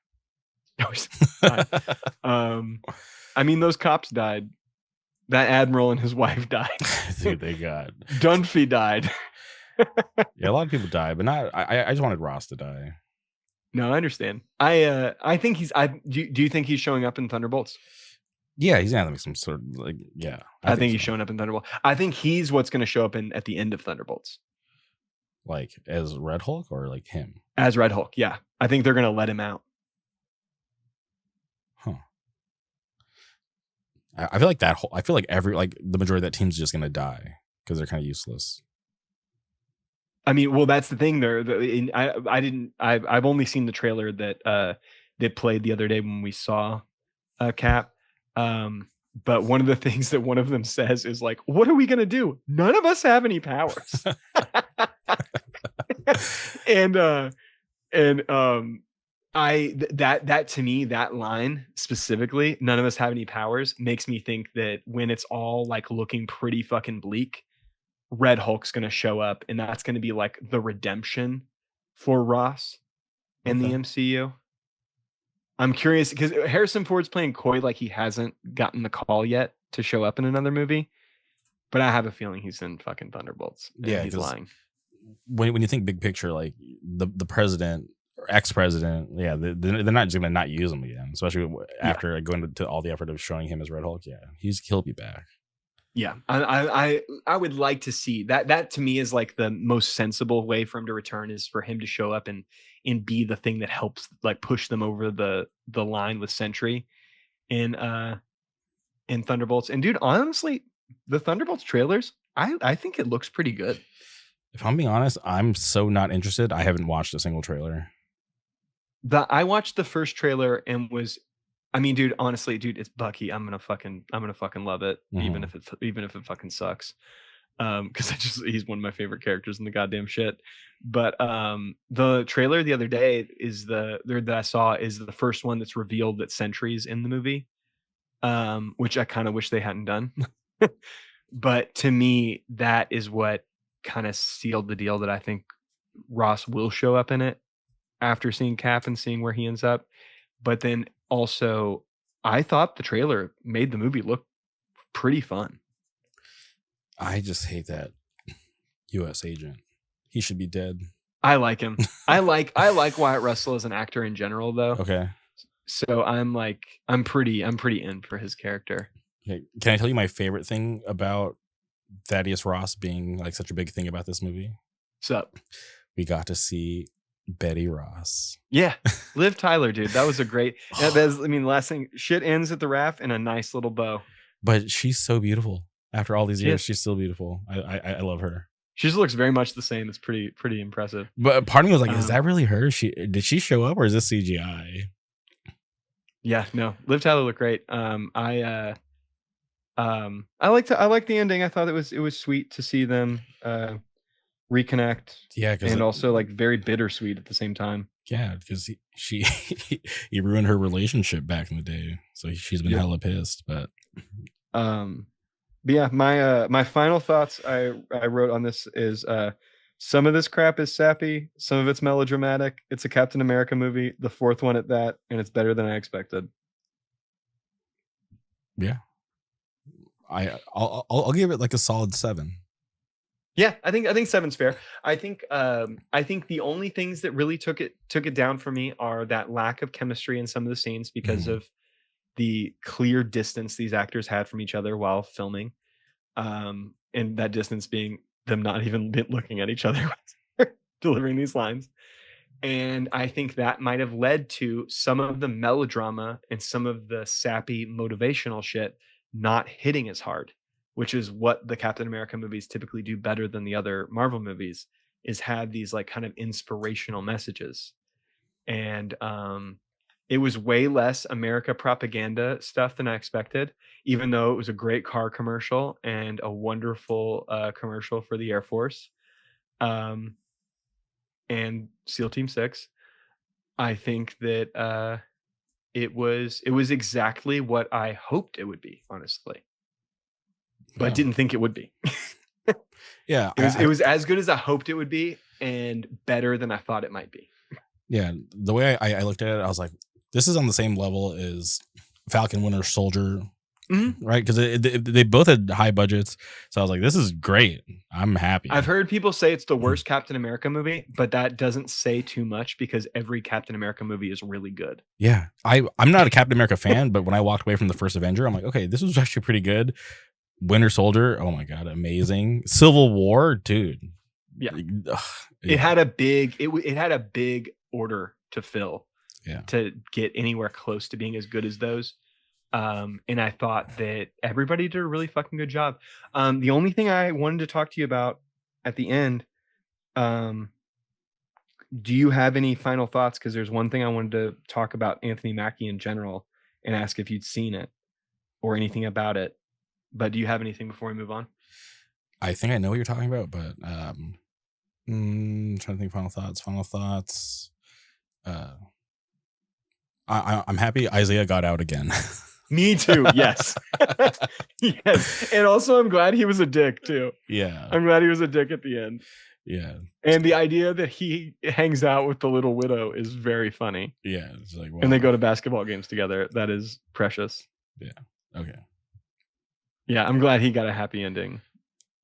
I mean, those cops died. That admiral and his wife died. Dude, they got Dunphy died. Yeah, a lot of people died, but not. I just wanted Ross to die. No, I understand. I think he's. Do you think he's showing up in Thunderbolts? Yeah, he's gonna make some sort of like. Yeah, I think he's showing up in Thunderbolts. I think he's what's going to show up at the end of Thunderbolts. Like as Red Hulk or like him as Red Hulk. Yeah, I think they're going to let him out. Huh. I feel like that whole. I feel like the majority of that team's just going to die because they're kind of useless. I mean, well, that's the thing. I've only seen the trailer that played the other day when we saw Cap. But one of the things that one of them says is like, "What are we gonna do? None of us have any powers." and that to me, that line specifically, "None of us have any powers," makes me think that when it's all like looking pretty fucking bleak, Red Hulk's going to show up, and that's going to be like the redemption for Ross in the MCU. I'm curious because Harrison Ford's playing coy like he hasn't gotten the call yet to show up in another movie, but I have a feeling he's in fucking Thunderbolts. Yeah, he's lying. When you think big picture, like the president or ex-president, yeah, they're not just going to not use him again, especially after going to all the effort of showing him as Red Hulk. Yeah, he'll be back. Yeah, I would like to see that. That to me is like the most sensible way for him to return, is for him to show up and be the thing that helps like push them over the line with Sentry in Thunderbolts. And dude, honestly, the Thunderbolts trailers, I think it looks pretty good. If I'm being honest, I'm so not interested. I haven't watched a single trailer. I watched the first trailer and was. I mean, dude, honestly, dude, it's Bucky. I'm gonna fucking love it, even if it fucking sucks. Because he's one of my favorite characters in the goddamn shit. But the trailer the other day that I saw is the first one that's revealed that Sentry's in the movie, which I kind of wish they hadn't done. But to me, that is what kind of sealed the deal that I think Ross will show up in it after seeing Cap and seeing where he ends up. But then also, I thought the trailer made the movie look pretty fun. I just hate that U.S. agent. He should be dead. I like him. I like Wyatt Russell as an actor in general, though. Okay. So I'm pretty in for his character. Okay. Can I tell you my favorite thing about Thaddeus Ross being like such a big thing about this movie? What's up? We got to see Betty Ross. Yeah, Liv Tyler, dude, that was a great. Last thing, shit ends at the raft in a nice little bow. But she's so beautiful. After all these years, she's still beautiful. I love her. She just looks very much the same. It's pretty impressive. But part of me was like, is that really her? Did she show up, or is this CGI? Yeah, no, Liv Tyler looked great. I like the ending. I thought it was sweet to see them reconnect. Yeah, and also like very bittersweet at the same time. Yeah, because he ruined her relationship back in the day, so she's been hella pissed. But yeah, my final thoughts I wrote on this is some of this crap is sappy, some of it's melodramatic. It's a Captain America movie, the fourth one at that, and it's better than I expected. Yeah, I'll give it like a solid 7. Yeah, I think 7's fair. I think the only things that really took it down for me are that lack of chemistry in some of the scenes because of the clear distance these actors had from each other while filming, and that distance being them not even looking at each other delivering these lines. And I think that might have led to some of the melodrama and some of the sappy motivational shit not hitting as hard, which is what the Captain America movies typically do better than the other Marvel movies, is have these like kind of inspirational messages. And it was way less America propaganda stuff than I expected, even though it was a great car commercial and a wonderful commercial for the Air Force. And SEAL Team 6. I think that it was exactly what I hoped it would be, honestly, but didn't think it would be. Yeah, it was as good as I hoped it would be, and better than I thought it might be. Yeah, the way I looked at it, I was like, this is on the same level as Falcon Winter Soldier. Right, because they both had high budgets, so I was like, "This is great. I'm happy." I've heard people say it's the worst Captain America movie, but that doesn't say too much because every Captain America movie is really good. Yeah, I'm not a Captain America fan, but when I walked away from the first Avenger, I'm like, okay, this was actually pretty good. Winter Soldier, oh my god, amazing. Civil War, dude. Yeah, it had a big it had a big order to fill. Yeah, to get anywhere close to being as good as those. And I thought that everybody did a really fucking good job. The only thing I wanted to talk to you about at the end, do you have any final thoughts? Because there's one thing I wanted to talk about Anthony Mackie in general and ask if you'd seen it or anything about it. But do you have anything before we move on? I think I know what you're talking about, but trying to think. Final thoughts. I'm happy Isaiah got out again. Me too. Yes. Yes. And also I'm glad he was a dick too. Yeah. I'm glad he was a dick at the end. Yeah. And the idea that he hangs out with the little widow is very funny. Yeah. It's like, wow. And they go to basketball games together. That is precious. Yeah. Okay. Yeah. I'm glad he got a happy ending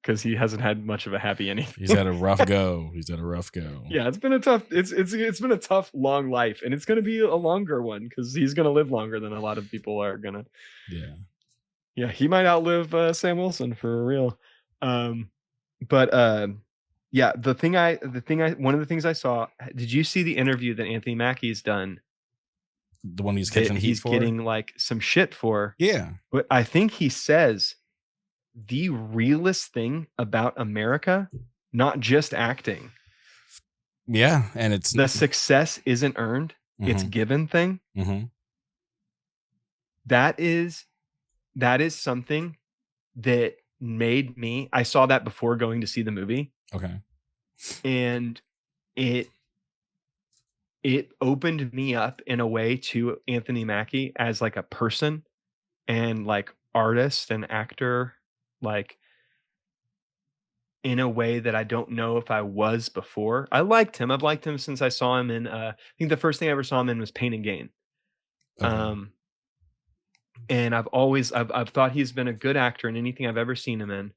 because he hasn't had much of a happy ending. He's had a rough go. Yeah. It's been a tough, it's been a tough, long life, and it's going to be a longer one because he's going to live longer than a lot of people are going to. Yeah. Yeah. He might outlive Sam Wilson for real. Yeah, one of the things I saw, did you see the interview that Anthony Mackie's done? The one he's catching heat for? He's getting like some shit for. Yeah. But I think he says the realest thing about America, not just acting. Yeah. And it's the success isn't earned. It's given thing. That is something that made me, I saw that before going to see the movie. Okay. And it opened me up in a way to Anthony Mackie as like a person and like artist and actor, like in a way that I don't know if I was before. I liked him. I've liked him since I saw him in I think the first thing I ever saw him in was Pain and Gain. Okay. And I've thought he's been a good actor in anything I've ever seen him in.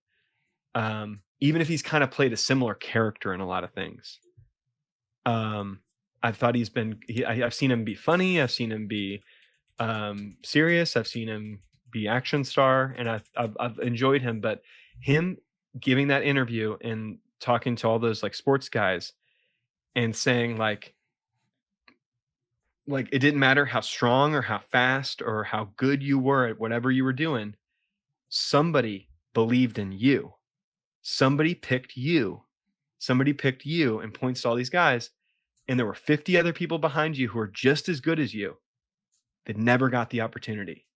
Even if he's kind of played a similar character in a lot of things. I've thought I've seen him be funny. I've seen him be serious. I've seen him be action star, and I've enjoyed him. But him giving that interview and talking to all those like sports guys and saying like it didn't matter how strong or how fast or how good you were at whatever you were doing, somebody believed in you. Somebody picked you and points to all these guys. And there were 50 other people behind you who are just as good as you that never got the opportunity.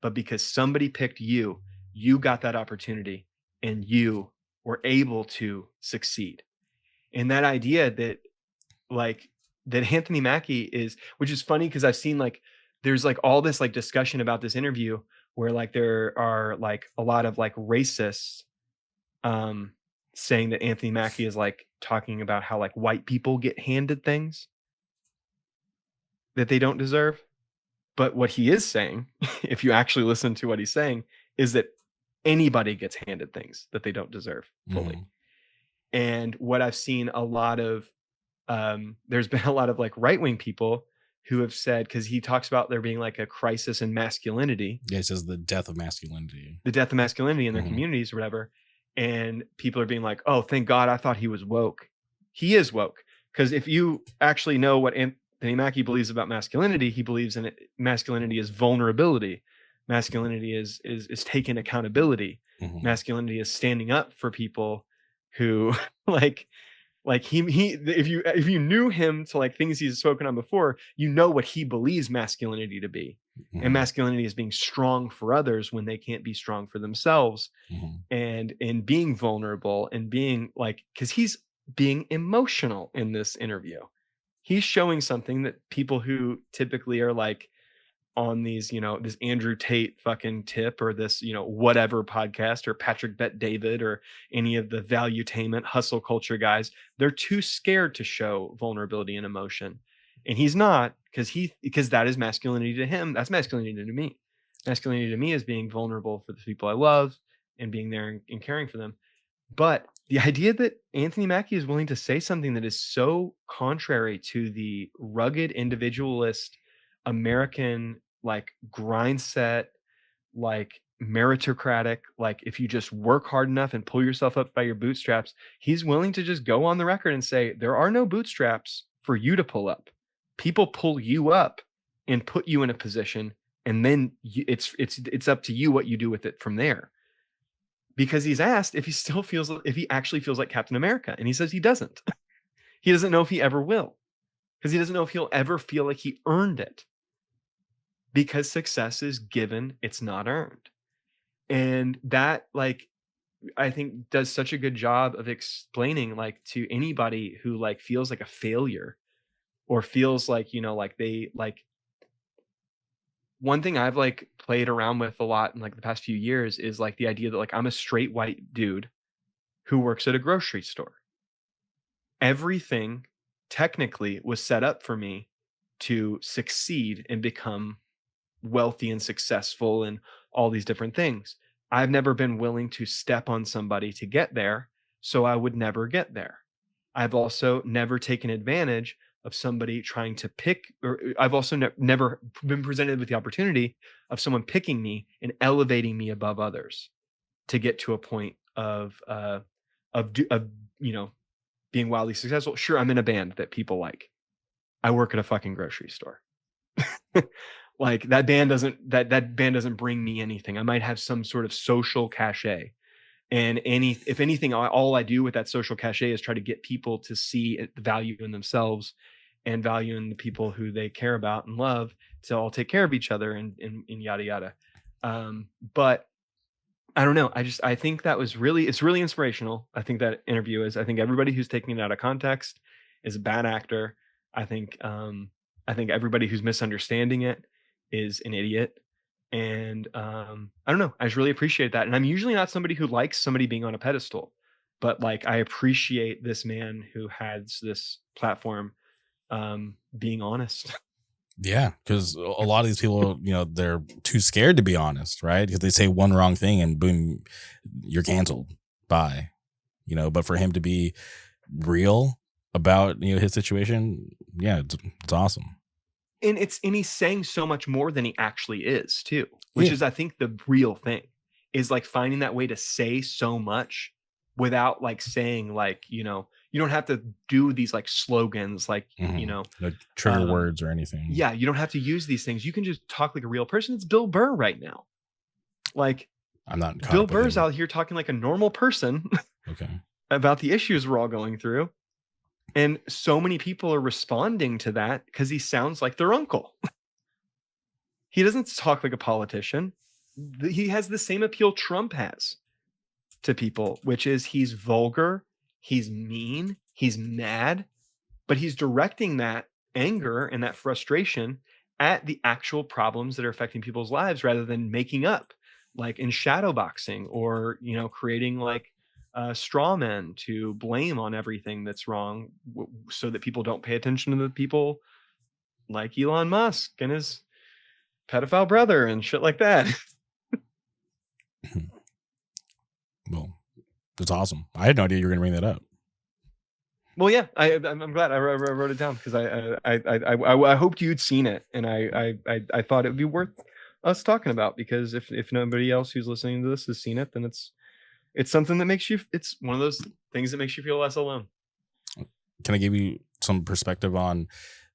But because somebody picked you, you got that opportunity and you were able to succeed. And that idea that Anthony Mackie is, which is funny because I've seen like, there's like all this like discussion about this interview where like there are like a lot of like racists saying that Anthony Mackie is like talking about how like white people get handed things that they don't deserve. But what he is saying, if you actually listen to what he's saying, is that anybody gets handed things that they don't deserve fully. And what I've seen a lot of, there's been a lot of like right-wing people who have said, because he talks about there being like a crisis in masculinity. Yeah, it says the death of masculinity. The death of masculinity in their Mhm. communities or whatever. And people are being like, oh, thank God, I thought he was woke. He is woke. Because if you actually know what Anthony Mackie believes about masculinity, he believes in it. Masculinity is vulnerability. Masculinity is taking accountability. Mhm. Masculinity is standing up for people who like he if you knew him to like things he's spoken on before, you know what he believes masculinity to be. Mhm. And masculinity is being strong for others when they can't be strong for themselves. Mhm. And in being vulnerable and being like, because he's being emotional in this interview. He's showing something that people who typically are like on these, you know, this Andrew Tate fucking tip or this, you know, whatever podcast or Patrick Bet David or any of the valuetainment hustle culture guys, they're too scared to show vulnerability and emotion. And he's not, because that is masculinity to him. That's masculinity to me. Masculinity to me is being vulnerable for the people I love and being there and caring for them. But the idea that Anthony Mackie is willing to say something that is so contrary to the rugged individualist American like grind set, like meritocratic, like if you just work hard enough and pull yourself up by your bootstraps, he's willing to just go on the record and say there are no bootstraps for you to pull up. People pull you up and put you in a position, and then it's up to you what you do with it from there. Because he's asked if he actually feels like Captain America, and he says he doesn't. He doesn't know if he ever will, because he doesn't know if he'll ever feel like he earned it. Because success is given, it's not earned. And that, like, I think does such a good job of explaining, like, to anybody who like feels like a failure or feels like, you know, like they like one thing I've like played around with a lot in like the past few years is like the idea that like I'm a straight white dude who works at a grocery store. Everything technically was set up for me to succeed and become wealthy and successful and all these different things. I've never been willing to step on somebody to get there, so I would never get there. I've also never taken advantage of somebody trying to pick, or I've also never been presented with the opportunity of someone picking me and elevating me above others to get to a point of you know, being wildly successful. Sure, I'm in a band that people like. I work at a fucking grocery store. Like that band doesn't bring me anything. I might have some sort of social cachet. And if anything, all I do with that social cachet is try to get people to see the value in themselves and value in the people who they care about and love to all take care of each other and yada yada. But I don't know. I think that was it's really inspirational. I think that interview is. I think everybody who's taking it out of context is a bad actor. I think everybody who's misunderstanding it is an idiot. And I don't know. I just really appreciate that. And I'm usually not somebody who likes somebody being on a pedestal, but like I appreciate this man who has this platform being honest. Yeah, because a lot of these people, you know, they're too scared to be honest, right? Because they say one wrong thing and boom, you're canceled. Bye. You know, but for him to be real about, you know, his situation, yeah, it's awesome. And he's saying so much more than he actually is too, which is I think the real thing is like finding that way to say so much without like saying like, you know, you don't have to do these like slogans like, you know, no trigger words or anything. Yeah, you don't have to use these things. You can just talk like a real person. It's Bill Burr right now. Like I'm not Bill Burr's out here talking like a normal person okay about the issues we're all going through. And so many people are responding to that because he sounds like their uncle. He doesn't talk like a politician. He has the same appeal Trump has to people, which is he's vulgar, he's mean, he's mad, but he's directing that anger and that frustration at the actual problems that are affecting people's lives rather than making up like in shadowboxing or, you know, creating like straw men to blame on everything that's wrong so that people don't pay attention to the people like Elon Musk and his pedophile brother and shit like that. Well, that's awesome. I had no idea you were going to bring that up. Well, yeah, I'm glad I wrote it down because I hoped you'd seen it, and I thought it would be worth us talking about, because if nobody else who's listening to this has seen it, then it's something that makes you, it's one of those things that makes you feel less alone. Can I give you some perspective on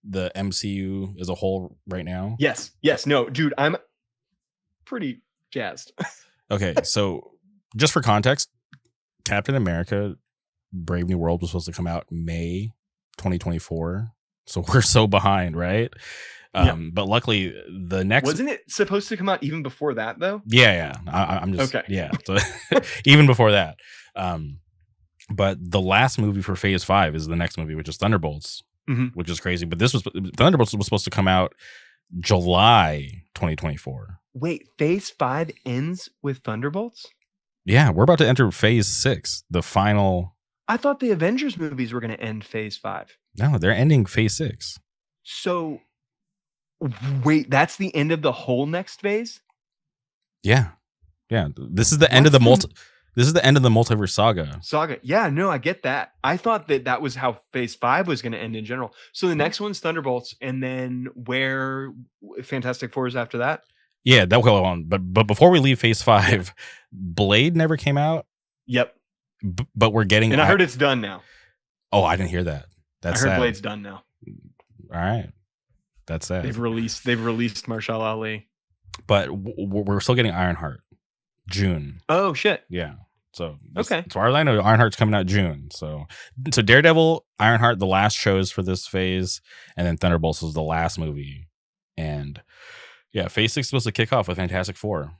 the MCU as a whole right now? Yes, no, dude, I'm pretty jazzed. Okay, so just for context, Captain America Brave New World was supposed to come out May 2024. So we're so behind, right? But luckily the next, wasn't it supposed to come out even before that though? Yeah. I'm just okay. Yeah. So even before that. But the last movie for Phase 5 is the next movie, which is Thunderbolts, which is crazy. But Thunderbolts was supposed to come out July 2024. Wait, Phase 5 ends with Thunderbolts? Yeah, we're about to enter Phase 6, the final. I thought the Avengers movies were going to end Phase 5. No, they're ending Phase 6. So, wait, that's the end of the whole next phase? Yeah. This is the end of the This is the end of the multiverse saga. Yeah, no, I get that. I thought that was how Phase 5 was going to end in general. So the next one's Thunderbolts, and then where Fantastic Four is after that? Yeah, that will go on. But before we leave Phase 5, Blade never came out. Yep. But we're getting. And I heard it's done now. Oh, I didn't hear that. That's I heard sad. Blade's done now. All right, that's sad. They've released Marshall Ali. But we're still getting Ironheart, June. Oh shit. Yeah. So okay. As far as I know, Ironheart's coming out June. So Daredevil, Ironheart, the last shows for this phase, and then Thunderbolts is the last movie. And yeah, Phase 6 is supposed to kick off with Fantastic Four.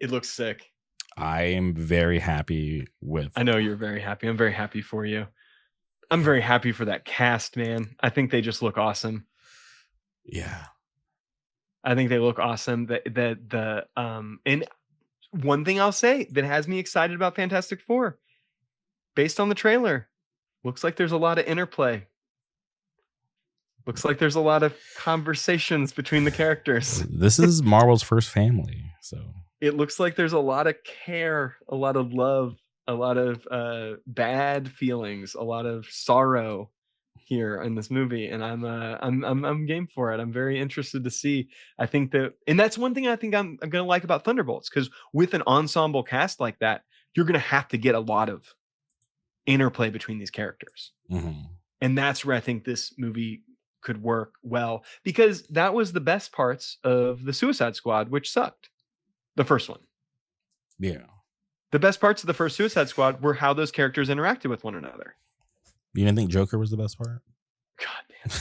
It looks sick. I am very happy with. I know you're very happy. I'm very happy for you. I'm very happy for that cast, man. I think they just look awesome. Yeah. I think they look awesome. And one thing I'll say that has me excited about Fantastic Four, based on the trailer, looks like there's a lot of interplay. Looks like there's a lot of conversations between the characters. This is Marvel's first family, so it looks like there's a lot of care, a lot of love, a lot of bad feelings, a lot of sorrow here in this movie, and I'm game for it. I'm very interested to see. I think that, and that's one thing I think I'm gonna like about Thunderbolts, because with an ensemble cast like that, you're gonna have to get a lot of interplay between these characters, and that's where I think this movie could work well, because that was the best parts of the Suicide Squad, which sucked. The first one. Yeah. The best parts of the first Suicide Squad were how those characters interacted with one another. You didn't think Joker was the best part? God damn.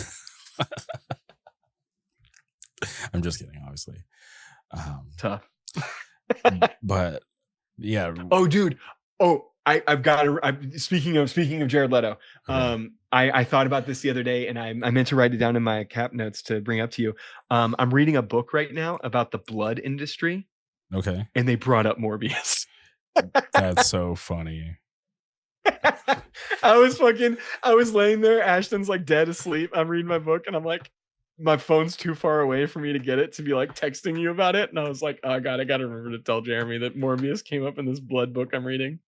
I'm just kidding, obviously. Tough. But yeah. Oh, dude. Oh, I've got to. Speaking of Jared Leto, I thought about this the other day, and I meant to write it down in my cap notes to bring up to you. I'm reading a book right now about the blood industry. Okay. And they brought up Morbius. That's so funny. I was laying there. Ashton's like dead asleep. I'm reading my book, and I'm like, my phone's too far away for me to get it to be like texting you about it. And I was like, oh God, I got to remember to tell Jeremy that Morbius came up in this blood book I'm reading.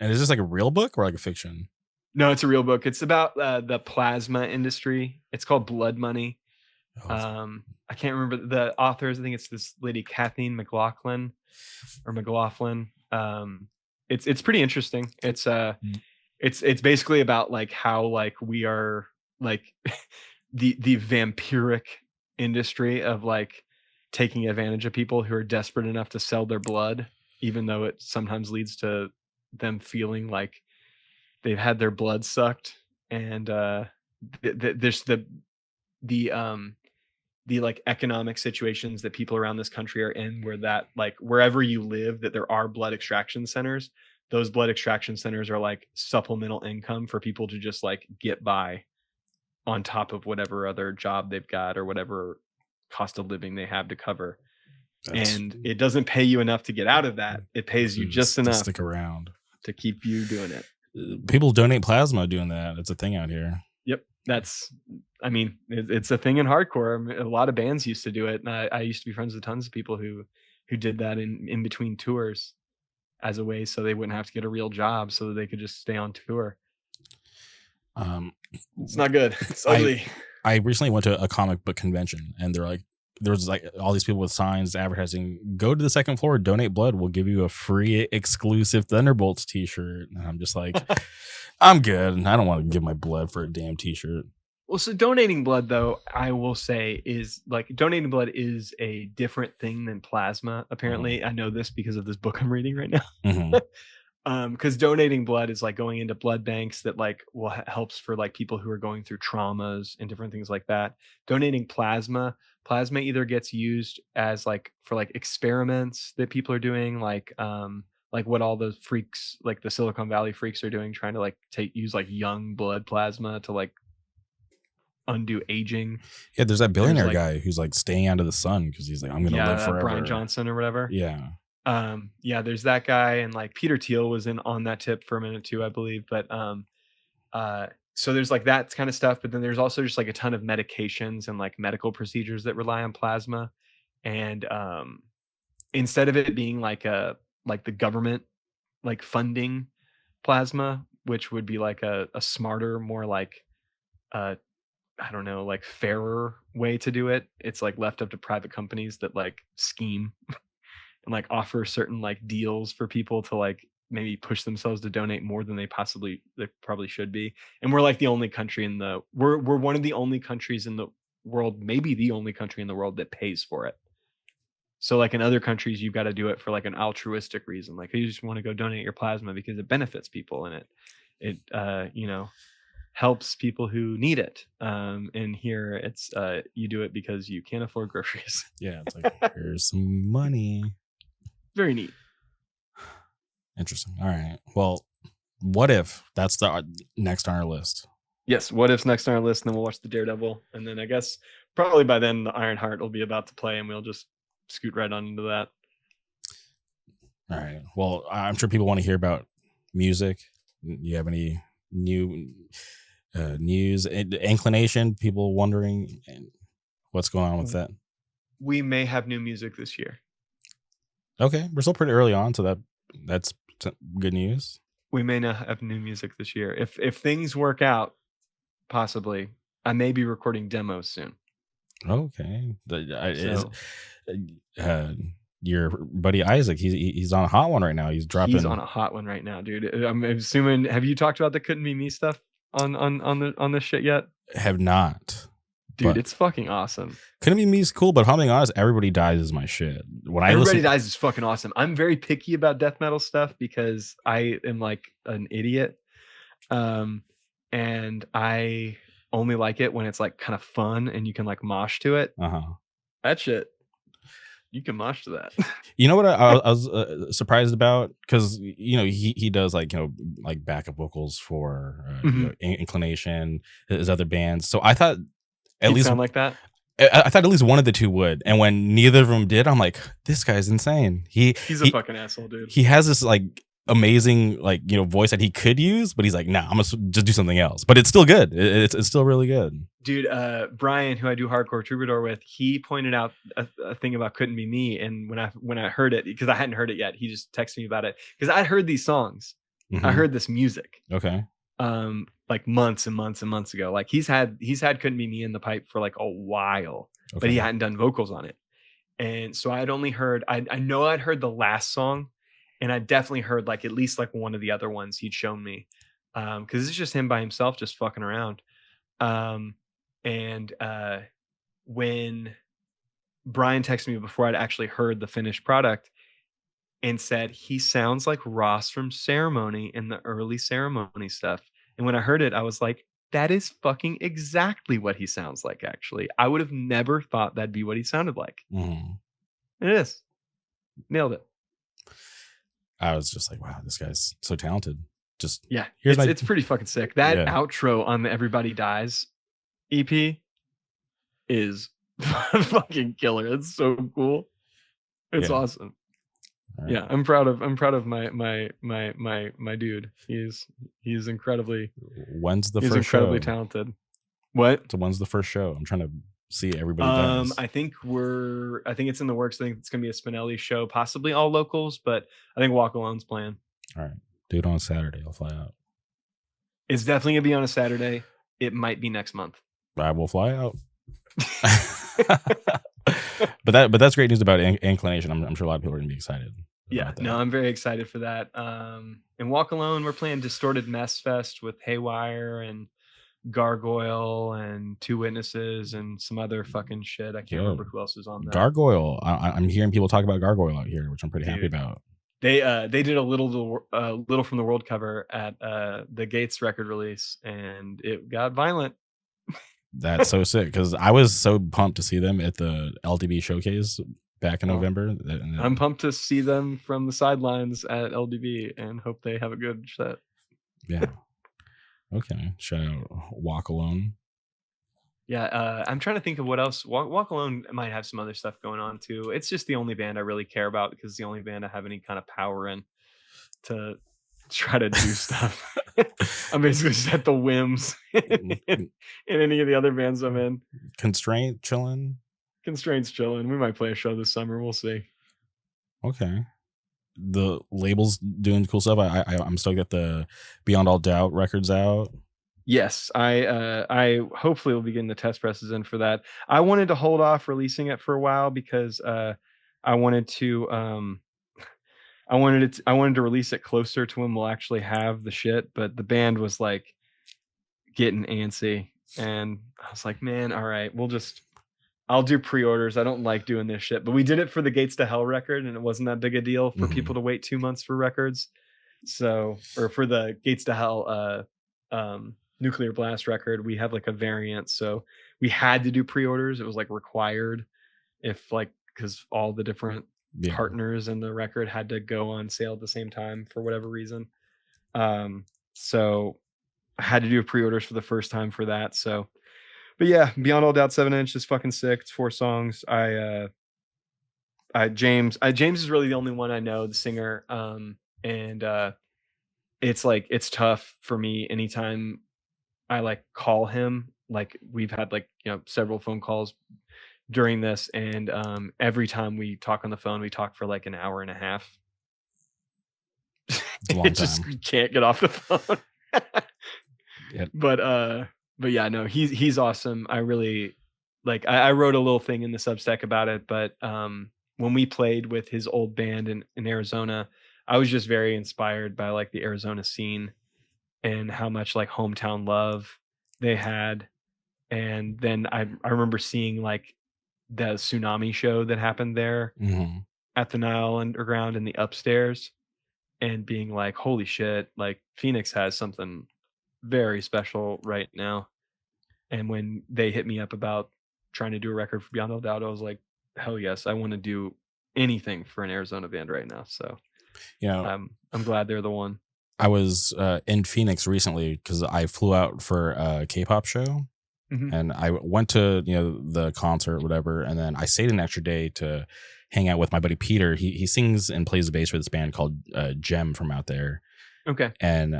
And is this like a real book or like a fiction? No, it's a real book. It's about the plasma industry. It's called Blood Money. I can't remember the authors. I think it's this lady, Kathleen McLaughlin or McLaughlin. It's pretty interesting. It's basically about like how like we are like the vampiric industry of like taking advantage of people who are desperate enough to sell their blood, even though it sometimes leads to them feeling like they've had their blood sucked. And there's the like economic situations that people around this country are in, where that like wherever you live, that there are blood extraction centers. Those blood extraction centers are like supplemental income for people to just like get by on top of whatever other job they've got or whatever cost of living they have to cover. And it doesn't pay you enough to get out of that. It pays you just enough to stick around to keep you doing it. People donate plasma doing that. It's a thing out here. Yep. It's a thing in hardcore. A lot of bands used to do it. And I used to be friends with tons of people who did that in between tours as a way so they wouldn't have to get a real job, so that they could just stay on tour. It's not good. It's I ugly. I recently went to a comic book convention, and they're like, there was like all these people with signs advertising, go to the second floor, donate blood, we'll give you a free exclusive Thunderbolts t-shirt. And I'm just like, I'm good. I don't want to give my blood for a damn t-shirt. Well, so donating blood, though, I will say is like donating blood is a different thing than plasma. Apparently, I know this because of this book I'm reading right now. Because donating blood is like going into blood banks that like helps for like people who are going through traumas and different things like that. Donating plasma either gets used as like for like experiments that people are doing, like what all the freaks, like the Silicon Valley freaks are doing, trying to like use like young blood plasma to like undo aging. Yeah, there's that billionaire guy who's like staying out of the sun because he's like, I'm gonna live forever. Brian Johnson or whatever. Yeah. There's that guy, and like Peter Thiel was in on that tip for a minute too, I believe. But so there's like that kind of stuff, but then there's also just like a ton of medications and like medical procedures that rely on plasma. And instead of it being like the government like funding plasma, which would be like a smarter, more like I don't know, like fairer way to do it, it's like left up to private companies that like scheme and like offer certain like deals for people to like maybe push themselves to donate more than they probably should be. And we're like the only country we're one of the only countries in the world, maybe the only country in the world that pays for it. So like in other countries, you've got to do it for like an altruistic reason. Like you just want to go donate your plasma because it benefits people, and it helps people who need it. And here it's you do it because you can't afford groceries. Yeah, it's like here's some money. Very neat. Interesting. All right. Well, what if that's the next on our list? Yes. What if's next on our list, and then we'll watch the Daredevil, and then I guess probably by then the Ironheart will be about to play, and we'll just scoot right on into that. All right. Well, I'm sure people want to hear about music. You have any new news, inclination? People wondering what's going on with that? We may have new music this year. Okay, we're still pretty early on, so that's good news. We may not have new music this year. If things work out, possibly, I may be recording demos soon. Okay. Your buddy Isaac, he's on a hot one right now. He's on a hot one right now, dude. I'm assuming. Have you talked about the Couldn't Be Me stuff on this shit yet? Have not. Dude, it's fucking awesome. Couldn't Be Me's cool, but if I'm being honest, Everybody Dies is my shit. Everybody Dies is fucking awesome. I'm very picky about death metal stuff because I am like an idiot. And I only like it when it's like kind of fun and you can like mosh to it. That shit, you can mosh to that. You know what I was surprised about? Because he does like like backup vocals for Inclination, his other bands. So I thought at least sound like that. I thought at least one of the two would, and when neither of them did, I'm like, this guy's insane. He's a fucking asshole, dude. He has this like amazing like voice that he could use, but he's like, nah, I'm gonna just do something else. But it's still good. It's still really good, dude. Brian, who I do Hardcore Troubadour with, he pointed out a thing about Couldn't Be Me, and when I heard it, because I hadn't heard it yet, he just texted me about it because I'd heard these songs. I heard this music. Okay. Like months and months and months ago. Like he's had Couldn't Be Me in the pipe for like a while, but he hadn't done vocals on it. And so I had only heard, I know I'd heard the last song, and I definitely heard like at least like one of the other ones he'd shown me. Because it's just him by himself just fucking around. When Brian texted me before I'd actually heard the finished product and said he sounds like Ross from Ceremony in the early Ceremony stuff. And when I heard it, I was like, that is fucking exactly what he sounds like, actually. I would have never thought that'd be what he sounded like. It is. Nailed it. I was just like, wow, this guy's so talented. Just it's pretty fucking sick. That outro on the Everybody Dies EP is fucking killer. It's so cool. It's awesome. Right. Yeah, I'm proud of my dude. He's incredibly. When's the first show? He's incredibly talented. What? So when's the first show? I'm trying to see Everybody Dies. I think it's in the works. I think it's gonna be a Spinelli show, possibly all locals, but I think Walk Alone's playing. All right, do it on Saturday. I'll fly out. It's definitely gonna be on a Saturday. It might be next month. I will fly out. But that's great news about Inclination. I'm sure a lot of people are gonna be excited Yeah, about no, that. I'm very excited for that. And Walk Alone, we're playing Distorted Mess Fest with Haywire and Gargoyle and Two Witnesses and some other fucking shit. I can't Yo, remember who else is on that. Gargoyle. I'm hearing people talk about Gargoyle out here, which I'm pretty happy Dude, about. they did a little from the world cover at the Gates record release, and it got violent. That's so sick because I was so pumped to see them at the LDB showcase back in Well, November. And I'm then, pumped to see them from the sidelines at LDB and hope they have a good set. yeah. Okay. Shout out Walk Alone. Yeah, I'm trying to think of what else. Walk Alone might have some other stuff going on too. It's just the only band I really care about because it's the only band I have any kind of power in to try to do stuff. I'm basically just at the whims in any of the other bands I'm in. Constraint chilling. Constraints chilling. We might play a show this summer. We'll see. Okay. The label's doing cool stuff. I'm stoked that the Beyond All Doubt records out. Yes, I hopefully will be getting the test presses in for that. I wanted to hold off releasing it for a while because I wanted to I wanted to release it closer to when we'll actually have the shit, but the band was like getting antsy and I was like, man, all right, I'll do pre-orders. I don't like doing this shit, but we did it for the Gates to Hell record and it wasn't that big a deal for people to wait 2 months for records. So, or for the Gates to Hell Nuclear Blast record, we have like a variant. So we had to do pre-orders. It was like required if like, because all the different partners in the record had to go on sale at the same time for whatever reason. So I had to do pre-orders for the first time for that. So, but yeah, Beyond All Doubt 7-inch is fucking sick. It's 4 songs. James is really the only one I know, the singer. And it's like it's tough for me anytime I like call him. Like we've had like several phone calls during this, and every time we talk on the phone, we talk for like an hour and a half. It's a long time. Just can't get off the phone. Yep. But yeah, no, he's awesome. I really like. I wrote a little thing in the Substack about it, but when we played with his old band in Arizona, I was just very inspired by like the Arizona scene and how much like hometown love they had. And then I remember seeing like the tsunami show that happened there at the Nile Underground in the upstairs and being like, holy shit, like Phoenix has something very special right now. And when they hit me up about trying to do a record for Beyond All Doubt, I was like, hell yes, I want to do anything for an Arizona band right now. So I'm glad they're the one. I was in Phoenix recently because I flew out for a K-pop show. And I went to the concert, whatever, and then I stayed an extra day to hang out with my buddy Peter. He sings and plays the bass for this band called Gem from out there. Okay. And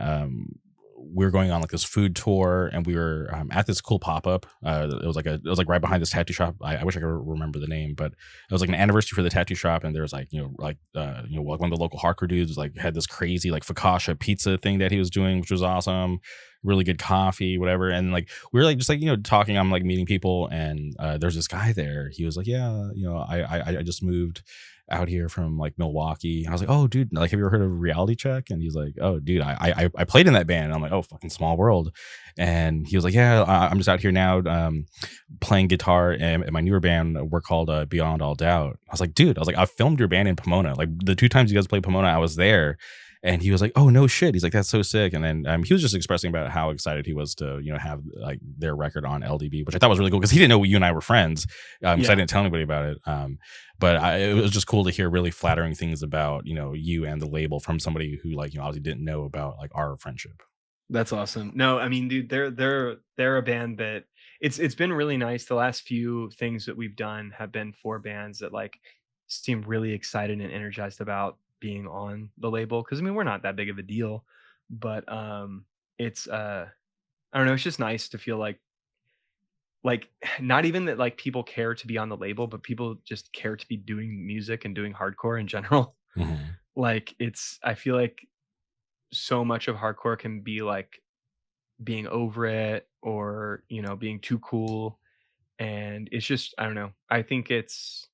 we were going on like this food tour, and we were at this cool pop-up. It was like right behind this tattoo shop. I wish I could remember the name, but it was like an anniversary for the tattoo shop, and there was like one of the local hardcore dudes like had this crazy like focaccia pizza thing that he was doing, which was awesome. Really good coffee, whatever. And like we were like just like talking. I'm like meeting people, and there's this guy there. He was like, yeah, I just moved out here from like Milwaukee. And I was like, oh dude, like have you ever heard of Reality Check? And he's like, oh dude, I played in that band. And I'm like, oh, fucking Small World. And he was like, yeah, I'm just out here now playing guitar in my newer band. We're called Beyond All Doubt. I was like, dude, I filmed your band in Pomona. Like the 2 times you guys played Pomona, I was there. And he was like, oh no shit. He's like, that's so sick. And then he was just expressing about how excited he was to have like their record on LDB, which I thought was really cool because he didn't know you and I were friends, because I didn't tell anybody about it. But it was just cool to hear really flattering things about you and the label from somebody who like obviously didn't know about like our friendship. That's awesome. No, I mean, dude, they're a band that it's been really nice. The last few things that we've done have been for bands that like seem really excited and energized about being on the label, because I mean we're not that big of a deal, but it's I don't know, it's just nice to feel like not even that like people care to be on the label, but people just care to be doing music and doing hardcore in general. Like I feel like so much of hardcore can be like being over it or, you know, being too cool. And it's just, I don't know. I think it's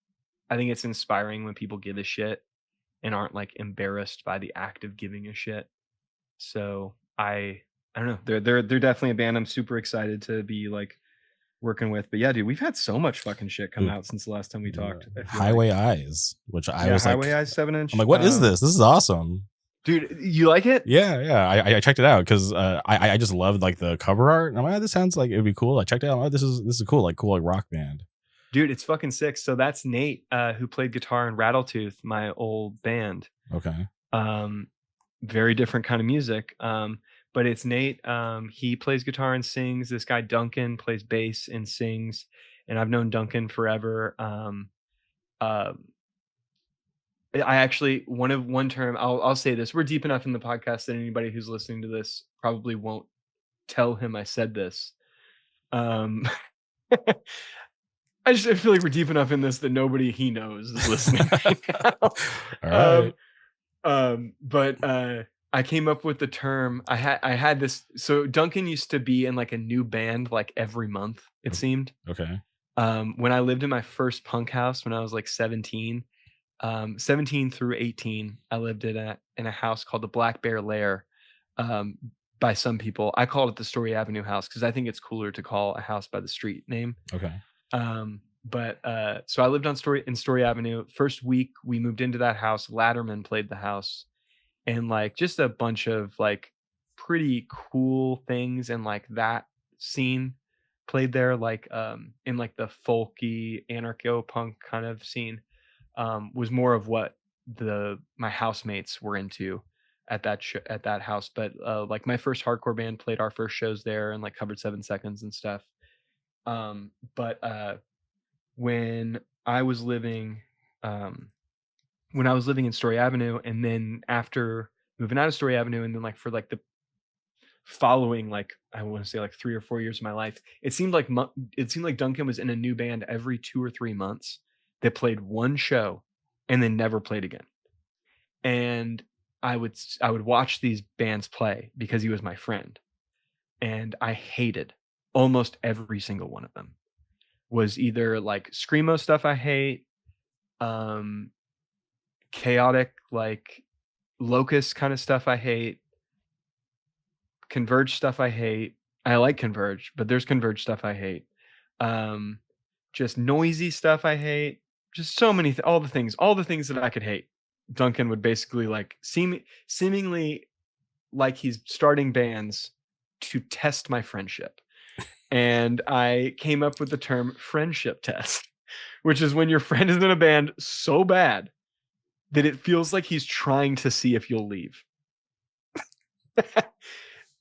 inspiring when people give a shit and aren't like embarrassed by the act of giving a shit. So I don't know. They're definitely a band I'm super excited to be like working with. But yeah, dude, we've had so much fucking shit come Dude, out since the last time we talked. I feel Highway like. Eyes, which I Yeah, was like, Highway Eyes 7 I'm inch. like, what is this? This is awesome. Dude, you like it? Yeah. I checked it out because I just loved like the cover art. And I'm like, oh, this sounds like it'd be cool. I checked it out. Oh, this is cool, like rock band. Dude, it's fucking sick. So that's Nate, who played guitar in Rattletooth, my old band. Okay. Very different kind of music. But it's Nate. He plays guitar and sings. This guy Duncan plays bass and sings. And I've known Duncan forever. Uh, I actually one term I'll say this. We're deep enough in the podcast that anybody who's listening to this probably won't tell him I said this. Um, I feel like we're deep enough in this that nobody he knows is listening right now. All right. But I came up with the term. I had this. So Duncan used to be in like a new band like every month, it seemed. Okay. When I lived in my first punk house when I was like 17, 17 through 18, I lived in a house called the Black Bear Lair. By some people, I called it the Story Avenue house because I think it's cooler to call a house by the street name. Okay. But so I lived on Story Avenue. First week we moved into that house, Latterman played the house, and like just a bunch of like pretty cool things and like that scene played there, like in like the folky anarcho punk kind of scene, was more of what my housemates were into at that house. But like my first hardcore band played our first shows there and like covered 7 Seconds and stuff. But when I was living in Story Avenue, and then after moving out of Story Avenue, and then like for like the following, like I want to say like 3 or 4 years of my life, it seemed like Duncan was in a new band every 2 or 3 months that played one show and then never played again. And I would watch these bands play because he was my friend, and I hated almost every single one of them. Was either like screamo stuff I hate, chaotic like Locust kind of stuff I hate, Converge stuff I hate. I like Converge, but there's Converge stuff I hate. Just noisy stuff I hate. Just so many all the things that I could hate. Duncan would basically like seemingly like he's starting bands to test my friendship. And I came up with the term friendship test, which is when your friend is in a band so bad that it feels like he's trying to see if you'll leave.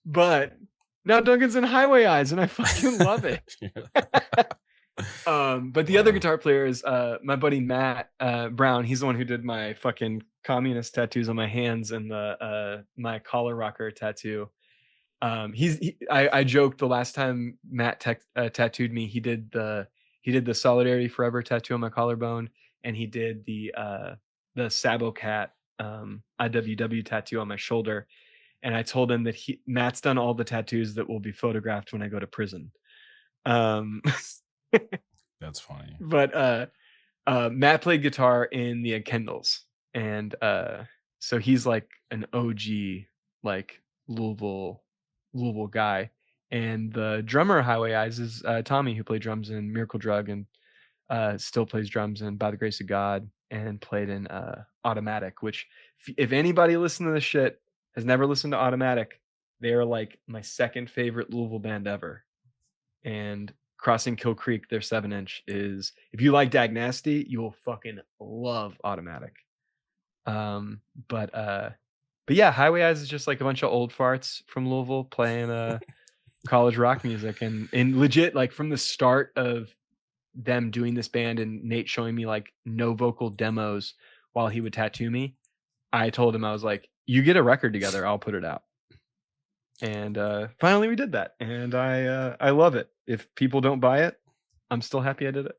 But now Duncan's in Highway Eyes and I fucking love it. But the other guitar player is my buddy Matt Brown. He's the one who did my fucking communist tattoos on my hands and the my collar rocker tattoo. I joked the last time Matt tattooed me, he did the Solidarity Forever tattoo on my collarbone, and he did the Sabo Cat IWW tattoo on my shoulder. And I told him that Matt's done all the tattoos that will be photographed when I go to prison. That's funny. But Matt played guitar in the Kendalls, and so he's like an OG like Louisville guy. And the drummer of Highway Eyes is Tommy, who played drums in Miracle Drug and still plays drums in By the Grace of God, and played in Automatic, which if anybody listening to this shit has never listened to Automatic, they are like my second favorite Louisville band ever. And Crossing Kill Creek, their 7-inch is, if you like Dag Nasty, you will fucking love Automatic. But yeah, Highway Eyes is just like a bunch of old farts from Louisville playing college rock music, and legit, like from the start of them doing this band and Nate showing me like no vocal demos while he would tattoo me, I told him, I was like, you get a record together, I'll put it out. And finally we did that, and I love it. If people don't buy it, I'm still happy I did it.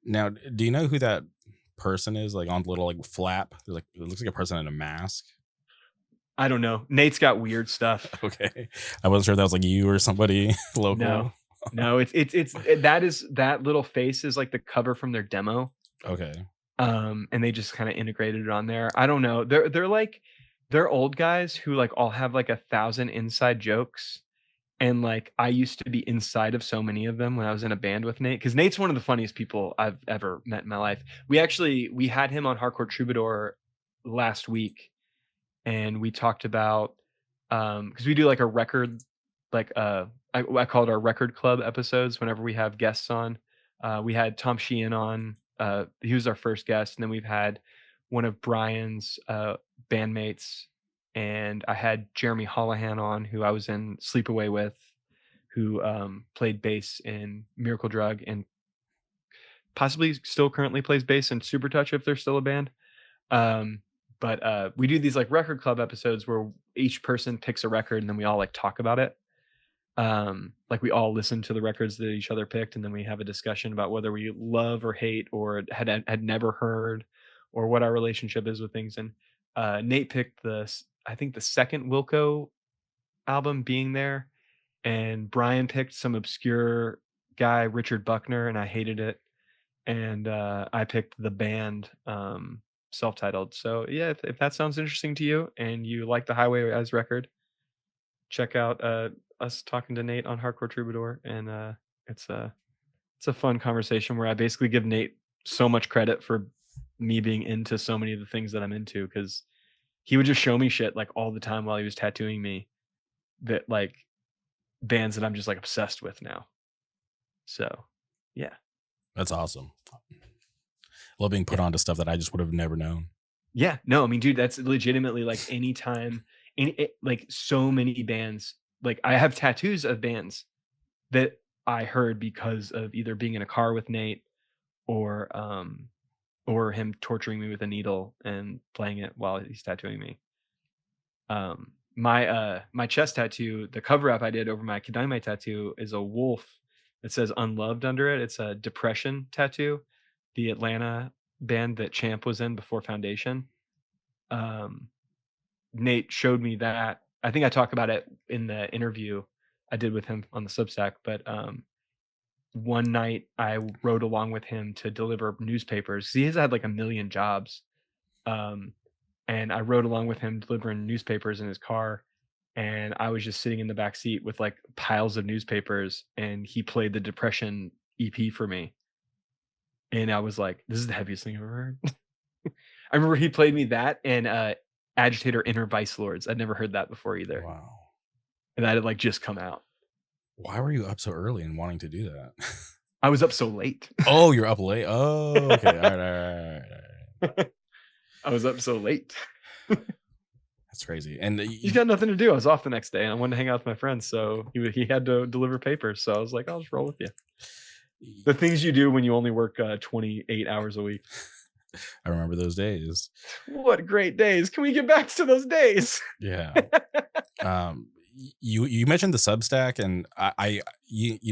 Now, do you know who that person is, like on the little like flap? There's like, it looks like a person in a mask. I don't know. Nate's got weird stuff. Okay. I wasn't sure if that was like you or somebody No, local. no, that little face is like the cover from their demo. Okay. And they just kind of integrated it on there. I don't know. They're old guys who like all have like 1,000 inside jokes. And like I used to be inside of so many of them when I was in a band with Nate, because Nate's one of the funniest people I've ever met in my life. We had him on Hardcore Troubadour last week, and we talked about because we do like a record, like I call it our record club episodes whenever we have guests on. We had Tom Sheehan on. He was our first guest, and then we've had one of Brian's bandmates, and I had Jeremy Holohan on, who I was in Sleepaway with, who played bass in Miracle Drug and possibly still currently plays bass in Supertouch if they're still a band. But we do these like record club episodes where each person picks a record and then we all like talk about it. Like we all listen to the records that each other picked, and then we have a discussion about whether we love or hate or had never heard, or what our relationship is with things. And Nate picked I think the second Wilco album, Being There, and Brian picked some obscure guy, Richard Buckner, and I hated it. And I picked The Band, self-titled. So yeah, if that sounds interesting to you and you like the Highway Eyes record, check out us talking to Nate on Hardcore Troubadour. And it's a fun conversation where I basically give Nate so much credit for me being into so many of the things that I'm into, because he would just show me shit like all the time while he was tattooing me, that like bands that I'm just like obsessed with now. So yeah. That's awesome. Love being put onto stuff that I just would have never known. Yeah, no, I mean, dude, that's legitimately like anytime, like so many bands. Like I have tattoos of bands that I heard because of either being in a car with Nate, or him torturing me with a needle and playing it while he's tattooing me. My chest tattoo, the cover up I did over my Kadaime tattoo, is a wolf that says Unloved under it. It's a Depression tattoo, the Atlanta band that Champ was in before Foundation. Nate showed me that. I think I talk about it in the interview I did with him on the Substack, but one night I rode along with him to deliver newspapers. He has had like a million jobs. And I rode along with him delivering newspapers in his car, and I was just sitting in the back seat with like piles of newspapers, and he played the Depression EP for me. And I was like, this is the heaviest thing I've ever heard. I remember he played me that and Agitator Inner Vice Lords. I'd never heard that before either. Wow. And that had like just come out. Why were you up so early and wanting to do that? I was up so late. Oh, you're up late. Oh, okay. All right. I was up so late. That's crazy. And he's got nothing to do. I was off the next day and I wanted to hang out with my friends, so he had to deliver papers. So I was like, I'll just roll with you. The things you do when you only work 28 hours a week. I remember those days. What great days. Can we get back to those days? Yeah. You mentioned the Substack, and I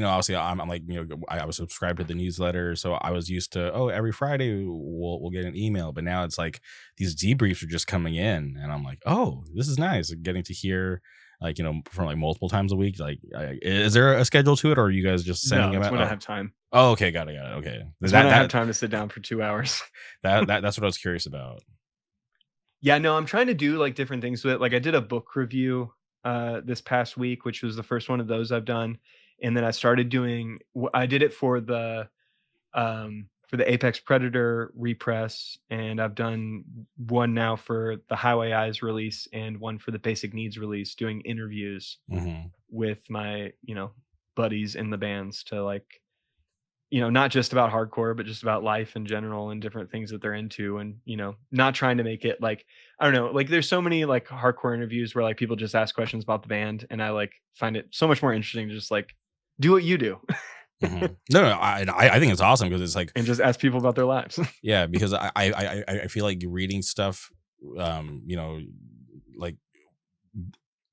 obviously I'm like, I was subscribed to the newsletter, so I was used to, every Friday we'll get an email, but now it's like these debriefs are just coming in, and I'm like, oh, this is nice, getting to hear like, from like multiple times a week. Like, is there a schedule to it, or are you guys just sending them out? When I have time. Oh, okay, got it. Okay, when I have time to sit down for 2 hours. that's what I was curious about. Yeah, no, I'm trying to do like different things with it. Like I did a book review this past week, which was the first one of those I've done, and then I did it for the Apex Predator repress, and I've done one now for the Highway Eyes release and one for the Basic Needs release, doing interviews with my buddies in the bands to like, not just about hardcore, but just about life in general and different things that they're into. And, not trying to make it like, I don't know, like there's so many like hardcore interviews where like people just ask questions about the band. And I like find it so much more interesting to just like do what you do. No, I think it's awesome because it's like, and just ask people about their lives. Yeah. Because I feel like reading stuff, like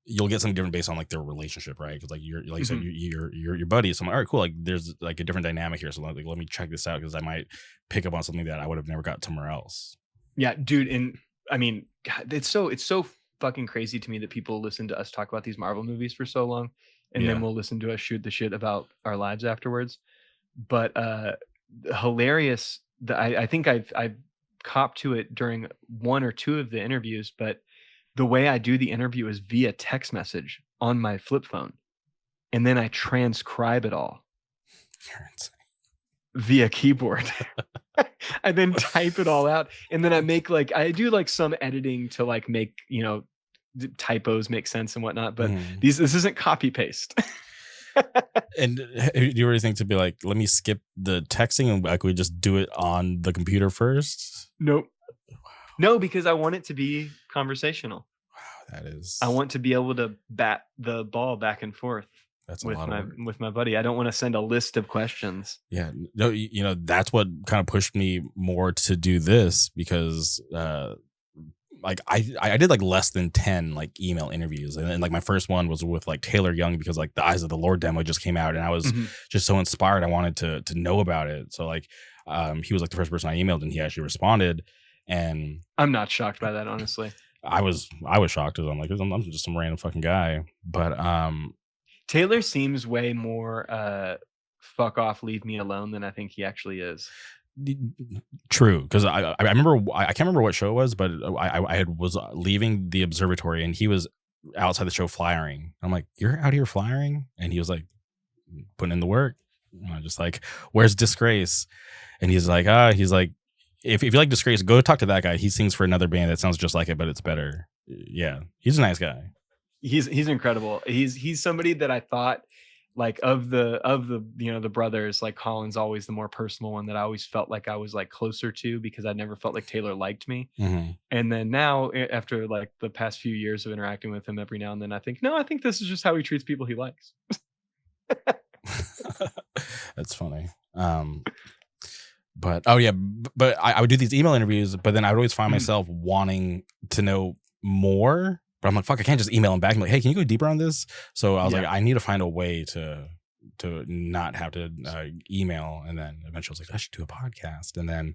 you'll get something different based on like their relationship, right? Because like you're like you said, you're your buddy, so I'm like, all right, cool, like there's like a different dynamic here, so like let me check this out because I might pick up on something that I would have never got somewhere else. Yeah, dude. And I mean, God, it's so fucking crazy to me that people listen to us talk about these Marvel movies for so long, and Yeah. then we'll listen to us shoot the shit about our lives afterwards. But hilarious. I think I've copped to it during one or two of the interviews, but the way I do the interview is via text message on my flip phone, and then I transcribe it all You're insane. via keyboard. I then type it all out, and then I do like some editing to like make, you know, typos make sense and whatnot, but this isn't copy paste. And do you really think to be like, let me skip the texting and like we just do it on the computer first? Nope. No, because I want it to be conversational. Wow, that is. I want to be able to bat the ball back and forth. That's a with lot my of work. with my buddy. I don't want to send a list of questions. Yeah, no, you know, that's what kind of pushed me more to do this, because like I did like less than 10 like email interviews, and then like my first one was with like Taylor Young, because like the Eyes of the Lord demo just came out and I was just so inspired. I wanted to know about it. So like he was like the first person I emailed, and he actually responded, and I'm not shocked by that, honestly. I was shocked, because I'm like, I'm just some random fucking guy. But Taylor seems way more fuck off, leave me alone than I think he actually is. True, because I remember, I can't remember what show it was, but I was leaving the observatory and he was outside the show flyering. I'm like, you're out here flyering? And he was like, putting in the work. And I'm just like, where's Disgrace? And he's like, if you like Disgrace, go talk to that guy. He sings for another band that sounds just like it, but it's better. Yeah, he's a nice guy. He's incredible. He's somebody that I thought, like, of the you know, the brothers, like Colin's always the more personal one that I always felt like I was like closer to, because I never felt like Taylor liked me. And then now, after like the past few years of interacting with him every now and then, I think this is just how he treats people he likes. That's funny. But I would do these email interviews, but then I would always find myself wanting to know more. But I'm like, fuck, I can't just email him back. I'm like, hey, can you go deeper on this? So I was like, I need to find a way to not have to email. And then eventually I was like, I should do a podcast. And then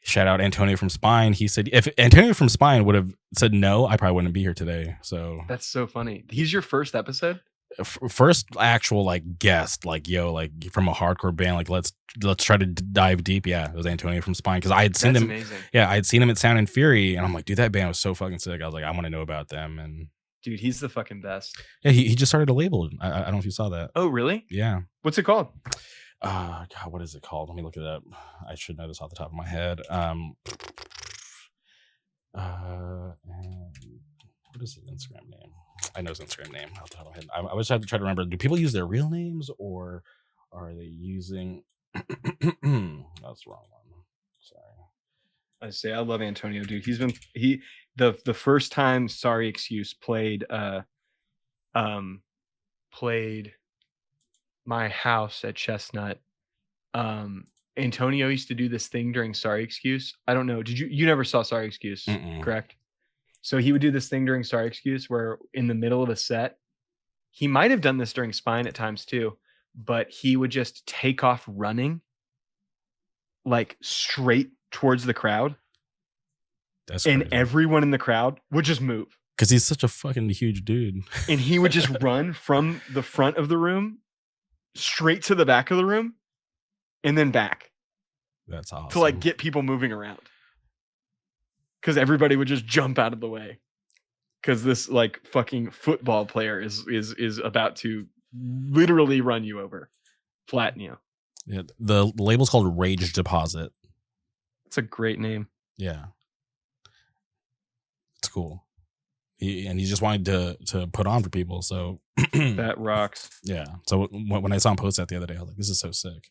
shout out Antonio from Spine. He said, if Antonio from Spine would have said no, I probably wouldn't be here today. So that's so funny. He's your first episode? First actual like guest, like, yo, like from a hardcore band, like let's try to dive deep. Yeah, it was Antonio from Spine, because I had seen him. Amazing. Yeah, I had seen him at Sound and Fury, and I'm like, dude, that band was so fucking sick. I was like, I want to know about them. And dude, he's the fucking best. Yeah, he just started a label. I don't know if you saw that. Oh, really? Yeah. What's it called? God, what is it called? Let me look it up. I should know this off the top of my head. What is his Instagram name? I know his Instagram name off the top of my head. I always have to try to remember. Do people use their real names, or are they using? That's the wrong one. Sorry. I say I love Antonio, dude. The first time Sorry Excuse played my house at Chestnut. Antonio used to do this thing during Sorry Excuse. I don't know. You never saw Sorry Excuse, correct? So he would do this thing during Sorry Excuse where in the middle of a set, he might have done this during Spine at times too, but he would just take off running like straight towards the crowd. That's and crazy. Everyone in the crowd would just move. Because he's such a fucking huge dude. And he would just run from the front of the room straight to the back of the room and then back. That's awesome. To like get people moving around. Because everybody would just jump out of the way. Because this like fucking football player is about to literally run you over, flatten you. Yeah, the label's called Rage Deposit. It's a great name. Yeah, it's cool. He just wanted to put on for people, so that rocks. Yeah. So when I saw him post that the other day, I was like, this is so sick.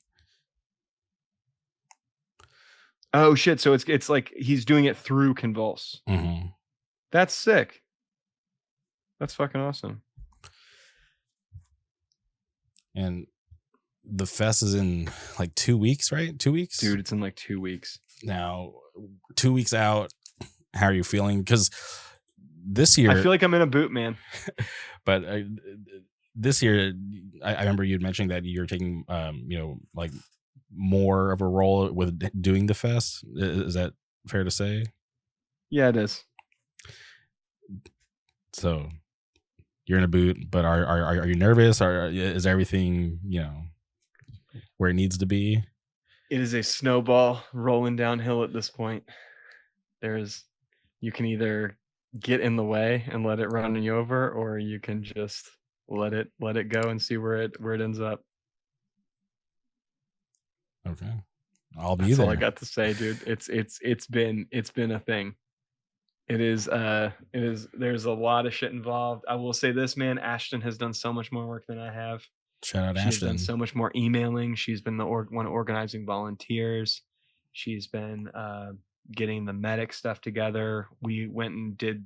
Oh shit! So it's like he's doing it through Convulse. That's sick. That's fucking awesome. And the fest is in like 2 weeks, right? 2 weeks, dude. It's in like 2 weeks. Now, 2 weeks out, how are you feeling? Because this year, I feel like I'm in a boot, man. But this year, I remember you mentioning that you're taking, like more of a role with doing the fest. Is that fair to say? Yeah, it is. So you're in a boot, but are you nervous? Or is everything, where it needs to be? It is a snowball rolling downhill at this point. You can either get in the way and let it run you over, or you can just let it go and see where it ends up. Okay. I'll be That's there. all I got to say, dude. It's been a thing. It is there's a lot of shit involved. I will say this, man, Ashton has done so much more work than I have. Shout out She's done Ashton. so much more emailing. She's been the one organizing volunteers. She's been getting the medic stuff together. We went and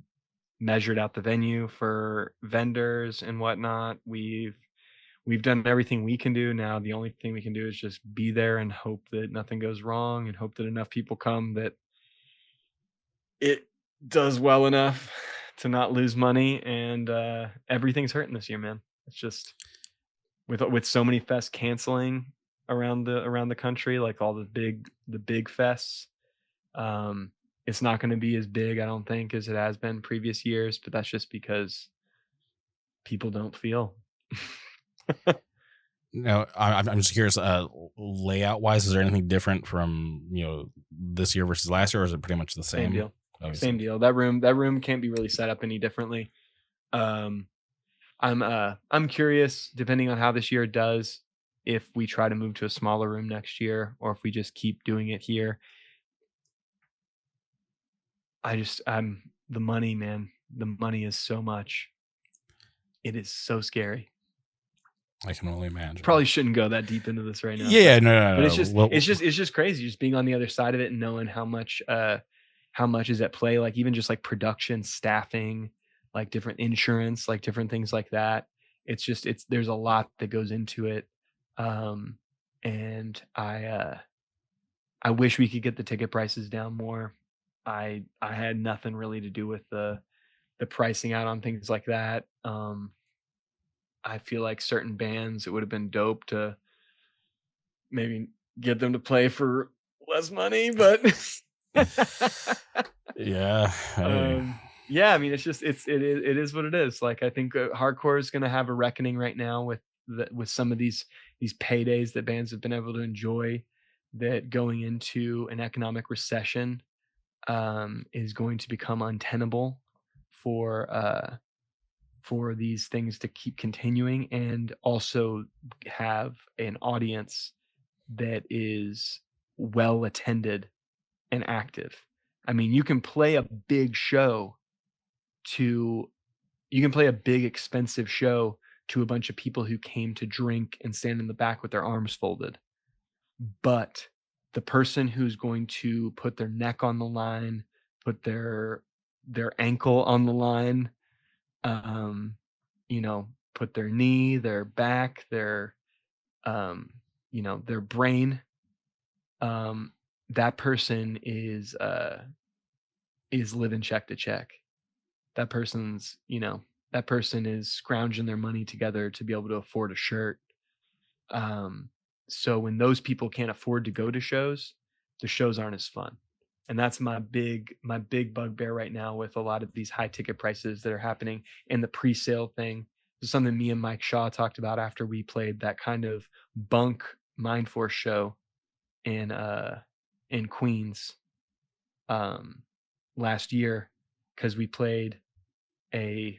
measured out the venue for vendors and whatnot. We've done everything we can do. Now the only thing we can do is just be there and hope that nothing goes wrong, and hope that enough people come that it does well enough to not lose money. And everything's hurting this year, man. It's just with so many fests canceling around the country, like all the big fests. It's not going to be as big, I don't think, as it has been previous years, but that's just because people don't feel. No, I'm just curious. Layout wise, is there anything different from this year versus last year, or is it pretty much the same? Same deal. Obviously. Same deal. That room can't be really set up any differently. I'm curious, depending on how this year does, if we try to move to a smaller room next year, or if we just keep doing it here. I'm the money, man. The money is so much. It is so scary. I can only imagine. Probably shouldn't go that deep into this right now. Yeah, no. But it's just crazy, just being on the other side of it and knowing how much is at play. Like even just like production, staffing, like different insurance, like different things like that. There's a lot that goes into it. And I wish we could get the ticket prices down more. I had nothing really to do with the pricing out on things like that. I feel like certain bands, it would have been dope to maybe get them to play for less money, but yeah. Yeah, I mean, it is what it is. Like, I think hardcore is going to have a reckoning right now with some of these paydays that bands have been able to enjoy, that going into an economic recession is going to become untenable for these things to keep continuing, and also have an audience that is well attended and active. I mean, you can play a big expensive show to a bunch of people who came to drink and stand in the back with their arms folded. But the person who's going to put their neck on the line, put their ankle on the line, put their knee, their back, their their brain, that person is living check to check. That person is scrounging their money together to be able to afford a shirt. So when those people can't afford to go to shows, the shows aren't as fun. And that's my big bugbear right now with a lot of these high ticket prices that are happening. And the pre-sale thing is something me and Mike Shaw talked about after we played that kind of bunk Mindforce show in Queens last year, because we played a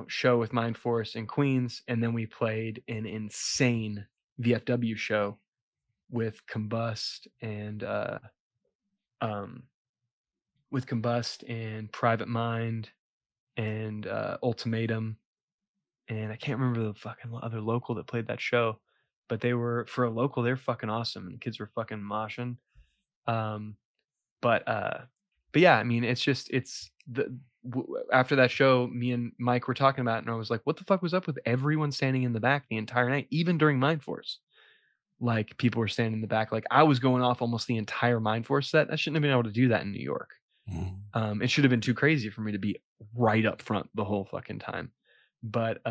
show with Mindforce in Queens, and then we played an insane VFW show with Combust and Private Mind and Ultimatum, and I can't remember the fucking other local that played that show, but they were, for a local, they're fucking awesome, and the kids were fucking moshing. But yeah, I mean, after that show, me and Mike were talking about it, and I was like, what the fuck was up with everyone standing in the back the entire night, even during Mindforce? Like, people were standing in the back. Like, I was going off almost the entire Mindforce set. I shouldn't have been able to do that in New York. It should have been too crazy for me to be right up front the whole fucking time. But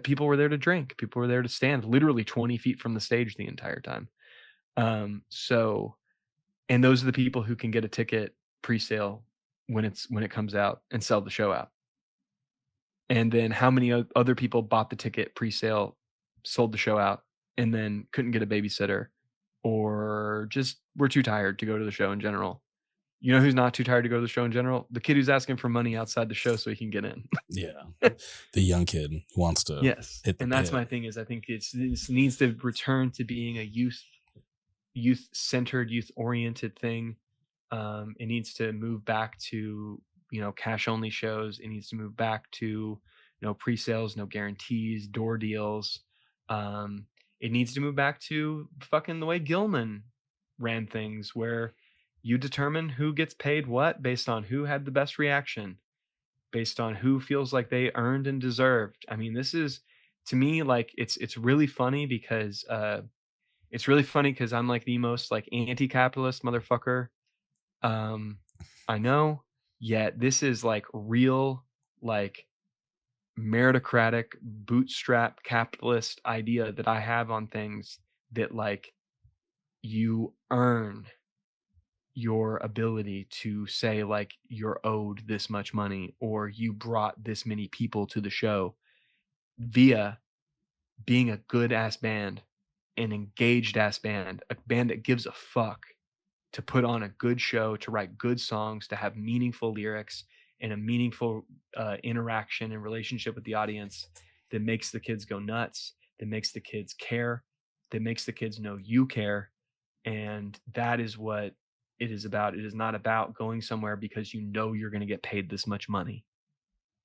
people were there to drink. People were there to stand literally 20 feet from the stage the entire time. And those are the people who can get a ticket pre-sale when it comes out and sell the show out. And then how many other people bought the ticket pre-sale, sold the show out, and then couldn't get a babysitter or just were too tired to go to the show in general. You know who's not too tired to go to the show in general? The kid who's asking for money outside the show so he can get in. Yeah. The young kid who wants to Yes. hit the And that's pit. my thing is I think this needs to return to being a youth centered, youth oriented thing. It needs to move back to, cash only shows. It needs to move back to no pre-sales, no guarantees, door deals. It needs to move back to fucking the way Gilman ran things, where you determine who gets paid what based on who had the best reaction, based on who feels like they earned and deserved. I mean, this is, to me, like it's really funny because I'm like the most like anti-capitalist motherfucker I know, yet this is like real, like meritocratic, bootstrap capitalist idea that I have on things, that like you earn your ability to say like you're owed this much money or you brought this many people to the show via being a good ass band, an engaged ass band, a band that gives a fuck, to put on a good show, to write good songs, to have meaningful lyrics and a meaningful interaction and relationship with the audience that makes the kids go nuts, that makes the kids care, that makes the kids know you care. And that is what it is about. It is not about going somewhere because you know you're going to get paid this much money.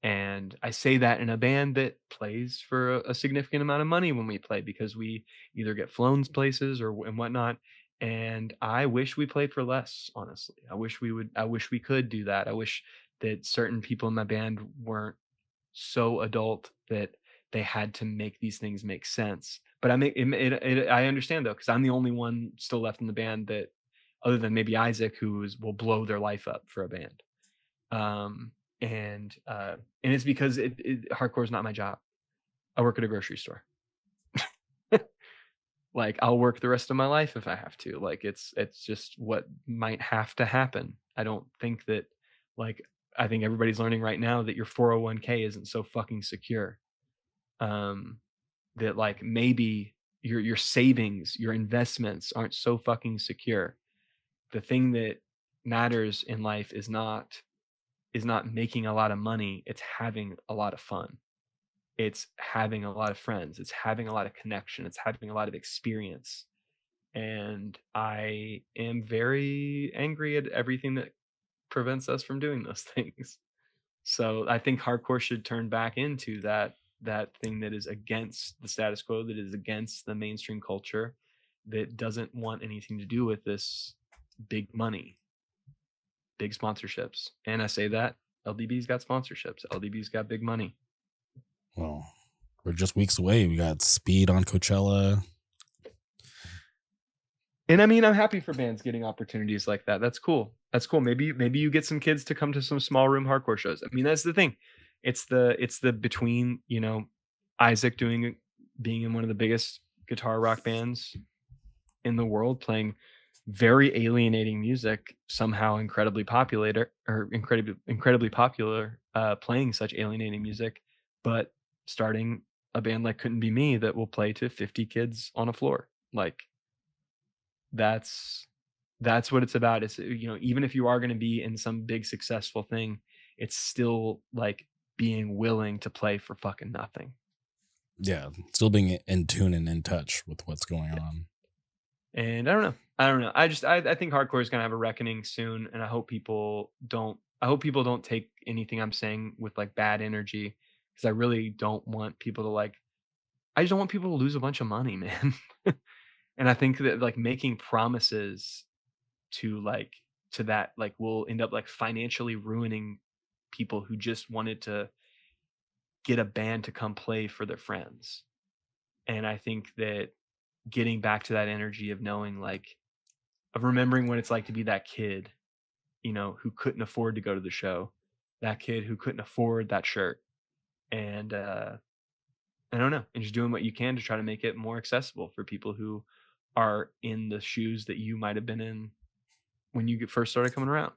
And I say that in a band that plays for a significant amount of money when we play, because we either get flown places or and whatnot. And I wish we played for less, honestly. I wish we could do that. I wish that certain people in my band weren't so adult that they had to make these things make sense. But I understand though, because I'm the only one still left in the band that, other than maybe Isaac, will blow their life up for a band. And it's because hardcore is not my job. I work at a grocery store. Like I'll work the rest of my life if I have to. Like it's just what might have to happen. I don't think that, like, I think everybody's learning right now that your 401k isn't so fucking secure. That like maybe your savings, your investments aren't so fucking secure. The thing that matters in life is not making a lot of money, it's having a lot of fun. It's having a lot of friends, it's having a lot of connection, it's having a lot of experience. And I am very angry at everything that prevents us from doing those things. So I think hardcore should turn back into that thing that is against the status quo, that is against the mainstream culture, that doesn't want anything to do with this big money, big sponsorships. And I say that LDB's got sponsorships. LDB's got big money. Well, we're just weeks away. We got Speed on Coachella. And I mean, I'm happy for bands getting opportunities like that. That's cool. That's cool. Maybe you get some kids to come to some small room hardcore shows. I mean, that's the thing. It's the between, Isaac being in one of the biggest guitar rock bands in the world, playing very alienating music, somehow incredibly popular, playing such alienating music, but starting a band like Couldn't Be Me that will play to 50 kids on a floor. Like that's what it's about. It's, even if you are going to be in some big successful thing, it's still like being willing to play for fucking nothing. Yeah, still being in tune and in touch with what's going on. And I don't know. I think hardcore is gonna have a reckoning soon, and I hope people don't take anything I'm saying with like bad energy, because I really don't want people to I just don't want people to lose a bunch of money, man. And I think that like making promises to that will end up like financially ruining people who just wanted to get a band to come play for their friends. And I think that getting back to that energy of knowing of remembering what it's like to be that kid, who couldn't afford to go to the show, that kid who couldn't afford that shirt. And I don't know, and just doing what you can to try to make it more accessible for people who are in the shoes that you might have been in when you first started coming around.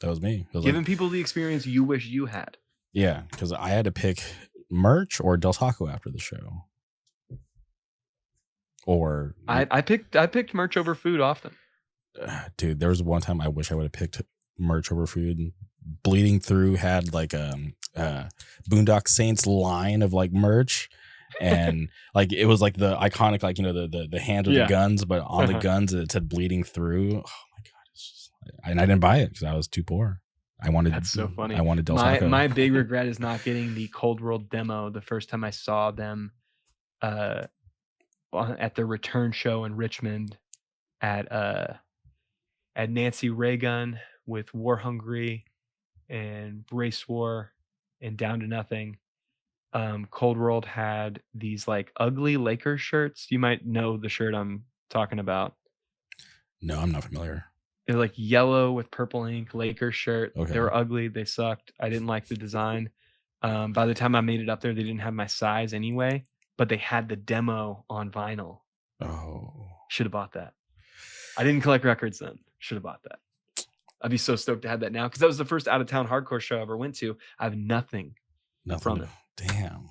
That was me. It was Giving people the experience you wish you had. yeah, because I had to pick merch or Del Taco after the show. Or I picked merch over food often. Dude, there was one time I wish I would have picked merch over food. Bleeding Through had like Boondock Saints line of like merch, and like it was like the iconic, like, you know, the hand with the guns, but on the guns it said Bleeding Through. Oh my god, it's just, and I didn't buy it because I was too poor. That's so funny. I wanted Del Taco. My big regret is not getting the Cold World demo the first time I saw them at the return show in Richmond at Nancy Reagan with War Hungry and Race War and Down to Nothing. Cold World had these like ugly Lakers shirts. You might know the shirt I'm talking about. No, I'm not familiar. They're like yellow with purple ink Lakers shirt. Okay. They were ugly. They sucked. I didn't like the design. By the time I made it up there, they didn't have my size anyway, but they had the demo on vinyl. Oh. Should have bought that. I didn't collect records then. Should have bought that. I'd be so stoked to have that now because that was the first out-of-town hardcore show I ever went to. I have nothing from it. Damn.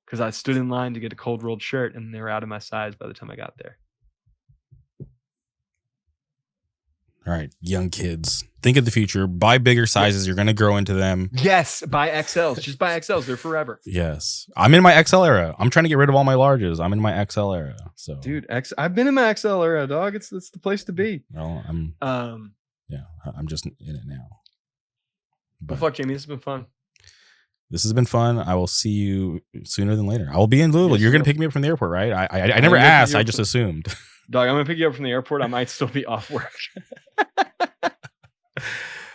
Because I stood in line to get a Cold World shirt and they were out of my size by the time I got there. All right, young kids, think of the future. Buy bigger sizes. You're going to grow into them. Yes, buy XLs. Just buy XLs. They're forever. Yes. I'm in my XL era. I'm trying to get rid of all my larges. I'm in my XL era. So, dude, I've been in my XL era, dog. It's the place to be. Well, I'm just in it now. But fuck, Jamie, this has been fun. This has been fun. I will see you sooner than later. I will be in Louisville. You're going to pick me up from the airport, right? I never asked. I just assumed. Dog, I'm going to pick you up from the airport. I might still be off work.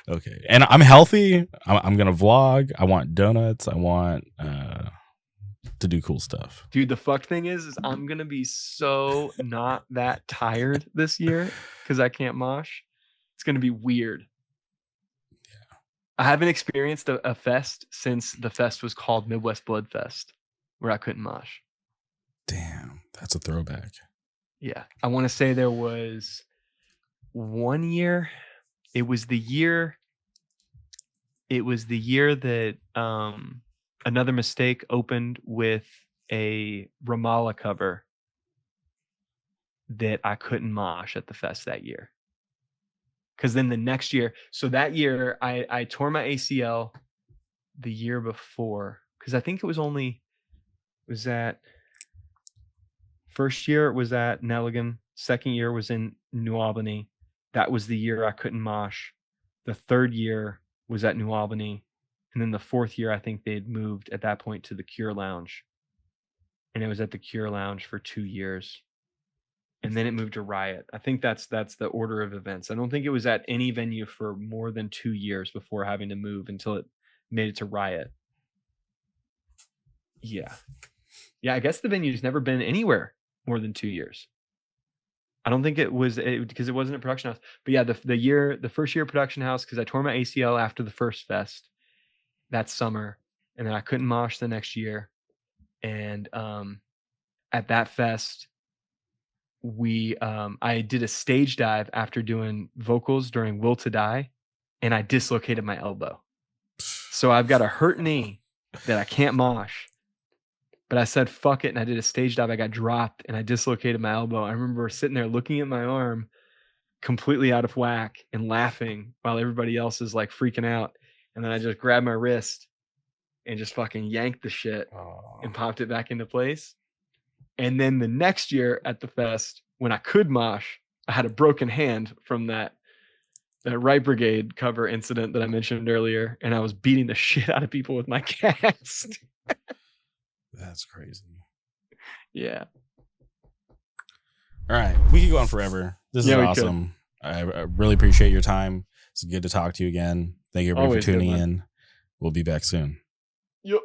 Okay. And I'm healthy. I'm going to vlog. I want donuts. I want to do cool stuff. Dude, the fucked thing is I'm going to be so not that tired this year because I can't mosh. It's going to be weird. Yeah. I haven't experienced a fest since the fest was called Midwest Blood Fest where I couldn't mosh. Damn. That's a throwback. Yeah. I want to say there was 1 year. It was the year that Another Mistake opened with a Ramallah cover that I couldn't mosh at the fest that year. Because then the next year, so that year I tore my ACL the year before. Because I think first year it was at Nelligan. Second year was in New Albany. That was the year I couldn't mosh. The third year was at New Albany. And then the fourth year, I think they'd moved at that point to the Cure Lounge. And it was at the Cure Lounge for 2 years. And then it moved to Riot. I think that's the order of events. I don't think it was at any venue for more than 2 years before having to move until it made it to Riot. Yeah. Yeah, I guess the venue's never been anywhere more than 2 years. I don't think it was because it wasn't a production house. But yeah, the first year production house, because I tore my ACL after the first fest that summer, and then I couldn't mosh the next year. And at that fest, I did a stage dive after doing vocals during Will to Die, and I dislocated my elbow. So I've got a hurt knee that I can't mosh. But I said, fuck it. And I did a stage dive. I got dropped and I dislocated my elbow. I remember sitting there looking at my arm completely out of whack and laughing while everybody else is like freaking out. And then I just grabbed my wrist and just fucking yanked the shit and popped it back into place. And then the next year at the fest, when I could mosh, I had a broken hand from that Right Brigade cover incident that I mentioned earlier. And I was beating the shit out of people with my cast. That's crazy. Yeah. All right. We could go on forever. This is awesome. I really appreciate your time. It's good to talk to you again. Thank you everybody for tuning in. We'll be back soon. Yep.